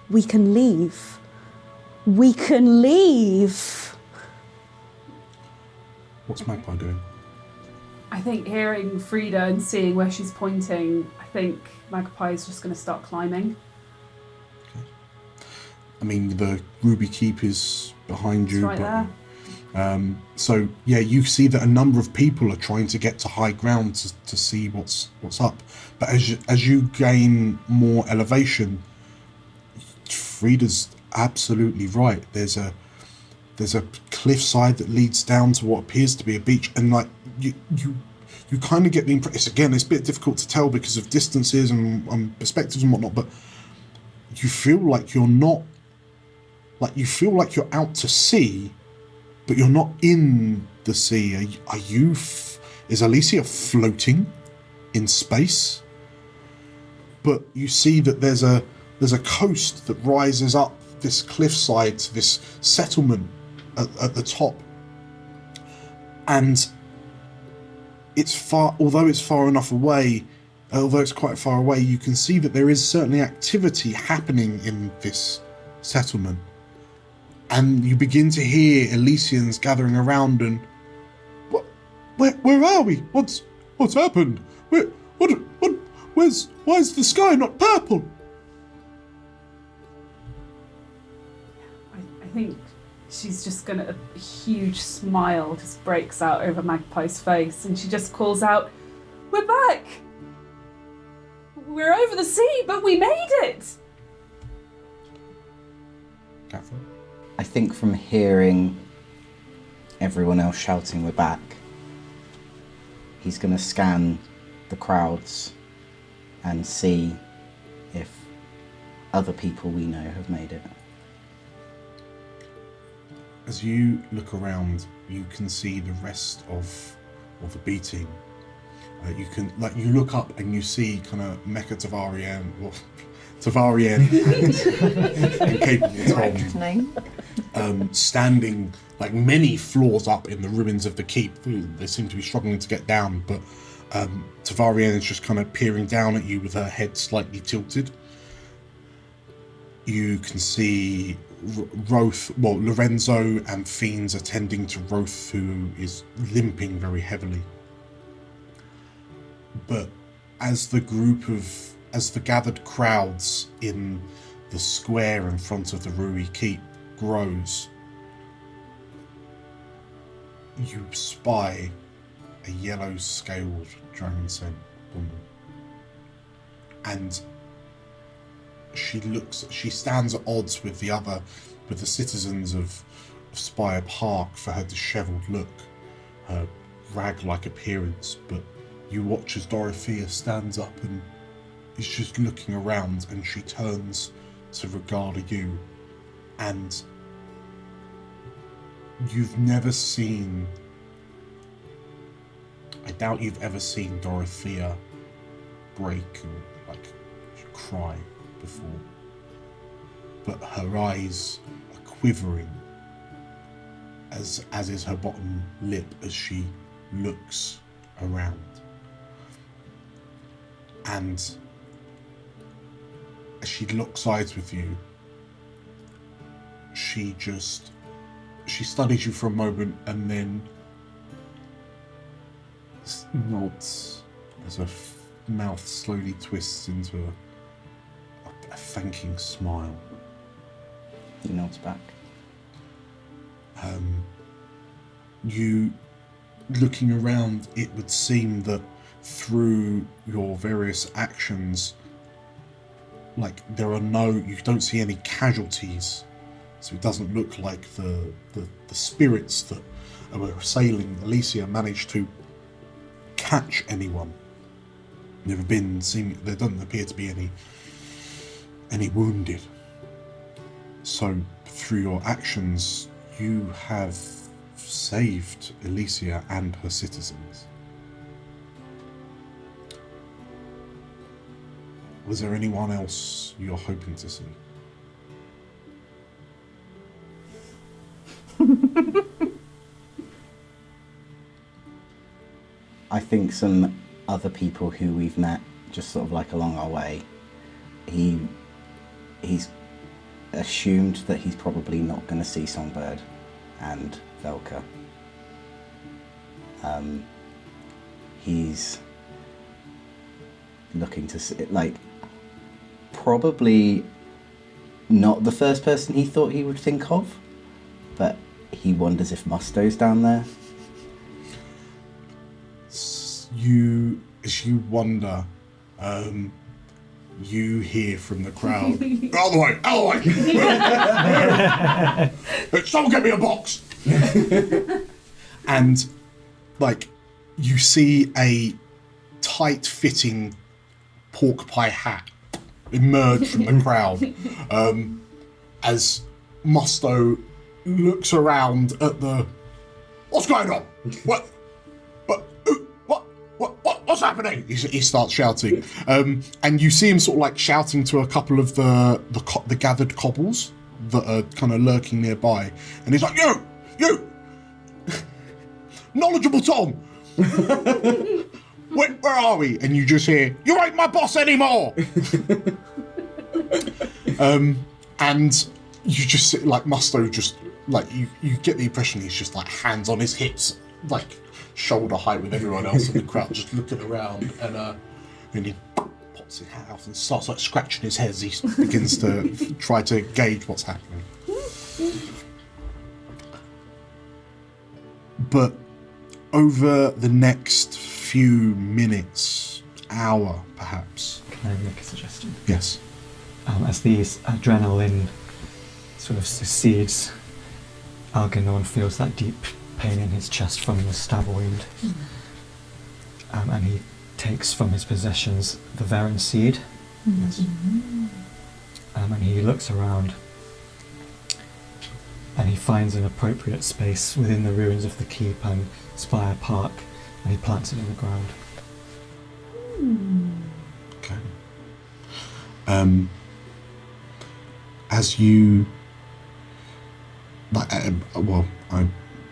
we can leave. What's Magpie doing? I think hearing Frida and seeing where she's pointing, I think Magpie is just going to start climbing. Okay. I mean, the Ruby Keep is behind you. It's right there. So yeah, you see that a number of people are trying to get to high ground to see what's up. But as you gain more elevation, Frida's absolutely right. There's a cliffside that leads down to what appears to be a beach, and like you kind of get the impression. Again, it's a bit difficult to tell because of distances and perspectives and whatnot. But you feel like you're not. Like you feel like you're out to sea, but you're not in the sea. Is Elysia floating in space? But you see that there's a coast that rises up this cliffside to this settlement at the top, and it's far. Although it's far enough away, although it's quite far away, you can see that there is certainly activity happening in this settlement. And you begin to hear Elysians gathering around and, where are we? What's happened? Why is the sky not purple? I think she's just gonna, a huge smile just breaks out over Magpie's face, and she just calls out, "We're back! We're over the sea, but we made it! Catherine? I think from hearing everyone else shouting we're back, he's going to scan the crowds and see if other people we know have made it. As you look around, you can see the rest of the B team. You look up and you see kind of Mecha Tavarian, or Tavarian and Capable Tom standing like many floors up in the ruins of the keep. They seem to be struggling to get down, but Tavarian is just kind of peering down at you with her head slightly tilted. You can see Lorenzo and Fiends attending to Roth, who is limping very heavily. But as the gathered crowds in the square in front of the Rui Keep grows, you spy a yellow-scaled dragon scent woman. And she stands at odds with the citizens of Spire Park for her dishevelled look, her rag-like appearance, but you watch as Dorothea stands up and is just looking around, and she turns to regard you, and you've never seen, I doubt you've ever seen Dorothea break and cry before, but her eyes are quivering, as is her bottom lip as she looks around. And as she locks eyes with you, she studies you for a moment and then nods as her mouth slowly twists into a thanking smile. He nods back. You, looking around, it would seem that through your various actions, you don't see any casualties, so it doesn't look like the spirits that were assailing Elysia managed to catch anyone. There doesn't appear to be any wounded. So through your actions, you have saved Elysia and her citizens. Was there anyone else you're hoping to see? I think some other people who we've met just sort of along our way, he's assumed that he's probably not going to see Songbird and Velka. He's looking to see, probably not the first person he thought he would think of, but he wonders if Musto's down there. As you wonder, you hear from the crowd, out of the way! Someone get me a box! And, you see a tight-fitting pork pie hat emerge from the crowd, as Musto looks around at what's going on? What's happening? He starts shouting, and you see him shouting to a couple of the gathered cobbles that are kind of lurking nearby, and he's like, "You, knowledgeable Tom, where are we?" And you just hear, "You ain't my boss anymore." And you just see, Musto just you get the impression he's just hands on his hips, shoulder height with everyone else in the crowd, just looking around, and he pops his hat off and starts scratching his head as he begins to try to gauge what's happening. But over the next few minutes, hour perhaps, Can I make a suggestion? Yes. As these adrenaline sort of succeeds, Algernon feels that deep pain in his chest from the stab wound. And he takes from his possessions the Varen seed. Yes. And he looks around and he finds an appropriate space within the ruins of the keep and Spire Park, and he plants it in the ground. Okay. As you, I'm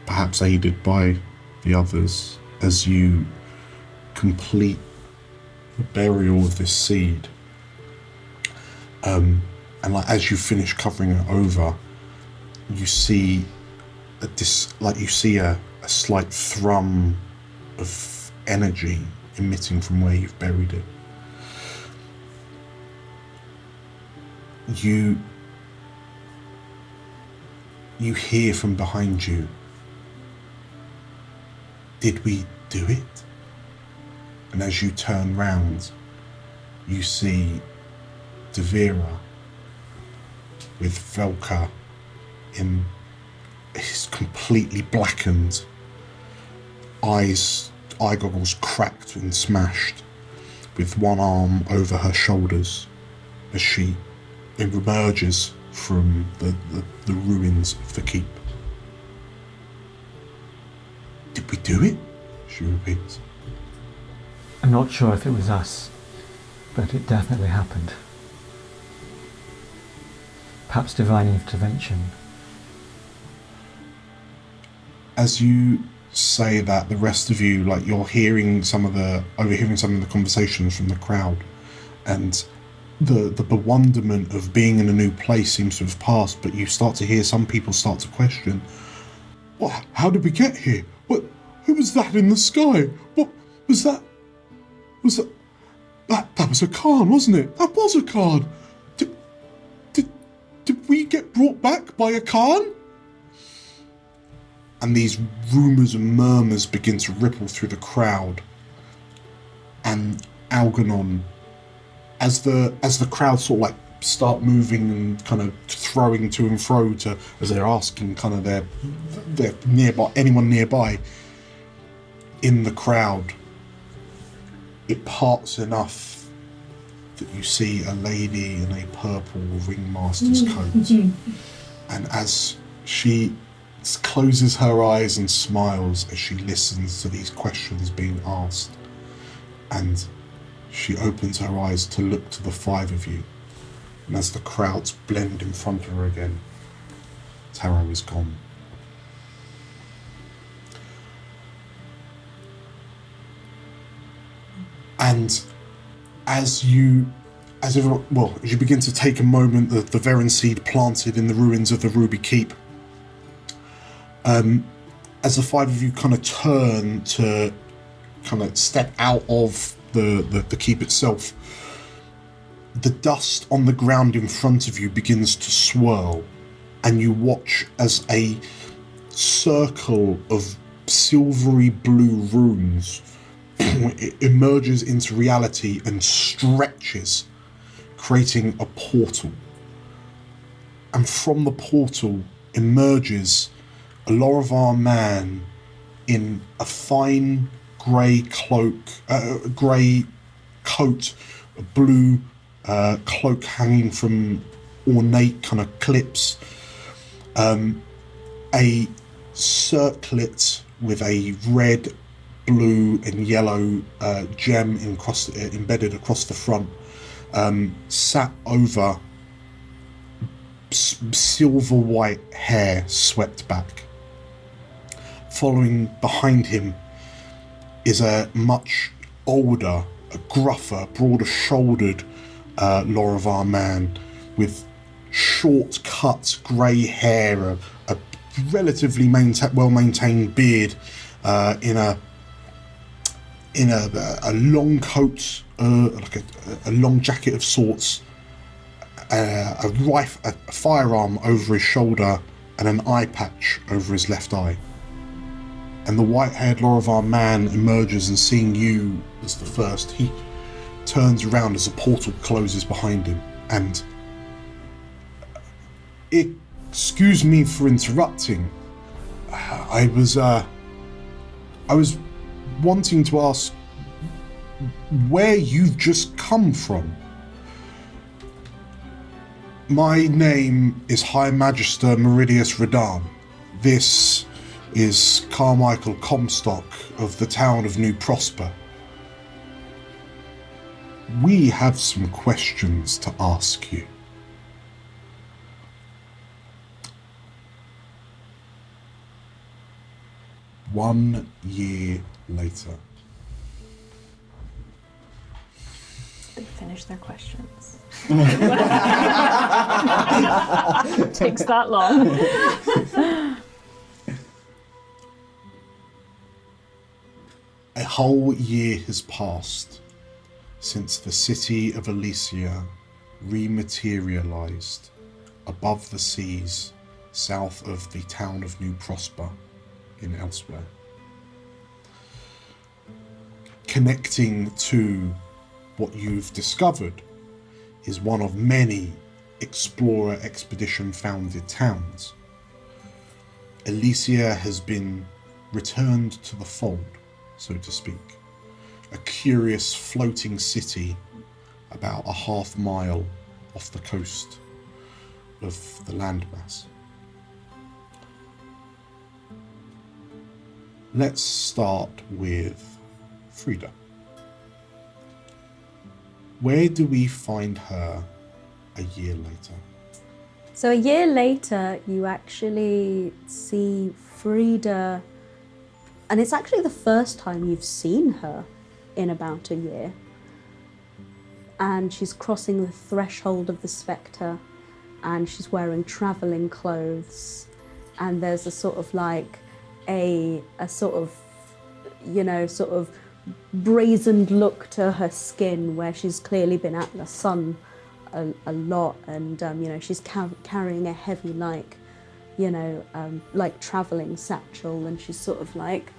perhaps aided by the others, as you complete the burial of this seed, and as you finish covering it over, you see a slight thrum of energy emitting from where you've buried it. You hear from behind you, "Did we do it?" And as you turn round, you see Devira with Velka in his completely blackened, eye goggles cracked and smashed, with one arm over her shoulders as she emerges from the ruins of the keep. "Did we do it?" she repeats. I'm not sure if it was us, but it definitely happened. Perhaps divine intervention. As you say that, the rest of you, you're overhearing some of the conversations from the crowd, and the bewilderment of being in a new place seems to have passed, but you start to hear some people start to question, "What? How did we get here? What? Who was that in the sky? What was that? That was a Khan, wasn't it? That was a Khan. Did we get brought back by a Khan?" And these rumours and murmurs begin to ripple through the crowd. And Algernon, as the crowd sort of start moving and kind of throwing to and fro as they're asking kind of their nearby, anyone nearby in the crowd, it parts enough that you see a lady in a purple ringmaster's coat. And as she closes her eyes and smiles as she listens to these questions being asked, and she opens her eyes to look to the five of you, and as the crowds blend in front of her again, Taro is gone. And as you begin to take a moment, the Varen seed planted in the ruins of the Ruby Keep, as the five of you kind of turn to kind of step out of the keep itself, the dust on the ground in front of you begins to swirl, and you watch as a circle of silvery blue runes it emerges into reality and stretches, creating a portal. And from the portal emerges a Lorovar man in a fine grey coat, a blue cloak hanging from ornate kind of clips, a circlet with a red, blue and yellow gem embedded across the front, sat over silver white hair swept back. Following behind him is a much older, a gruffer, broader shouldered Lorovar man with short cut grey hair, a relatively well maintained beard, in a long coat, like a long jacket of sorts, a firearm over his shoulder, and an eye patch over his left eye. And the white-haired Lorovar man emerges, and seeing you as the first, he turns around as a portal closes behind him, and excuse me for interrupting. I was wanting to ask where you've just come from. My name is High Magister Meridius Redan. This is Carmichael Comstock of the town of New Prosper. We have some questions to ask you. One year later. They finish their questions. Takes that long. A whole year has passed since the city of Elysia rematerialized above the seas south of the town of New Prosper in Elsewhere. Connecting to what you've discovered is one of many explorer expedition founded towns. Elysia has been returned to the fold, so to speak. A curious floating city about a half mile off the coast of the landmass. Let's start with Frida. Where do we find her a year later? So a year later, you actually see Frida, and it's actually the first time you've seen her in about a year. And she's crossing the threshold of the Spectre, and she's wearing travelling clothes, and there's a sort of like a sort of, you know, sort of brazened look to her skin, where she's clearly been at the sun a lot, and you know, she's carrying a heavy, like, you know, like travelling satchel, and she's sort of like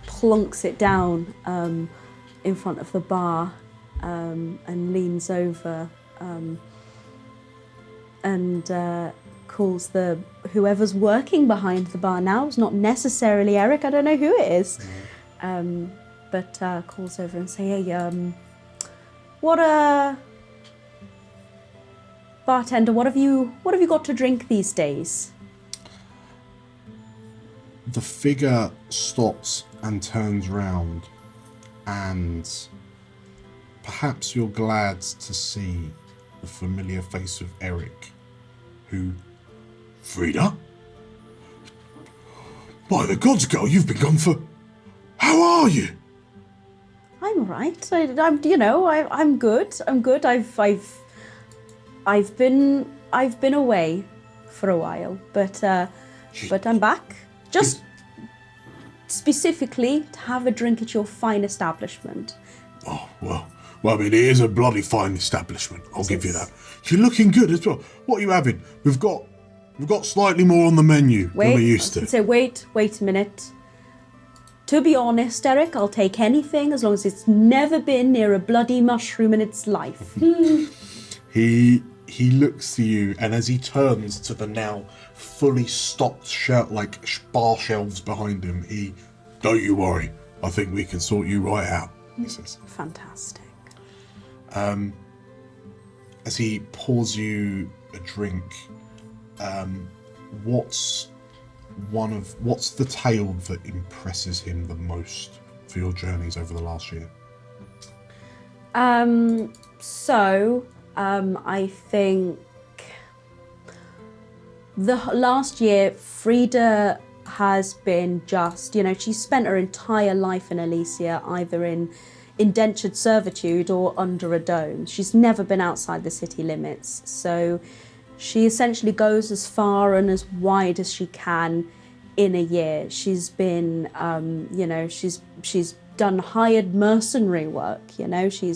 plonks it down in front of the bar and leans over and calls whoever's working behind the bar now. It's not necessarily Eric, I don't know who it is, but calls over and say, hey, bartender, what have you got to drink these days? The figure stops and turns round, and perhaps you're glad to see the familiar face of Eric, who... Frida? By the gods, girl, you've been gone for... How are you? I'm all right. I'm, you know, I'm good. I'm good. I've been away for a while, but I'm back. Just specifically to have a drink at your fine establishment. Oh, well, I mean, it is a bloody fine establishment. I'll give you that. You're looking good as well. What are you having? We've got slightly more on the menu than we're used to. So wait a minute. To be honest, Eric, I'll take anything as long as it's never been near a bloody mushroom in its life. He looks to you, and as he turns to the now fully stocked bar shelves behind him, don't you worry, I think we can sort you right out, he says. Fantastic. As he pours you a drink, what's the tale that impresses him the most for your journeys over the last year? I think the last year, Frida has been just, you know, she's spent her entire life in Elysia, either in indentured servitude or under a dome. She's never been outside the city limits. So she essentially goes as far and as wide as she can in a year. She's been, you know, she's done hired mercenary work, you know. She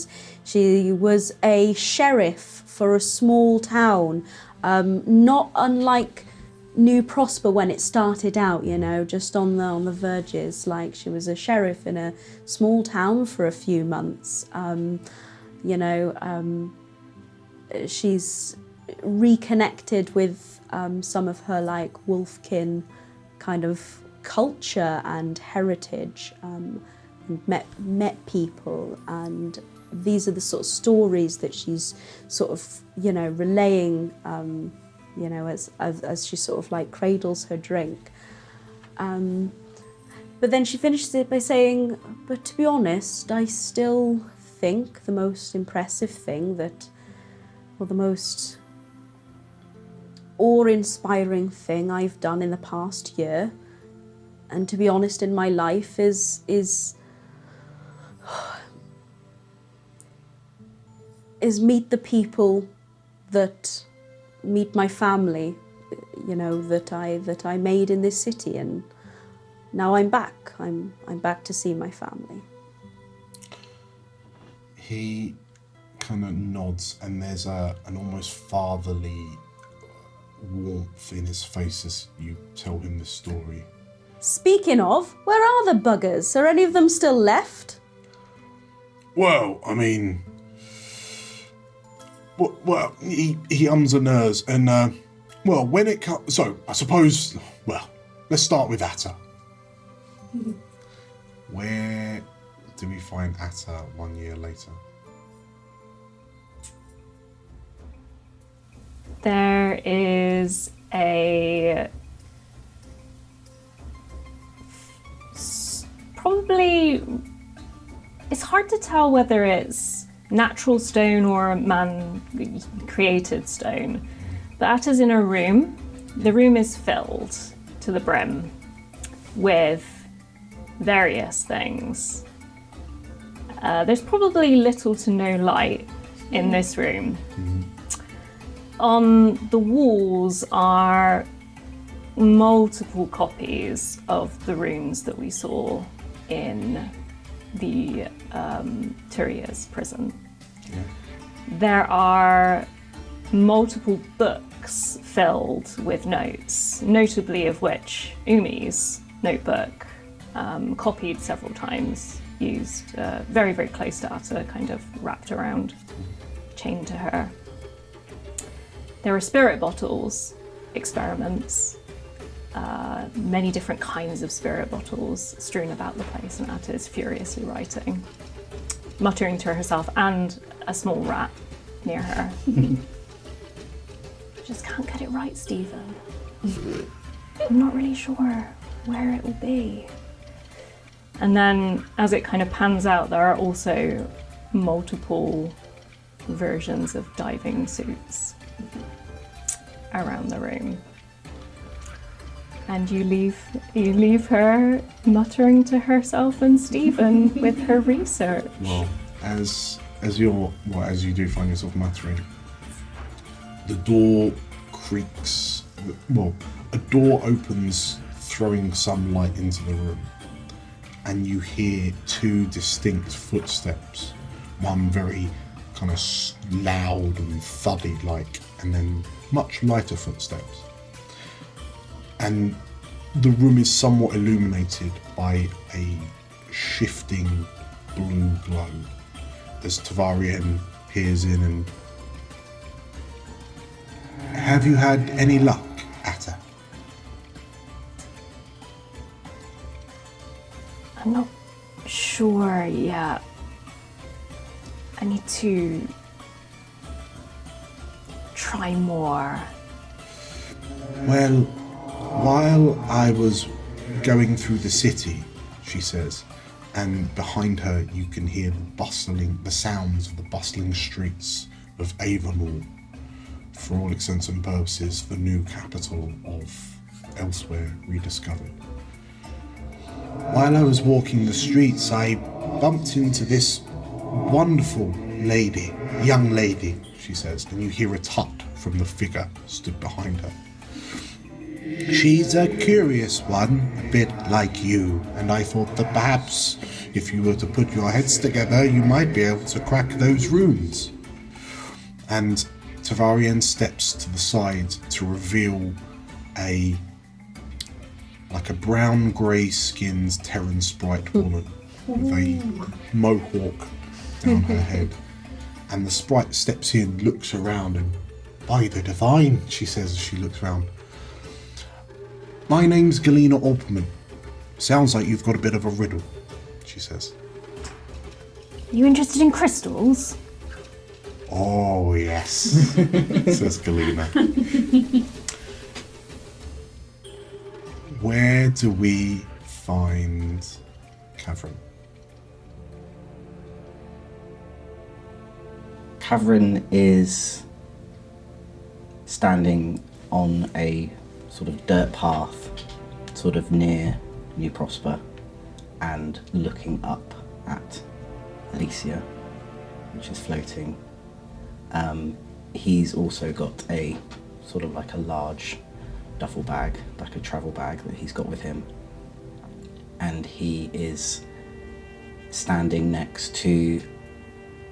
was a sheriff for a small town, not unlike knew Prosper when it started out, you know, just on the verges. Like, she was a sheriff in a small town for a few months. She's reconnected with some of her like wolfkin kind of culture and heritage, and met people, and these are the sort of stories that she's sort of, you know, relaying, you know, as she sort of like cradles her drink. But then she finishes it by saying, but to be honest, I still think the most impressive thing or the most awe-inspiring thing I've done in the past year, and to be honest, in my life, is meet the people that meet my family, you know, that I made in this city, and now I'm back. I'm back to see my family. He kind of nods, and there's an almost fatherly warmth in his face as you tell him the story. Speaking of, where are the buggers? Are any of them still left? Well, I mean, well, he ums and ahs, and well, when it comes, so I suppose, well, let's start with Atta. Where do we find Atta 1 year later? There is probably, it's hard to tell whether it's natural stone or man-created stone. But Atta's in a room. The room is filled to the brim with various things. There's probably little to no light in this room. On the walls are multiple copies of the runes that we saw in the Turia's prison. Yeah. There are multiple books filled with notes, notably of which Umi's notebook, copied several times, used very, very close to Atta, kind of wrapped around, chained to her. There are spirit bottles, experiments, many different kinds of spirit bottles strewn about the place, and Atta is furiously writing, muttering to herself, and a small rat near her. I just can't get it right, Stephen. I'm not really sure where it will be. And then, as it kind of pans out, there are also multiple versions of diving suits around the room. And you leave her muttering to herself and Stephen with her research. Well, as you do find yourself muttering, the door creaks. Well, a door opens, throwing some light into the room, and you hear two distinct footsteps. One very kind of loud and thuddy like, and then much lighter footsteps. And the room is somewhat illuminated by a shifting blue glow as Tavarien peers in and... Have you had any luck, Atta? I'm not sure yet. I need to try more. Well, while I was going through the city, she says, and behind her you can hear the sounds of the bustling streets of Avonall, for all intents and purposes, the new capital of Elsewhere Rediscovered. While I was walking the streets, I bumped into this wonderful young lady, she says, and you hear a tut from the figure stood behind her. She's a curious one, a bit like you, and I thought that perhaps if you were to put your heads together, you might be able to crack those runes. And Tavarien steps to the side to reveal a brown grey skinned Terran sprite woman with a mohawk down her head. And the sprite steps in, looks around, and by the divine, she says as she looks around, my name's Galena Opperman. Sounds like you've got a bit of a riddle, she says. Are you interested in crystals? Oh, yes, says Galena. Where do we find Cavern? Cavern is standing on a sort of dirt path, sort of near New Prosper, and looking up at Elysia, which is floating. He's also got a sort of like a large duffel bag, like a travel bag that he's got with him. And he is standing next to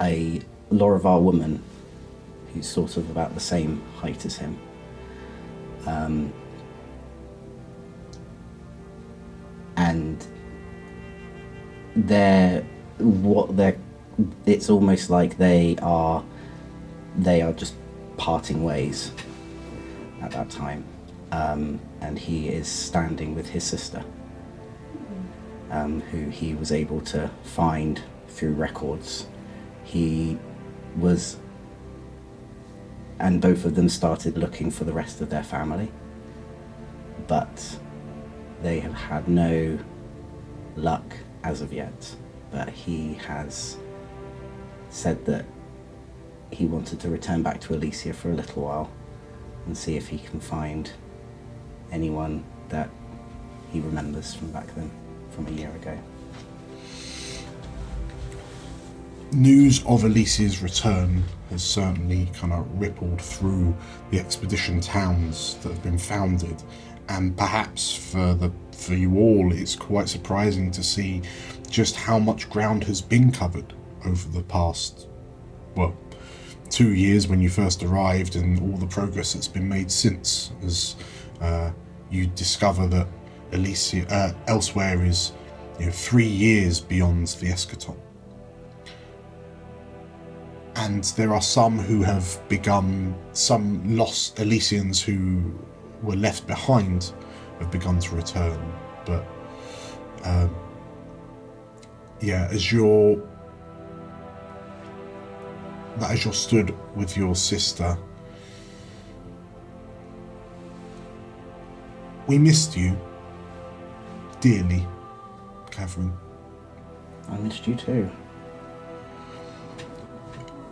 a Lorivar woman who's sort of about the same height as him. And it's almost like they are just parting ways at that time. And he is standing with his sister, who he was able to find through records. And both of them started looking for the rest of their family, but they have had no luck as of yet. But he has said that he wanted to return back to Elysia for a little while and see if he can find anyone that he remembers from back then, from a year ago. News of Elysia's return has certainly kind of rippled through the expedition towns that have been founded, and perhaps for you all, it's quite surprising to see just how much ground has been covered over the past, 2 years when you first arrived, and all the progress that's been made since, as you discover that Elysia elsewhere is 3 years beyond the eschaton. And there are some who have some lost Elysians who were left behind have begun to return. But as you're stood with your sister, we missed you dearly, Catherine. I missed you too.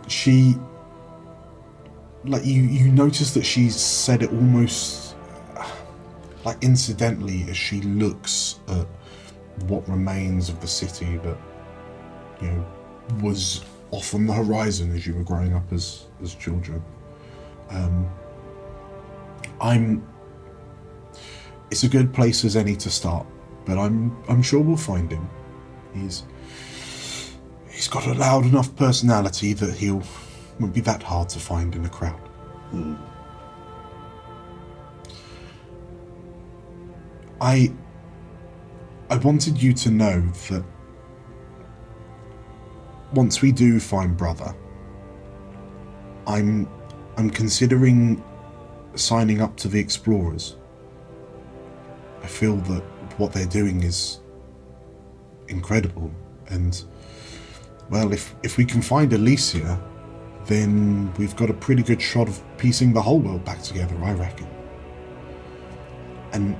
She, you notice that she said it almost incidentally as she looks at what remains of the city that was off on the horizon as you were growing up as children. It's a good place as any to start, but I'm sure we'll find him. He's got a loud enough personality that won't be that hard to find in a crowd. I wanted you to know that once we do find Brother, I'm considering signing up to the Explorers. I feel that what they're doing is incredible, and if we can find Elysia, then we've got a pretty good shot of piecing the whole world back together, I reckon. And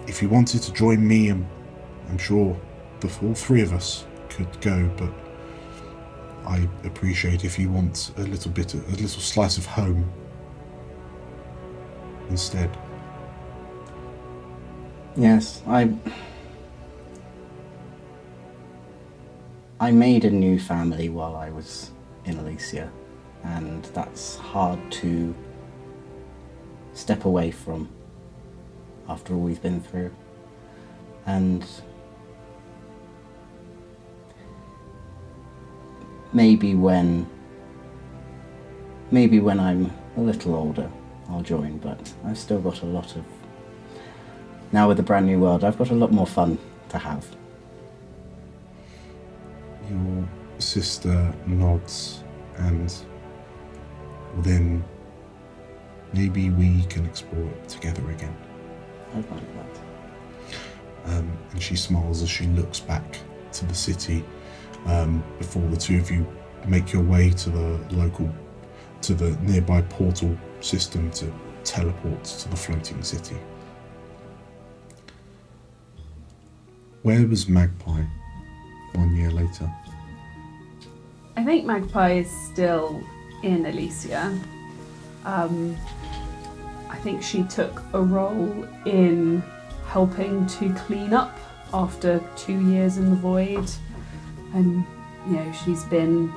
if you wanted to join me, I'm sure all three of us could go, but I appreciate if you want a little slice of home instead. Yes, I made a new family while I was in Elysia, and that's hard to step away from after all we've been through. And maybe when I'm a little older, I'll join, but I've still got a lot of Now with the brand new world, I've got a lot more fun to have. Your sister nods, and then maybe we can explore it together again. I'd like that. And she smiles as she looks back to the city before the two of you make your way to the nearby portal system to teleport to the floating city. Where was Magpie 1 year later? I think Magpie is still in Elysia. I think she took a role in helping to clean up after 2 years in the void, and she's been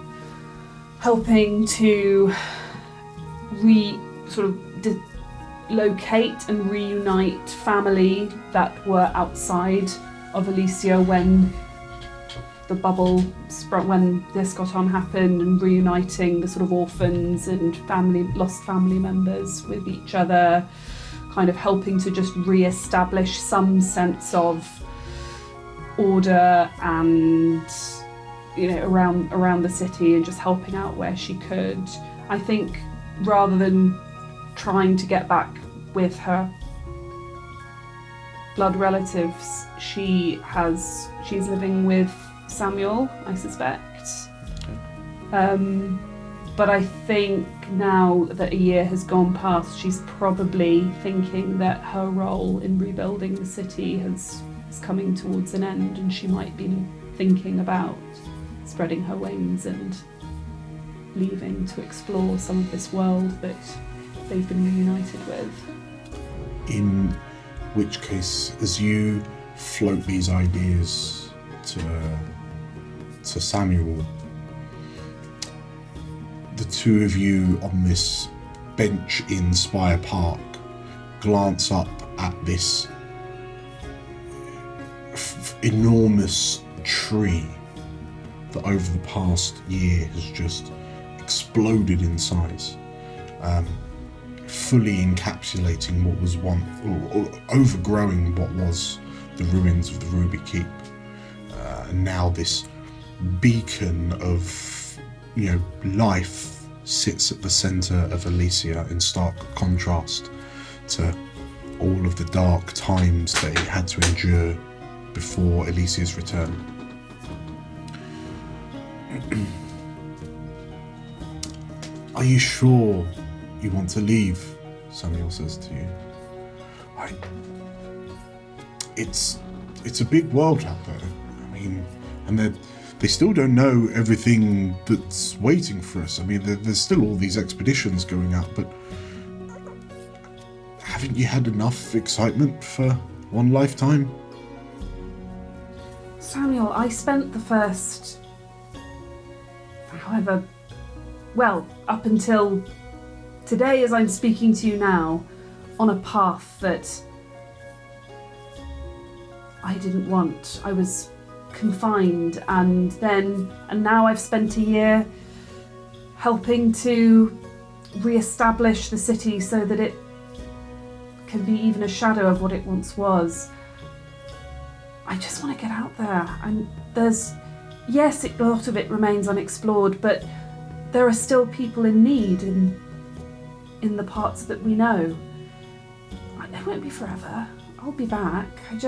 helping to locate and reunite family that were outside of Elysia when the bubble sprung, when the Eschaton happened, and reuniting the sort of orphans and lost family members with each other, kind of helping to just re-establish some sense of order and around the city, and just helping out where she could. I think rather than trying to get back with her blood relatives, she's living with Samuel, I suspect. But I think now that a year has gone past, she's probably thinking that her role in rebuilding the city is coming towards an end, and she might be thinking about spreading her wings and leaving to explore some of this world that they've been reunited with. In which case, as you float these ideas to Samuel, the two of you on this bench in Spire Park glance up at this enormous tree that over the past year has just exploded in size, fully encapsulating what was once, or overgrowing what was the ruins of the Ruby Keep. And now this beacon of life sits at the centre of Elysia, in stark contrast to all of the dark times that it had to endure before Elysia's return. Are you sure you want to leave? Samuel says to you. It's a big world out there. I mean, and they still don't know everything that's waiting for us. I mean, there's still all these expeditions going out, but haven't you had enough excitement for one lifetime? Samuel, I spent the first, up until today, as I'm speaking to you now, on a path that I didn't want. I was confined, and now I've spent a year helping to re-establish the city so that it can be even a shadow of what it once was. I just want to get out there, and a lot of it remains unexplored, but there are still people in need in the parts that we know. It won't be forever. I'll be back. I need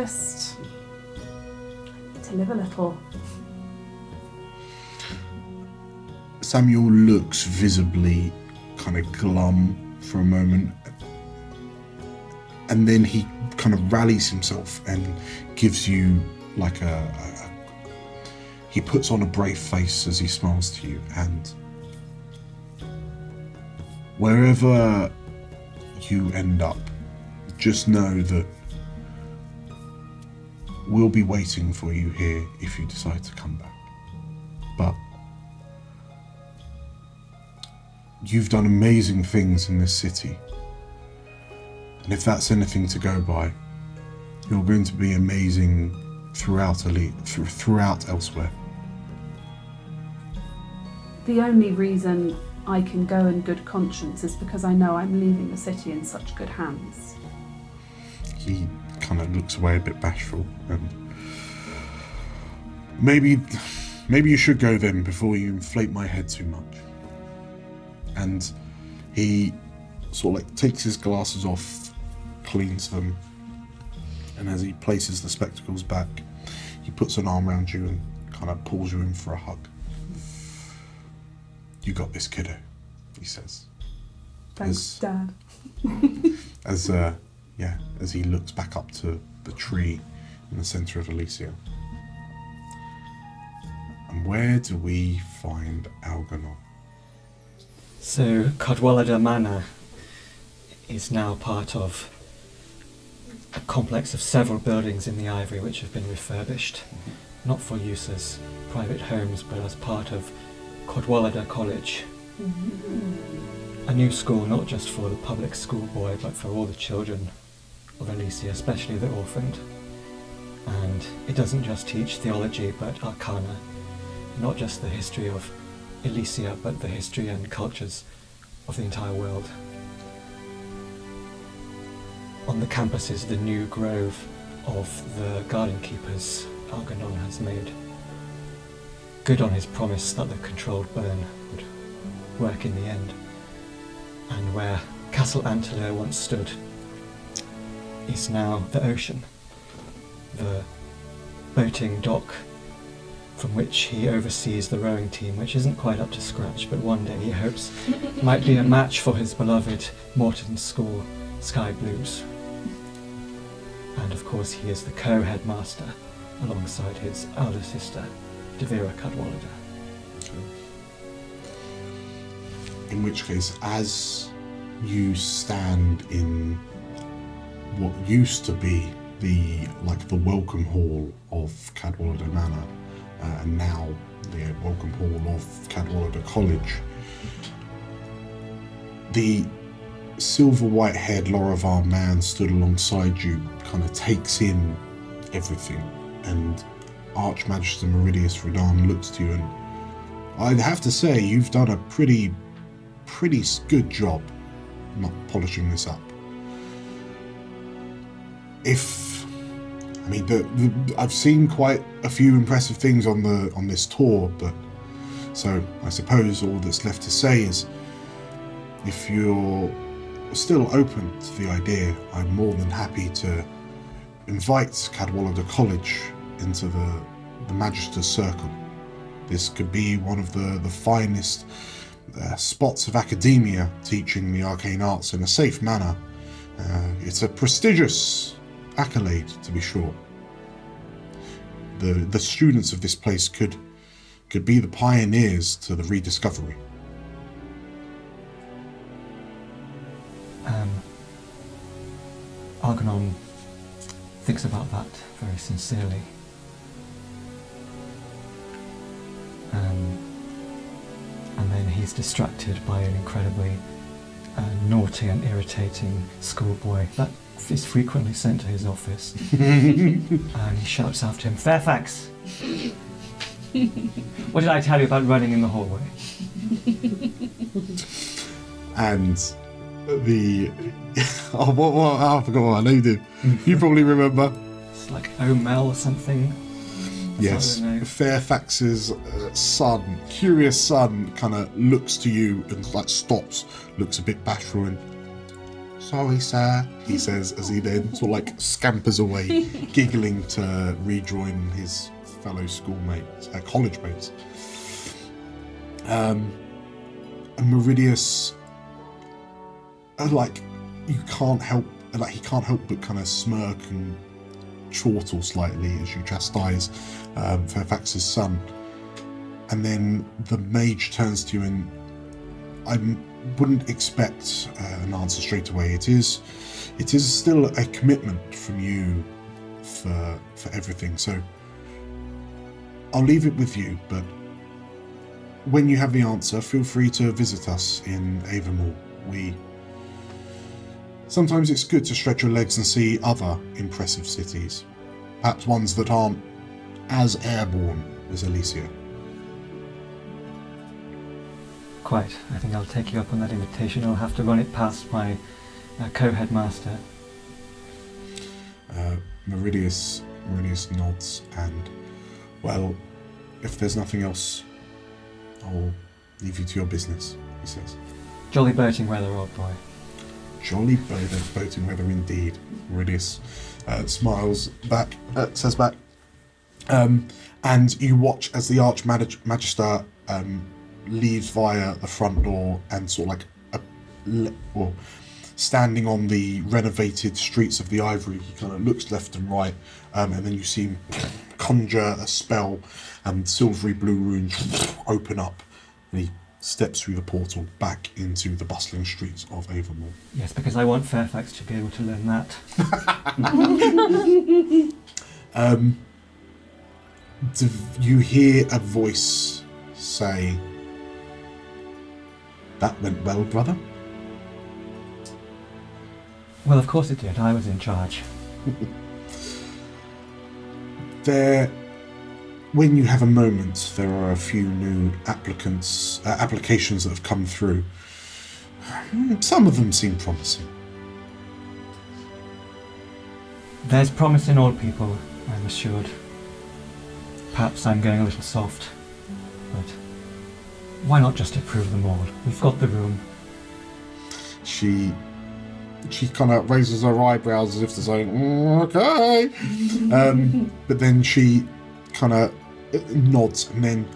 to live a little. Samuel looks visibly kind of glum for a moment, and then he kind of rallies himself and gives you like he puts on a brave face as he smiles to you, and wherever you end up, just know that we'll be waiting for you here if you decide to come back. But you've done amazing things in this city, and if that's anything to go by, you're going to be amazing throughout elsewhere. The only reason I can go in good conscience is because I know I'm leaving the city in such good hands. He kind of looks away a bit bashful. And maybe you should go then before you inflate my head too much. And he sort of like takes his glasses off, cleans them, and as he places the spectacles back, he puts an arm around you and kind of pulls you in for a hug. You got this, kiddo, he says. Thanks, Dad. As he looks back up to the tree in the centre of Elysia. And where do we find Algernon? So, Cadwallader Manor is now part of a complex of several buildings in the Ivory which have been refurbished, not for use as private homes, but as part of Cadwallader College. A new school not just for the public schoolboy, but for all the children of Elysia, especially the orphaned. And it doesn't just teach theology, but arcana, not just the history of Elysia, but the history and cultures of the entire world. On the campus is the new grove of the garden keepers Algernon has made good on his promise that the controlled burn would work in the end. And where Castle Antler once stood is now the ocean, the boating dock from which he oversees the rowing team, which isn't quite up to scratch, but one day he hopes might be a match for his beloved Morton School Sky Blues. And of course he is the co-headmaster alongside his elder sister, Devira Cadwallader. In which case, as you stand in what used to be the welcome hall of Cadwallader Manor, and now the welcome hall of Cadwallader College, the silver white-haired Lorivar man stood alongside you, kind of takes in everything, and Archmagister Meridius Redan looks to you, and I'd have to say you've done a pretty good job not polishing this up. I've seen quite a few impressive things on this tour, but so I suppose all that's left to say is, if you're still open to the idea, I'm more than happy to invite Cadwallader College into the Magister's Circle. This could be one of the finest spots of academia teaching the arcane arts in a safe manner. It's a prestigious accolade, to be sure. The students of this place could be the pioneers to the rediscovery. Algernon thinks about that very sincerely. And then he's distracted by an incredibly naughty and irritating schoolboy that is frequently sent to his office. And he shouts after him, "Fairfax! What did I tell you about running in the hallway?" And I forgot what I named him. You probably remember. It's like O'Mel or something. Yes, Fairfax's son, curious son, kind of looks to you and stops, looks a bit bashful, and "Sorry, sir," he says, as he then sort of scampers away, giggling to rejoin his fellow schoolmates, college mates. And Meridius, he can't help but kind of smirk and chortle slightly as you chastise Fairfax's son. And then the mage turns to you, and I wouldn't expect an answer straight away. It is still a commitment from you for everything, so I'll leave it with you, but when you have the answer, feel free to visit us in Avonmore. Sometimes it's good to stretch your legs and see other impressive cities, perhaps ones that aren't as airborne as Elysia. Quite. I think I'll take you up on that invitation. I'll have to run it past my co-headmaster. Meridius nods and, well, if there's nothing else, I'll leave you to your business, he says. Jolly boating weather, old boy. Jolly boating weather indeed, Meridius smiles back, says back. And you watch as the Archmagister leaves via the front door and sort of like standing on the renovated streets of the Ivory, he kind of looks left and right, and then you see him conjure a spell and silvery blue runes open up, and he steps through the portal back into the bustling streets of Avermore. Yes, because I want Fairfax to be able to learn that. You hear a voice say, "That went well, brother." Well, of course it did. I was in charge. When you have a moment, there are a few new applications that have come through. Some of them seem promising. There's promise in all people, I'm assured. Perhaps I'm going a little soft, but why not just approve them all? We've got the room. She kind of raises her eyebrows as if to say, okay. But then she kind of nods and then,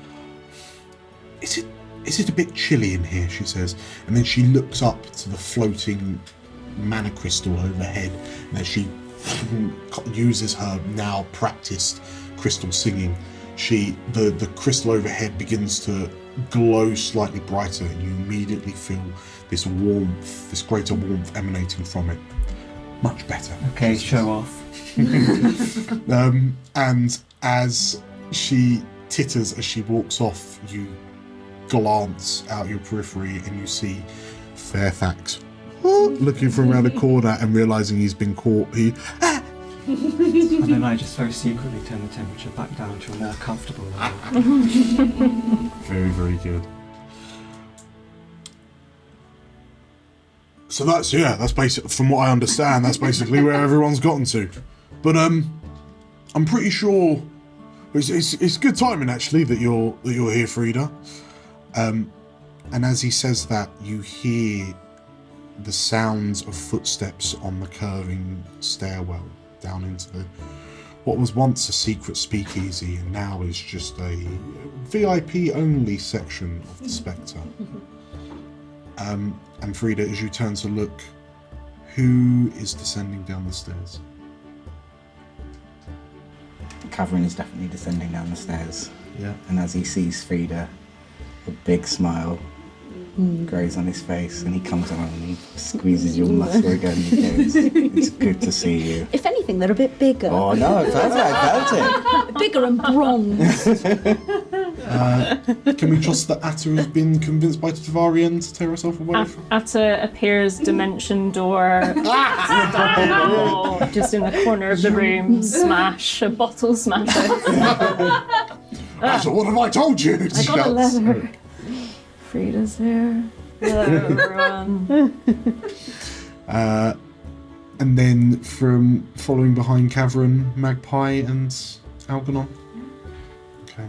is it a bit chilly in here, she says. And then she looks up to the floating mana crystal overhead, and as she uses her now practiced crystal singing, the crystal overhead begins to glow slightly brighter, and you immediately feel this warmth, this greater warmth emanating from it. Much better. Okay, show off. And as she titters as she walks off, you glance out your periphery and you see Fairfax looking from around the corner and realising he's been caught. And then I just very secretly turn the temperature back down to a more comfortable level. Very, very good. So that's basically, from what I understand, that's basically where everyone's gotten to. But I'm pretty sure it's good timing actually that you're here, Frida. And as he says that, you hear the sounds of footsteps on the curving stairwell down into what was once a secret speakeasy and now is just a VIP only section of the Spectre. And Frida, as you turn to look, who is descending down the stairs? Cavern is definitely descending down the stairs. Yeah. And as he sees Frida, a big smile grows on his face, and he comes on and he squeezes your muscle again and he goes, "It's good to see you." If anything, they're a bit bigger. Oh no, I felt it. Bigger and bronzed. Can we trust that Atta has been convinced by Tavarien to tear herself away from? Atta appears dimension door just in the corner of the room. Smash, a bottle smasher. Atta, what have I told you? I got a letter. Frida's there. Hello, everyone. And then from following behind Cavern, Magpie and Algernon. Okay.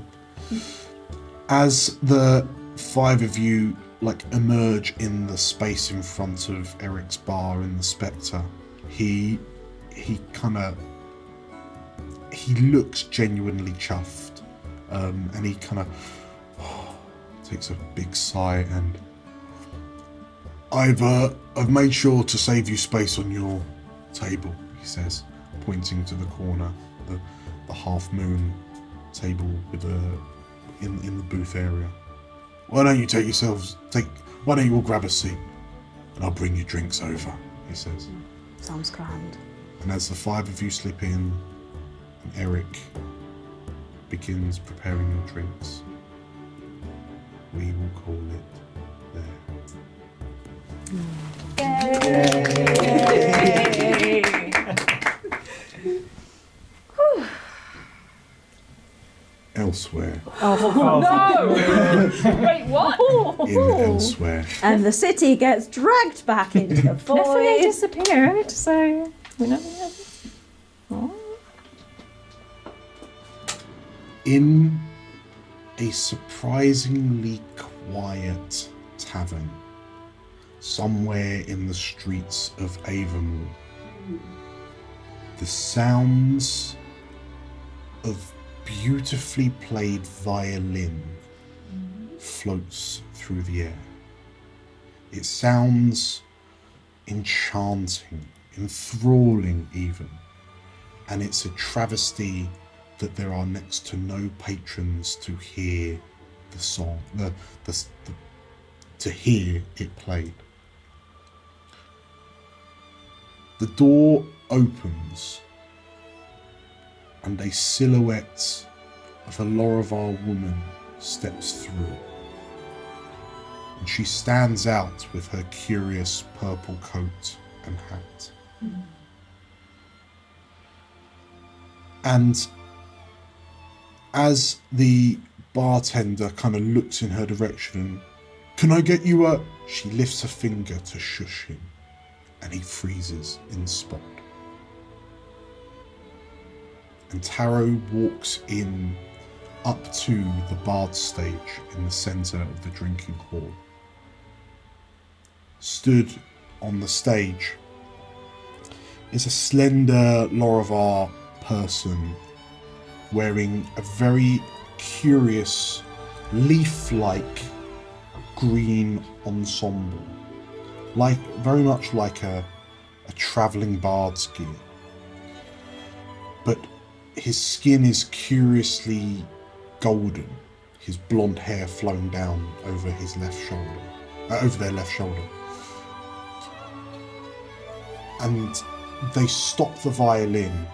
As the five of you emerge in the space in front of Eric's bar in the Spectre, he looks genuinely chuffed, and he kind of takes a big sigh and I've made sure to save you space on your table, he says, pointing to the corner, the half moon table with in the booth area. Why don't you all grab a seat and I'll bring you drinks over, he says. Sounds grand. And as the five of you slip in and Eric begins preparing your drinks, we will call it there. Yay! Elsewhere. Oh no! Wait, what? In elsewhere. And the city gets dragged back into the void. Nephinae disappeared, so we never know. In a surprisingly quiet tavern, somewhere in the streets of Avonmore, the sounds of beautifully played violin floats through the air. It sounds enchanting, enthralling even, and it's a travesty that there are next to no patrons to hear the song, to hear it played. The door opens and a silhouette of a Lorivar woman steps through. And she stands out with her curious purple coat and hat. And as the bartender kind of looks in her direction, "Can I get you a..." She lifts a finger to shush him, and he freezes in spot. And Taro walks in up to the bard stage in the centre of the drinking hall. Stood on the stage is a slender Lorivar person wearing a very curious leaf-like green ensemble, very much like a travelling bard's gear. But his skin is curiously golden, his blonde hair flowing down over his left shoulder, over their left shoulder. And they stop the violin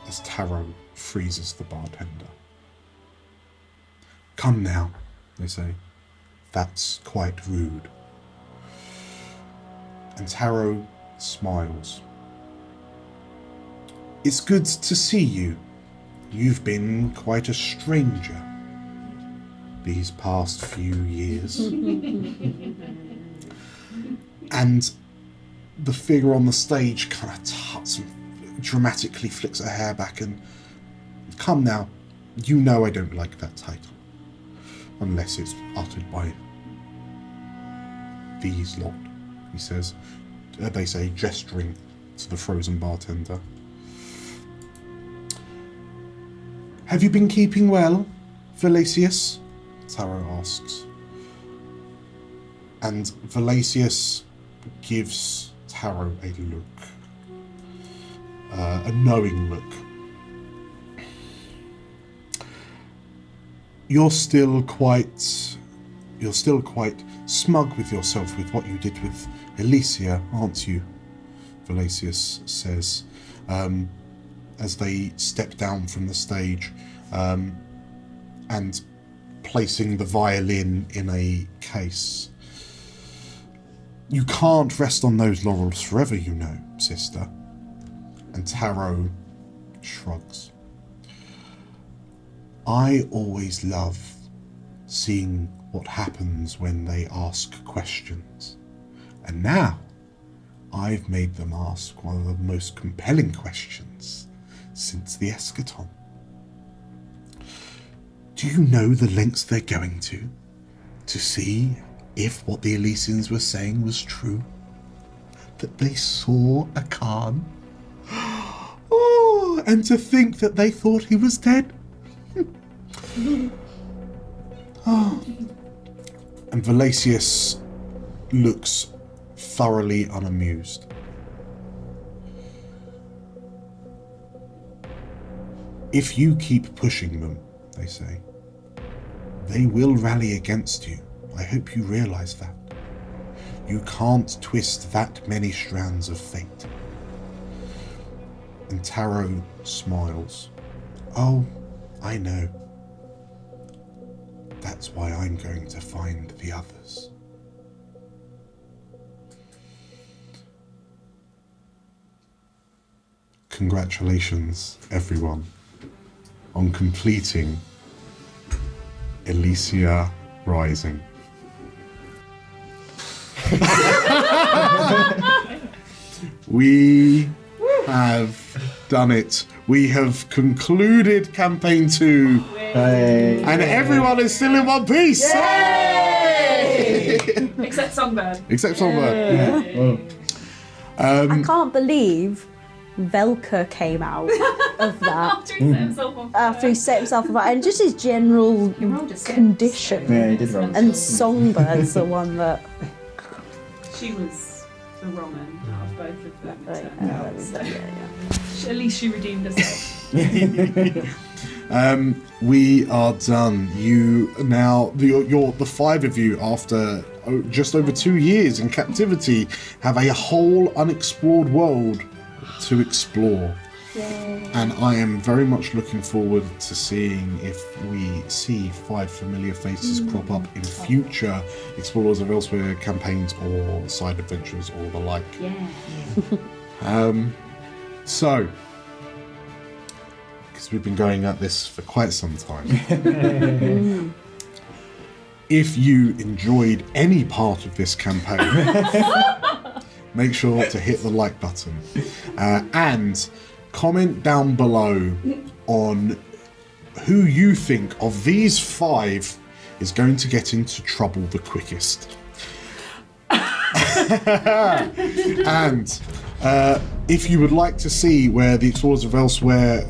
as Taro freezes the bartender. "Come now," they say. "That's quite rude." And Taro smiles. "It's good to see you. You've been quite a stranger these past few years." And the figure on the stage kind of tuts and dramatically flicks her hair back and, "Come now, you know I don't like that title. Unless it's uttered by these lot," he says. They say, gesturing to the frozen bartender. "Have you been keeping well, Valesius?" Taro asks. And Valesius gives Taro a look. A knowing look. You're still quite smug with yourself with what you did with Elysia, aren't you? Valesius says, as they step down from the stage, and placing the violin in a case. "You can't rest on those laurels forever, you know, sister." And Taro shrugs. "I always love seeing what happens when they ask questions. And now, I've made them ask one of the most compelling questions since the eschaton. Do you know the lengths they're going to see if what the Elysians were saying was true? That they saw a Khan? Oh, and to think that they thought he was dead? Oh." And Valesius looks thoroughly unamused. "If you keep pushing them," they say, "they will rally against you. I hope you realise that. You can't twist that many strands of fate." And Taro smiles. "Oh, I know. That's why I'm going to find the others." Congratulations, everyone, on completing Elysia Rising. We have done it. We have concluded campaign 2 Hey. And everyone is still in one piece! Except Songbird. Except Songbird. I can't believe Velka came out of that after he set himself on fire, and just his general condition. Yeah, he did roll. And Songbird's the one that. She was the wrong end out of both of them. Yeah. At least she redeemed herself. We are done. You now, the five of you, after just over 2 years in captivity, have a whole unexplored world to explore. Yay. And I am very much looking forward to seeing if we see 5 familiar faces crop up in future Explorers of Elsewhere campaigns or side adventures or the like. So, because we've been going at this for quite some time, if you enjoyed any part of this campaign, make sure to hit the like button and comment down below on who you think of these 5 is going to get into trouble the quickest. And if you would like to see where the Explorers of Elsewhere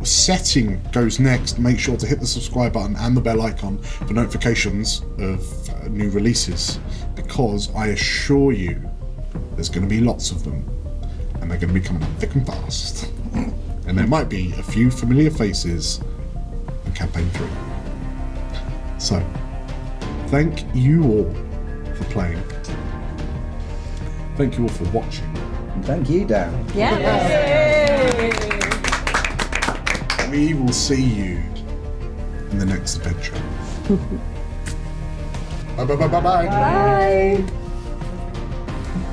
setting goes next, make sure to hit the subscribe button and the bell icon for notifications of new releases, because I assure you there's going to be lots of them, and they're going to be coming up thick and fast. And there might be a few familiar faces in Campaign 3. So, thank you all for playing. Thank you all for watching. And thank you, Dan. We will see you in the next adventure. Bye bye bye bye bye.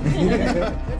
Bye.